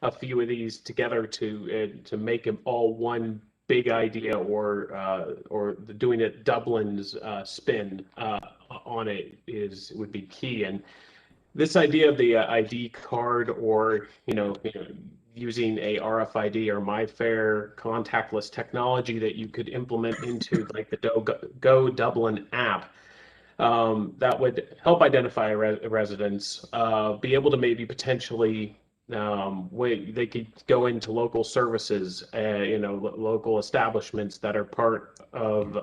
a few of these together to make them all one big idea, or doing it Dublin's spin on it would be key. And this idea of the ID card, or using a RFID or MyFair contactless technology that you could implement into like the Go Dublin app, that would help identify residents, be able to maybe potentially they could go into local services, local establishments that are part of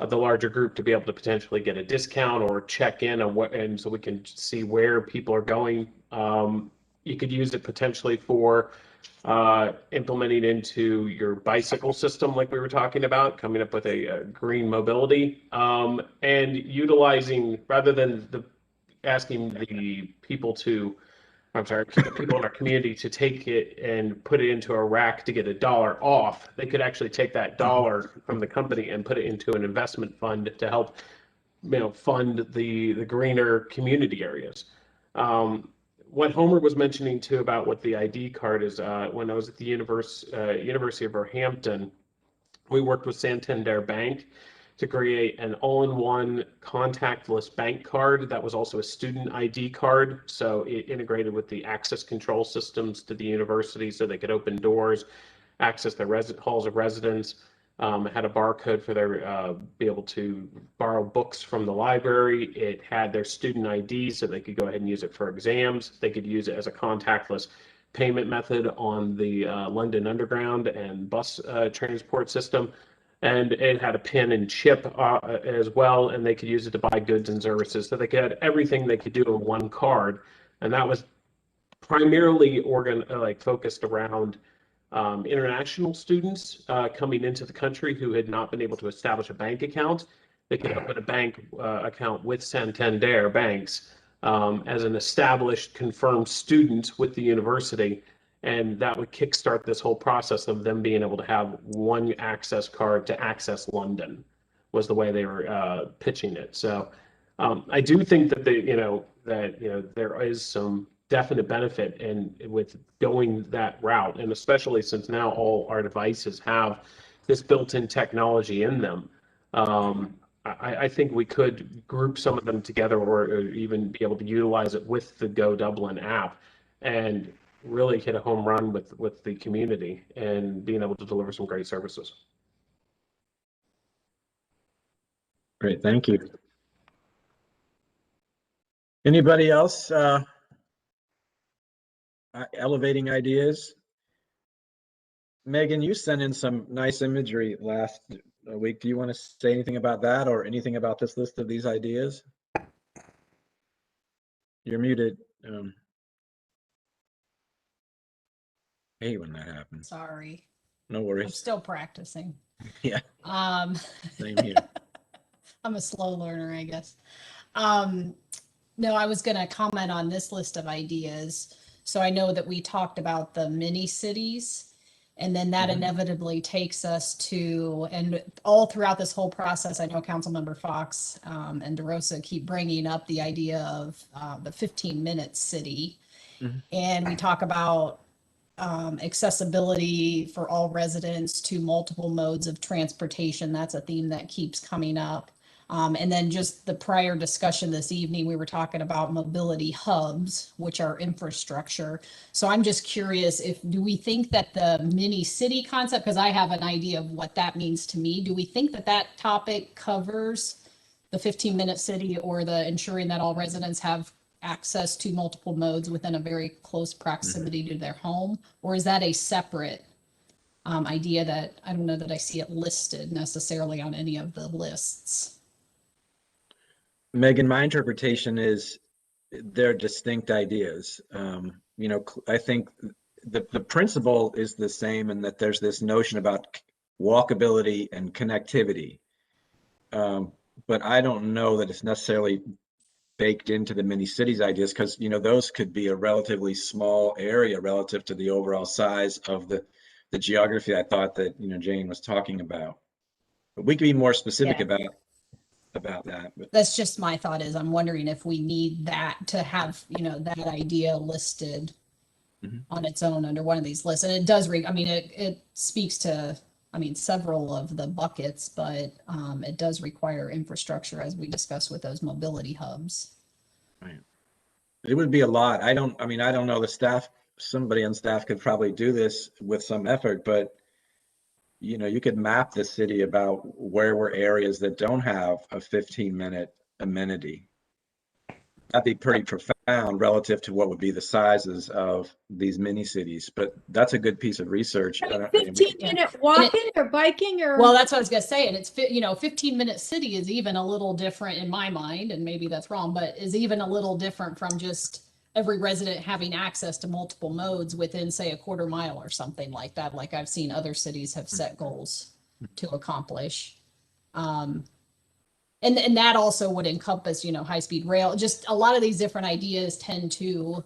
the larger group, to be able to potentially get a discount or check in on and so we can see where people are going. You could use it potentially for implementing into your bicycle system, like we were talking about, coming up with a green mobility, and utilizing, rather than asking the people people in our community to take it and put it into a rack to get $1 off. They could actually take that dollar from the company and put it into an investment fund to help, fund the greener community areas. What Homer was mentioning too about what the ID card is, when I was at the University of Northampton, we worked with Santander Bank to create an all-in-one contactless bank card that was also a student ID card. So it integrated with the access control systems to the university, so they could open doors, access their halls of residence. It had a barcode for their be able to borrow books from the library. It had their student ID, so they could go ahead and use it for exams. They could use it as a contactless payment method on the London Underground and bus transport system. And it had a pin and chip as well, and they could use it to buy goods and services. So they could have everything they could do in one card, and that was primarily focused around international students coming into the country who had not been able to establish a bank account. They could open a bank account with Santander banks as an established, confirmed student with the university. And that would kickstart this whole process of them being able to have one access card to access London, was the way they were pitching it. So I do think that there is some definite benefit with going that route, and especially since now all our devices have this built-in technology in them. I think we could group some of them together, or even be able to utilize it with the Go Dublin app, and really hit a home run with the community and being able to deliver some great services. Great, thank you. Anybody else elevating ideas? Megan, you sent in some nice imagery last week. Do you want to say anything about that, or anything about this list of these ideas? You're muted. I hate when that happens. Sorry. No worries. I'm still practicing. Yeah. Same here. I'm a slow learner, I guess. No, I was going to comment on this list of ideas. So I know that we talked about the mini cities, and then that inevitably takes us to, and all throughout this whole process, I know Councilmember Fox and DeRosa keep bringing up the idea of the 15-minute city. And we talk about accessibility for all residents to multiple modes of transportation. That's a theme that keeps coming up. And then just the prior discussion this evening, we were talking about mobility hubs, which are infrastructure. So I'm just curious, do we think that the mini city concept, because I have an idea of what that means to me, do we think that that topic covers the 15-minute city or the ensuring that all residents have access to multiple modes within a very close proximity to their home? Or is that a separate idea that I don't know that I see it listed necessarily on any of the lists? Megan, my interpretation is they're distinct ideas. You know, I think the principle is the same, and that there's this notion about walkability and connectivity. But I don't know that it's necessarily baked into the mini cities ideas, because, you know, those could be a relatively small area relative to the overall size of the geography I thought that, you know, Jane was talking about. But we could be more specific Yeah. about that. But That's just my thought. Is I'm wondering if we need that to have, you know, that idea listed on its own under one of these lists. And it does I mean, it speaks to, I mean, several of the buckets, but it does require infrastructure, as we discussed with those mobility hubs. Right. It would be a lot. I don't know the staff, somebody on staff could probably do this with some effort, but you know, you could map the city about where were areas that don't have a 15-minute amenity. That'd be pretty profound relative to what would be the sizes of these mini cities, but that's a good piece of research. 15-minute walking or biking or? Well, that's what I was gonna say. And it's, you know, 15-minute city is even a little different in my mind, and maybe that's wrong, but is even a little different from just every resident having access to multiple modes within, say, a quarter mile or something like that. Like I've seen other cities have set goals to accomplish. And that also would encompass, you know, high-speed rail. Just a lot of these different ideas tend to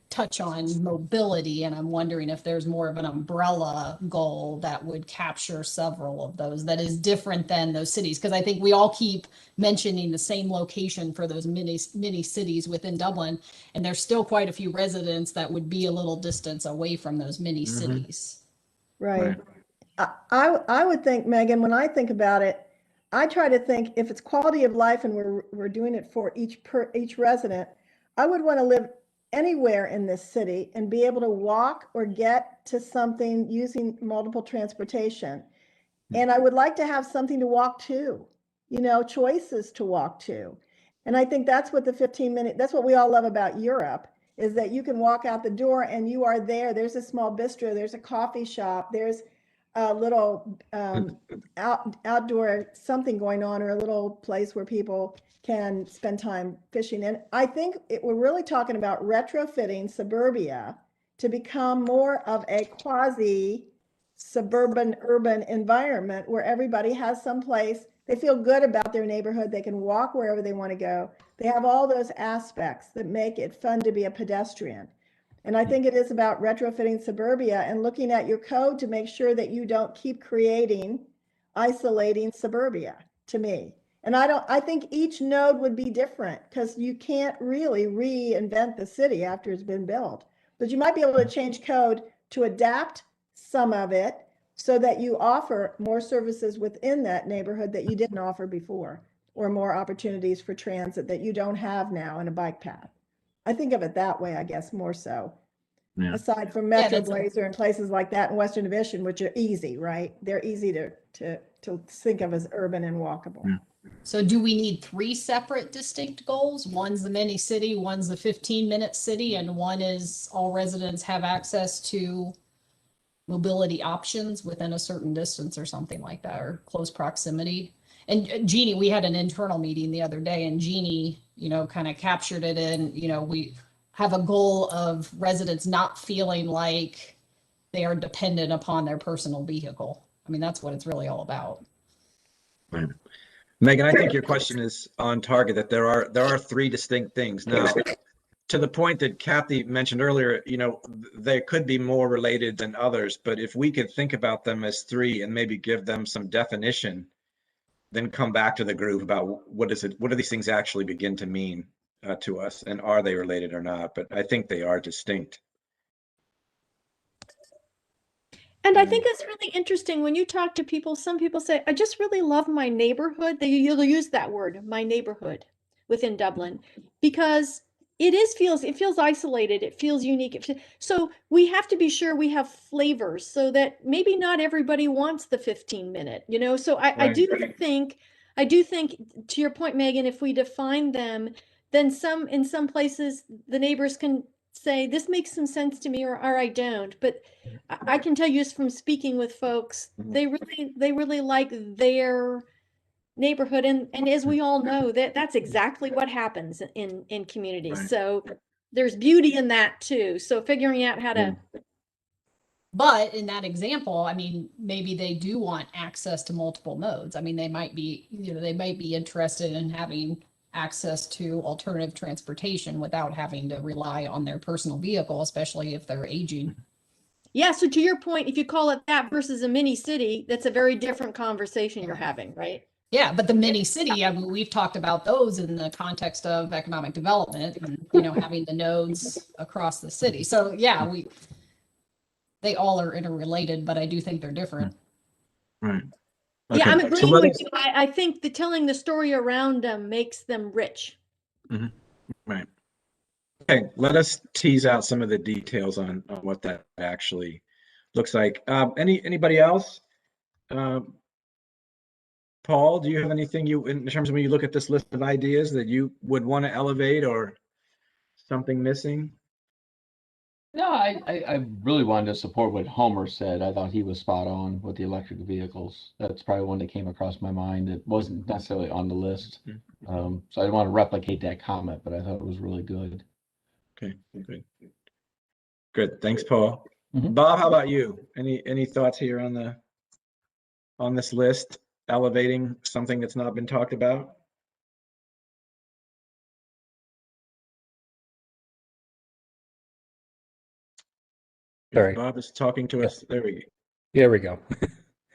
touch on mobility, and I'm wondering if there's more of an umbrella goal that would capture several of those that is different than those cities, because I think we all keep mentioning the same location for those mini cities within Dublin, and there's still quite a few residents that would be a little distance away from those mini cities. Right. I would think, Megan, when I think about it, I try to think if it's quality of life and we're doing it for each resident, I would want to live anywhere in this city and be able to walk or get to something using multiple transportation. And I would like to have something to walk to, you know, choices to walk to. And I think that's what the 15-minute, that's what we all love about Europe, is that you can walk out the door and you are there. There's a small bistro, there's a coffee shop, there's a little outdoor something going on, or a little place where people can spend time fishing. And I think we're really talking about retrofitting suburbia to become more of a quasi suburban urban environment where everybody has some place, they feel good about their neighborhood, they can walk wherever they want to go. They have all those aspects that make it fun to be a pedestrian. And I think it is about retrofitting suburbia and looking at your code to make sure that you don't keep creating isolating suburbia, to me. And I think each node would be different, because you can't really reinvent the city after it's been built. But you might be able to change code to adapt some of it so that you offer more services within that neighborhood that you didn't offer before, or more opportunities for transit that you don't have now in a bike path. I think of it that way, I guess, more so. Yeah. Aside from Metro Blazer and places like that in Western Division, which are easy, right? They're easy to think of as urban and walkable. Yeah. So do we need 3 separate distinct goals? One's the mini city, one's the 15-minute city, and one is all residents have access to mobility options within a certain distance or something like that, or close proximity. And Jeannie, we had an internal meeting the other day, and Jeannie, you know, kind of captured it in, you know, we have a goal of residents not feeling like they are dependent upon their personal vehicle. I mean, that's what it's really all about. Right. Megan, I think your question is on target, that there are 3 distinct things. Now, to the point that Kathy mentioned earlier, you know, they could be more related than others, but if we could think about them as 3 and maybe give them some definition, then come back to the group about what do these things actually begin to mean to us, and are they related or not? But I think they are distinct. And I think it's really interesting when you talk to people, some people say, I just really love my neighborhood. You'll use that word, my neighborhood within Dublin, because it feels isolated. It feels unique. So we have to be sure we have flavors so that maybe not everybody wants the 15-minute, you know? So I do think, to your point, Megan, if we define them, then in some places, the neighbors can say, this makes some sense to me, or I don't. But I can tell you just from speaking with folks, they really like their neighborhood, and as we all know, that's exactly what happens in communities. Right. So there's beauty in that too. So figuring out how to. But in that example, I mean, maybe they do want access to multiple modes. I mean, they might be, they might be interested in having access to alternative transportation without having to rely on their personal vehicle, especially if they're aging. Yeah, so to your point, if you call it that versus a mini city, that's a very different conversation you're having, right? Yeah, but the mini city, I mean, we've talked about those in the context of economic development and, having the nodes across the city. So yeah, they all are interrelated, but I do think they're different. Right. Okay. Yeah, I'm agreeing So with you. I think telling the story around them makes them rich. Mm-hmm. Right. Okay, let us tease out some of the details on what that actually looks like. Anybody else? Paul, do you have anything in terms of when you look at this list of ideas that you would want to elevate or something missing? No, I really wanted to support what Homer said. I thought he was spot on with the electric vehicles. That's probably one that came across my mind. It wasn't necessarily on the list. So I didn't want to replicate that comment, but I thought it was really good. Okay, good. Good. Thanks, Paul. Bob, how about you? Any thoughts here on this list, elevating something that's not been talked about? Sorry. Bob is talking to us. There we go. There we go.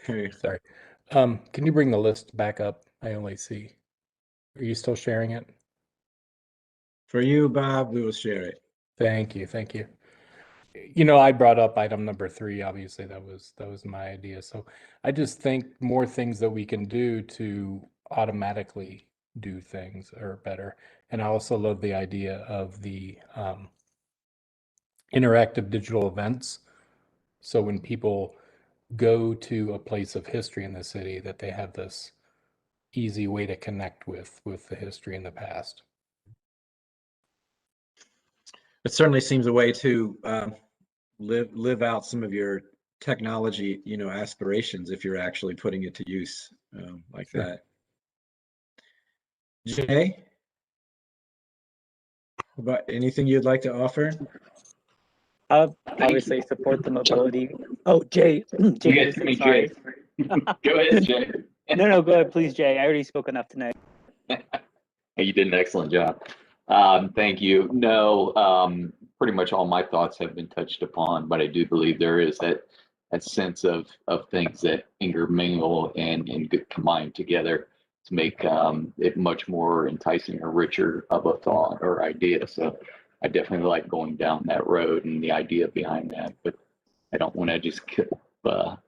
Hey. Sorry. Can you bring the list back up? I only see. Are you still sharing it? For you, Bob, we will share it. Thank you. Thank you. I brought up item number 3. Obviously, that was my idea. So I just think more things that we can do to automatically do things are better. And I also love the idea of the interactive digital events. So when people go to a place of history in the city, that they have this easy way to connect with the history in the past. It certainly seems a way to live out some of your technology, aspirations if you're actually putting it to use like that. Jay, about anything you'd like to offer? Obviously support the mobility. Oh, Jay, Jay, sorry. Go ahead, Jay. No, go ahead, please, Jay. I already spoke enough tonight. You did an excellent job. Thank you. No, pretty much all my thoughts have been touched upon, but I do believe there is that sense of things that intermingle and get combined together to make it much more enticing or richer of a thought or idea. So I definitely like going down that road and the idea behind that, but I don't want to just keep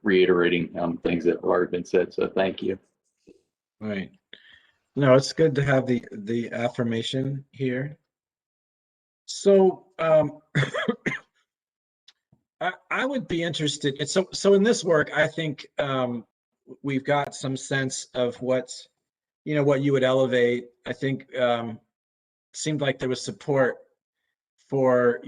reiterating things that have already been said. So thank you. Right. No, it's good to have the affirmation here. So I would be interested. So in this work, I think we've got some sense of what you would elevate. I think seemed like there was support for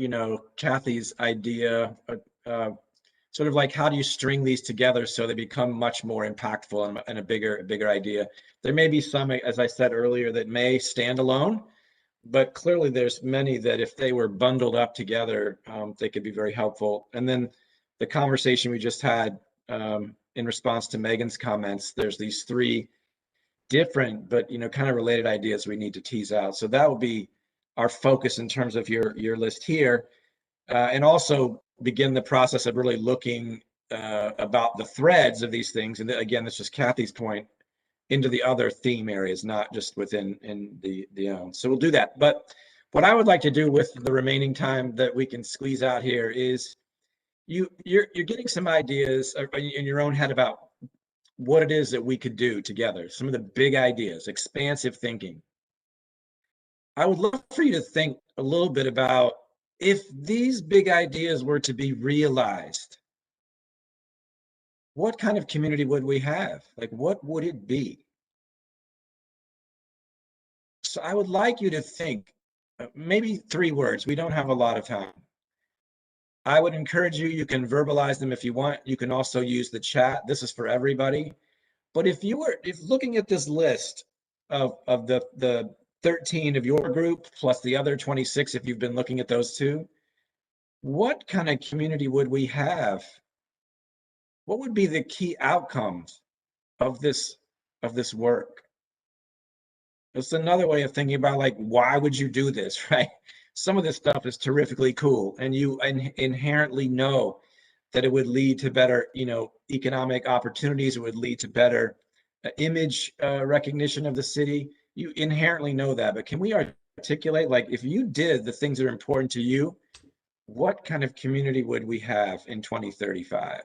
Kathy's idea, sort of like how do you string these together so they become much more impactful and a bigger idea. There may be some, as I said earlier, that may stand alone, but clearly there's many that if they were bundled up together, they could be very helpful. And then the conversation we just had in response to Megan's comments, there's these 3 different but kind of related ideas we need to tease out. So that will be our focus in terms of your list here, and also begin the process of really looking about the threads of these things. And again, this is Kathy's point, into the other theme areas, not just within the own. So we'll do that. But what I would like to do with the remaining time that we can squeeze out here is, you're getting some ideas in your own head about what it is that we could do together. Some of the big ideas, expansive thinking. I would love for you to think a little bit about if these big ideas were to be realized, what kind of community would we have? Like, what would it be? So I would like you to think maybe 3 words. We don't have a lot of time. I would encourage you, you can verbalize them if you want. You can also use the chat. This is for everybody. But if looking at this list of the 13 of your group plus the other 26, if you've been looking at those two, what kind of community would we have? What would be the key outcomes of this work? It's another way of thinking about, like, why would you do this, right? Some of this stuff is terrifically cool, and you inherently know that it would lead to better, economic opportunities. It would lead to better image recognition of the city. You inherently know that, but can we articulate, like, if you did the things that are important to you, what kind of community would we have in 2035?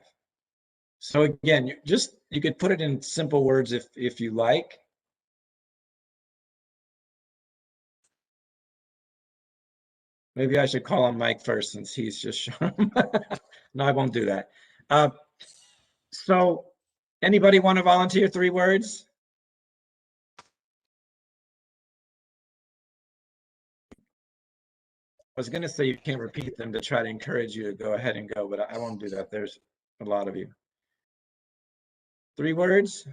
So again, you could put it in simple words if you like. Maybe I should call on Mike first since he's just shown. No, I won't do that. So anybody want to volunteer 3 words? I was going to say you can't repeat them to try to encourage you to go ahead and go, but I won't do that. There's a lot of you. 3 words?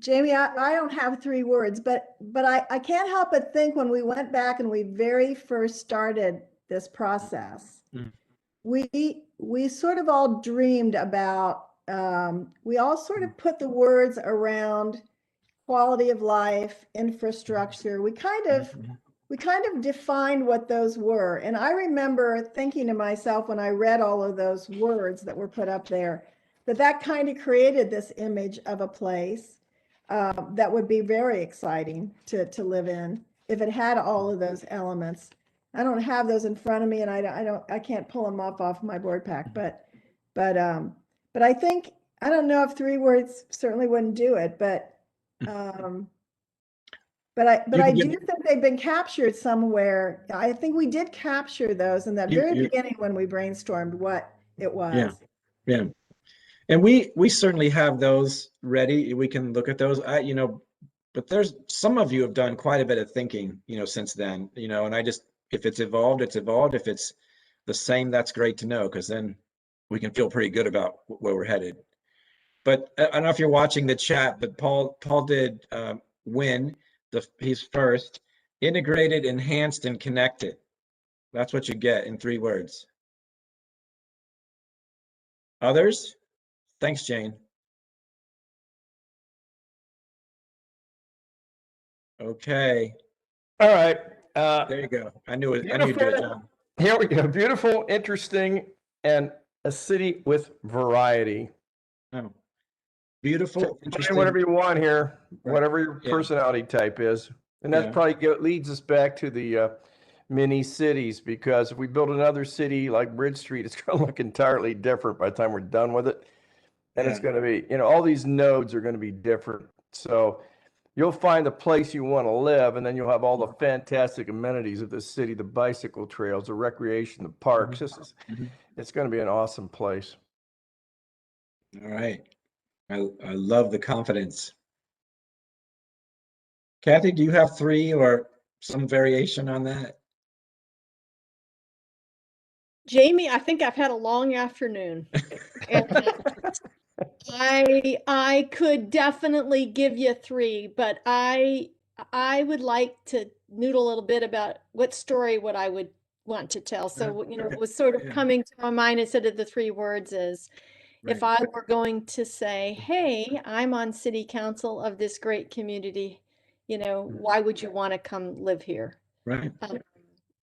Jamie, I don't have 3 words, but I can't help but think when we went back and we very first started this process, we sort of all dreamed about, we all sort of put the words around quality of life, infrastructure. We kind of defined what those were. And I remember thinking to myself when I read all of those words that were put up there, that kind of created this image of a place that would be very exciting to live in if it had all of those elements. I don't have those in front of me, and I can't pull them off my board pack, but I think, I don't know if 3 words certainly wouldn't do it, but I do think they've been captured somewhere. I think we did capture those in that very beginning when we brainstormed what it was. Yeah. And we certainly have those ready. We can look at those. But there's some of you have done quite a bit of thinking, since then, and if it's evolved, it's evolved. If it's the same, that's great to know, because then we can feel pretty good about where we're headed. But I don't know if you're watching the chat, but Paul did win. He's first. Integrated, enhanced, and connected. That's what you get in 3 words. Others? Thanks, Jane. Okay. All right. There you go. I knew you'd do it, John. Here we go. Beautiful, interesting, and a city with variety. Oh. Beautiful, interesting. Whatever you want here, whatever your personality type is. And that probably leads us back to the mini cities, because if we build another city like Bridge Street, it's going to look entirely different by the time we're done with it. And it's going to be, all these nodes are going to be different. So you'll find the place you want to live, and then you'll have all the fantastic amenities of this city, the bicycle trails, the recreation, the parks. It's going to be an awesome place. All right. I love the confidence. Kathy, do you have 3 or some variation on that? Jamie, I think I've had a long afternoon. I could definitely give you 3, but I would like to noodle a little bit about what story would I would want to tell. So, what was sort of coming to my mind instead of the 3 words is, if I were going to say, hey, I'm on city council of this great community, why would you want to come live here? Right.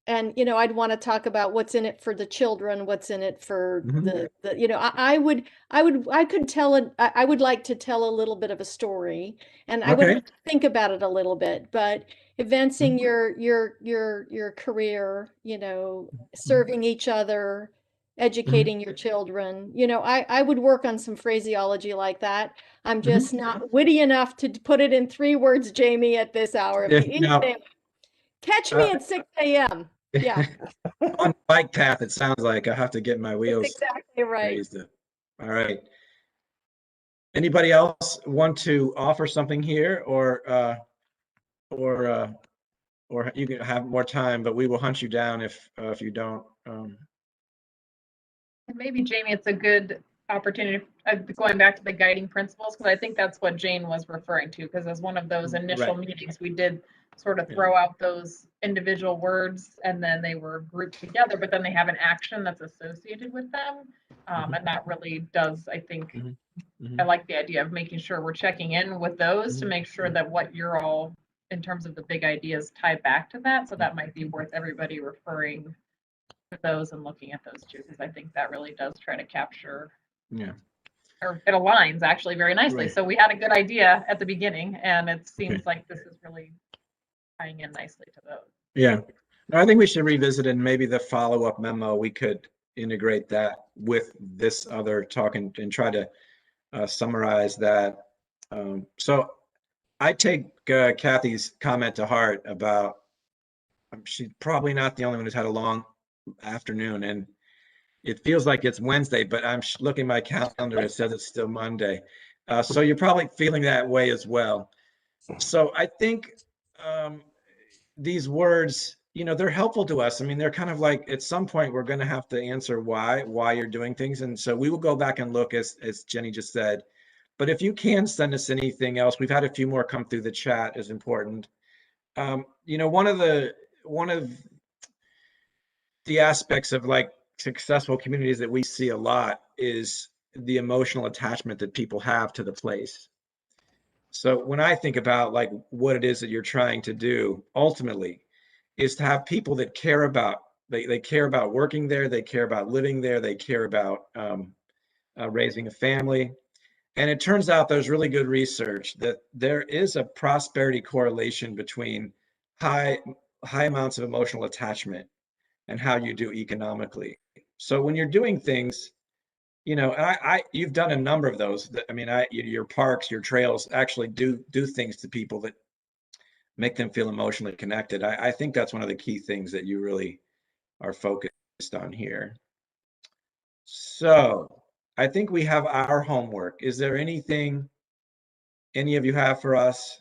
And, I'd want to talk about what's in it for the children, what's in it for I would like to tell a little bit of a story, and I would have to think about it a little bit, but advancing your career, serving each other, educating your children. You know, I would work on some phraseology like that. I'm just not witty enough to put it in 3 words, Jamie, at this hour of the evening. Catch me at 6 a.m. Yeah. On the bike path, it sounds like I have to get my wheels That's exactly right. raised up. All right. Anybody else want to offer something here, or you can have more time, but we will hunt you down if you don't. And maybe, Jamie, it's a good opportunity going back to the guiding principles, because I think that's what Jane was referring to, because as one of those initial meetings, we did sort of throw out those individual words and then they were grouped together, but then they have an action that's associated with them. And that really does, I think, I like the idea of making sure we're checking in with those to make sure that what you're all, in terms of the big ideas, tie back to that. So that might be worth everybody referring to those and looking at those too, because I think that really does try to capture, or it aligns actually very nicely. So we had a good idea at the beginning, and it seems like this is really tying in nicely to those. Yeah, no, I think we should revisit it, and maybe the follow-up memo, we could integrate that with this other talk and try to summarize that. So I take Kathy's comment to heart about she's probably not the only one who's had a long afternoon, and it feels like it's Wednesday, but I'm looking at my calendar, it says it's still Monday. So you're probably feeling that way as well. So I think these words, you know, they're helpful to us. I mean, they're kind of like, at some point we're going to have to answer why you're doing things. And so we will go back and look, as Jenny just said. But if you can send us anything else, we've had a few more come through the chat, is important. You know, one of the aspects of like successful communities that we see a lot is the emotional attachment that people have to the place. So when I think about like what it is that you're trying to do ultimately is to have people that care about, they care about working there, they care about living there, they care about raising a family. And it turns out there's really good research that there is a prosperity correlation between high amounts of emotional attachment and how you do economically. So when you're doing things, you know, and you've done a number of those. I mean, your parks, your trails actually do things to people that make them feel emotionally connected. I think that's one of the key things that you really are focused on here. So I think we have our homework. Is there anything any of you have for us?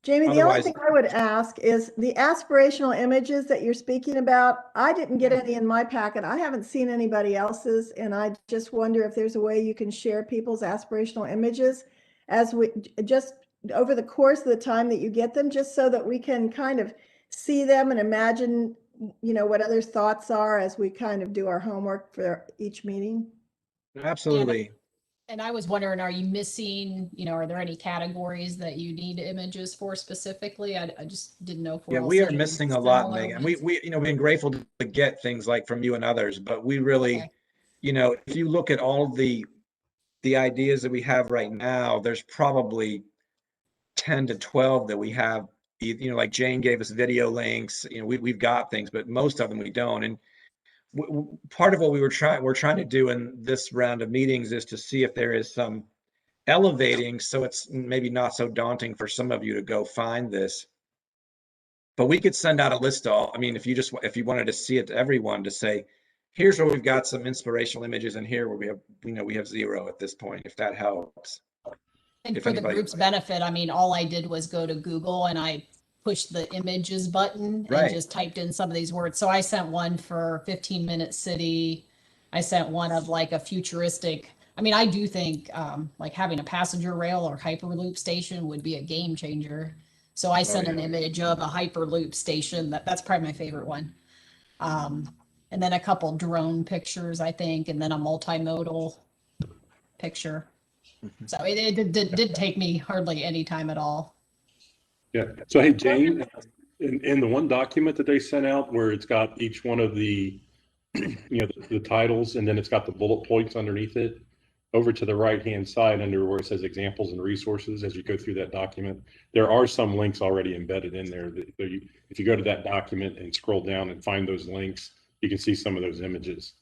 Jamie, the only thing I would ask is the aspirational images that you're speaking about. I didn't get any in my packet. I haven't seen anybody else's, and I just wonder if there's a way you can share people's aspirational images as we just over the course of the time that you get them, just so that we can kind of see them and imagine, you know, what others' thoughts are as we kind of do our homework for each meeting. Absolutely. And I was wondering, are you missing, you know, are there any categories that you need images for specifically? I just didn't know if we're all we are seeing missing a lot, similar Megan. ones. We you know, been grateful to get things like from you and others, but we really, you know, if you look at all the ideas that we have right now, there's probably 10 to 12 that we have, you know, like Jane gave us video links, you know, we've got things, but most of them we don't. And part of what we're trying to do in this round of meetings is to see if there is some elevating, so it's maybe not so daunting for some of you to go find this. But we could send out a list of all, I mean, if you wanted to see it to everyone, to say, here's where we've got some inspirational images, and here where we have, you know, we have 0 at this point, if that helps. And for the group's benefit, I mean, all I did was go to Google and I pushed the images button and just typed in some of these words. So I sent one for 15-minute city. I sent one of like a futuristic. I mean, I do think like having a passenger rail or Hyperloop station would be a game changer. So I sent an image of a Hyperloop station. That's probably my favorite one. And then a couple drone pictures, I think, and then a multimodal picture. So it did take me hardly any time at all. Yeah. So, hey, Jane, in the one document that they sent out where it's got each one of the, you know, the titles, and then it's got the bullet points underneath it, over to the right-hand side under where it says examples and resources, as you go through that document, there are some links already embedded in there. If you go to that document and scroll down and find those links, you can see some of those images.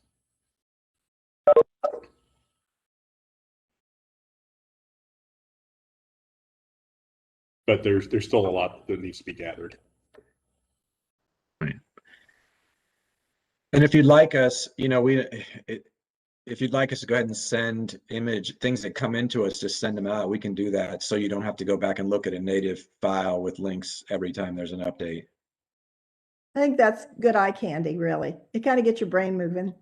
But there's still a lot that needs to be gathered. And if you'd like us, if you'd like us to go ahead and send things that come into us, just send them out. We can do that, so you don't have to go back and look at a native file with links every time there's an update. I think that's good eye candy, really. It kind of gets your brain moving.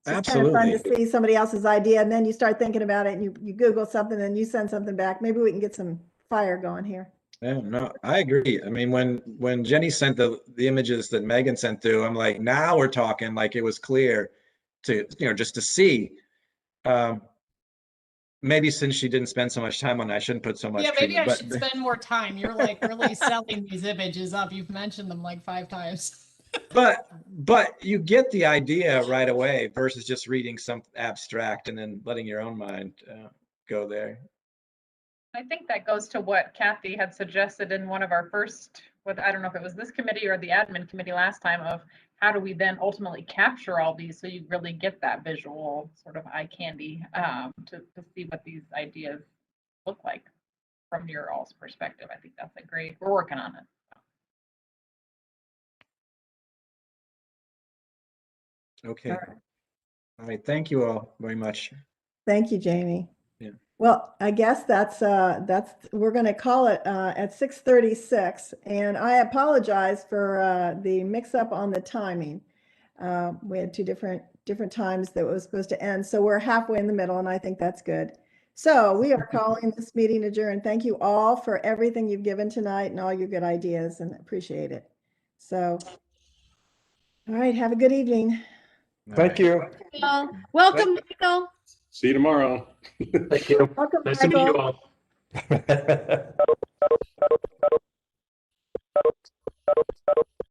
It's just kind of Absolutely. fun to see somebody else's idea, and then you start thinking about it, and you Google something, and you send something back. Maybe we can get some fire going here. Yeah, no, I agree. I mean, when Jenny sent the images that Megan sent through, I'm like, now we're talking. Like, it was clear to, just to see. Maybe since she didn't spend so much time on it, I shouldn't put so much. Yeah, maybe I treatment, should spend more time. You're like really selling these images up. You've mentioned them like 5 times. but you get the idea right away versus just reading some abstract and then letting your own mind go there. I think that goes to what Kathy had suggested in one of our first, I don't know if it was this committee or the admin committee last time, of how do we then ultimately capture all these so you really get that visual sort of eye candy to see what these ideas look like from your all's perspective. I think that's we're working on it. Okay. All right. Thank you all very much. Thank you, Jamie. Yeah. Well, I guess we're going to call it at 6:36, and I apologize for the mix-up on the timing. We had two different times that was supposed to end, so we're halfway in the middle, and I think that's good. So we are calling this meeting adjourned. Thank you all for everything you've given tonight and all your good ideas, and appreciate it. So, all right, have a good evening. Thank you. Welcome, Michael. See you tomorrow. Thank you. Welcome, Nice to meet you Michael. all.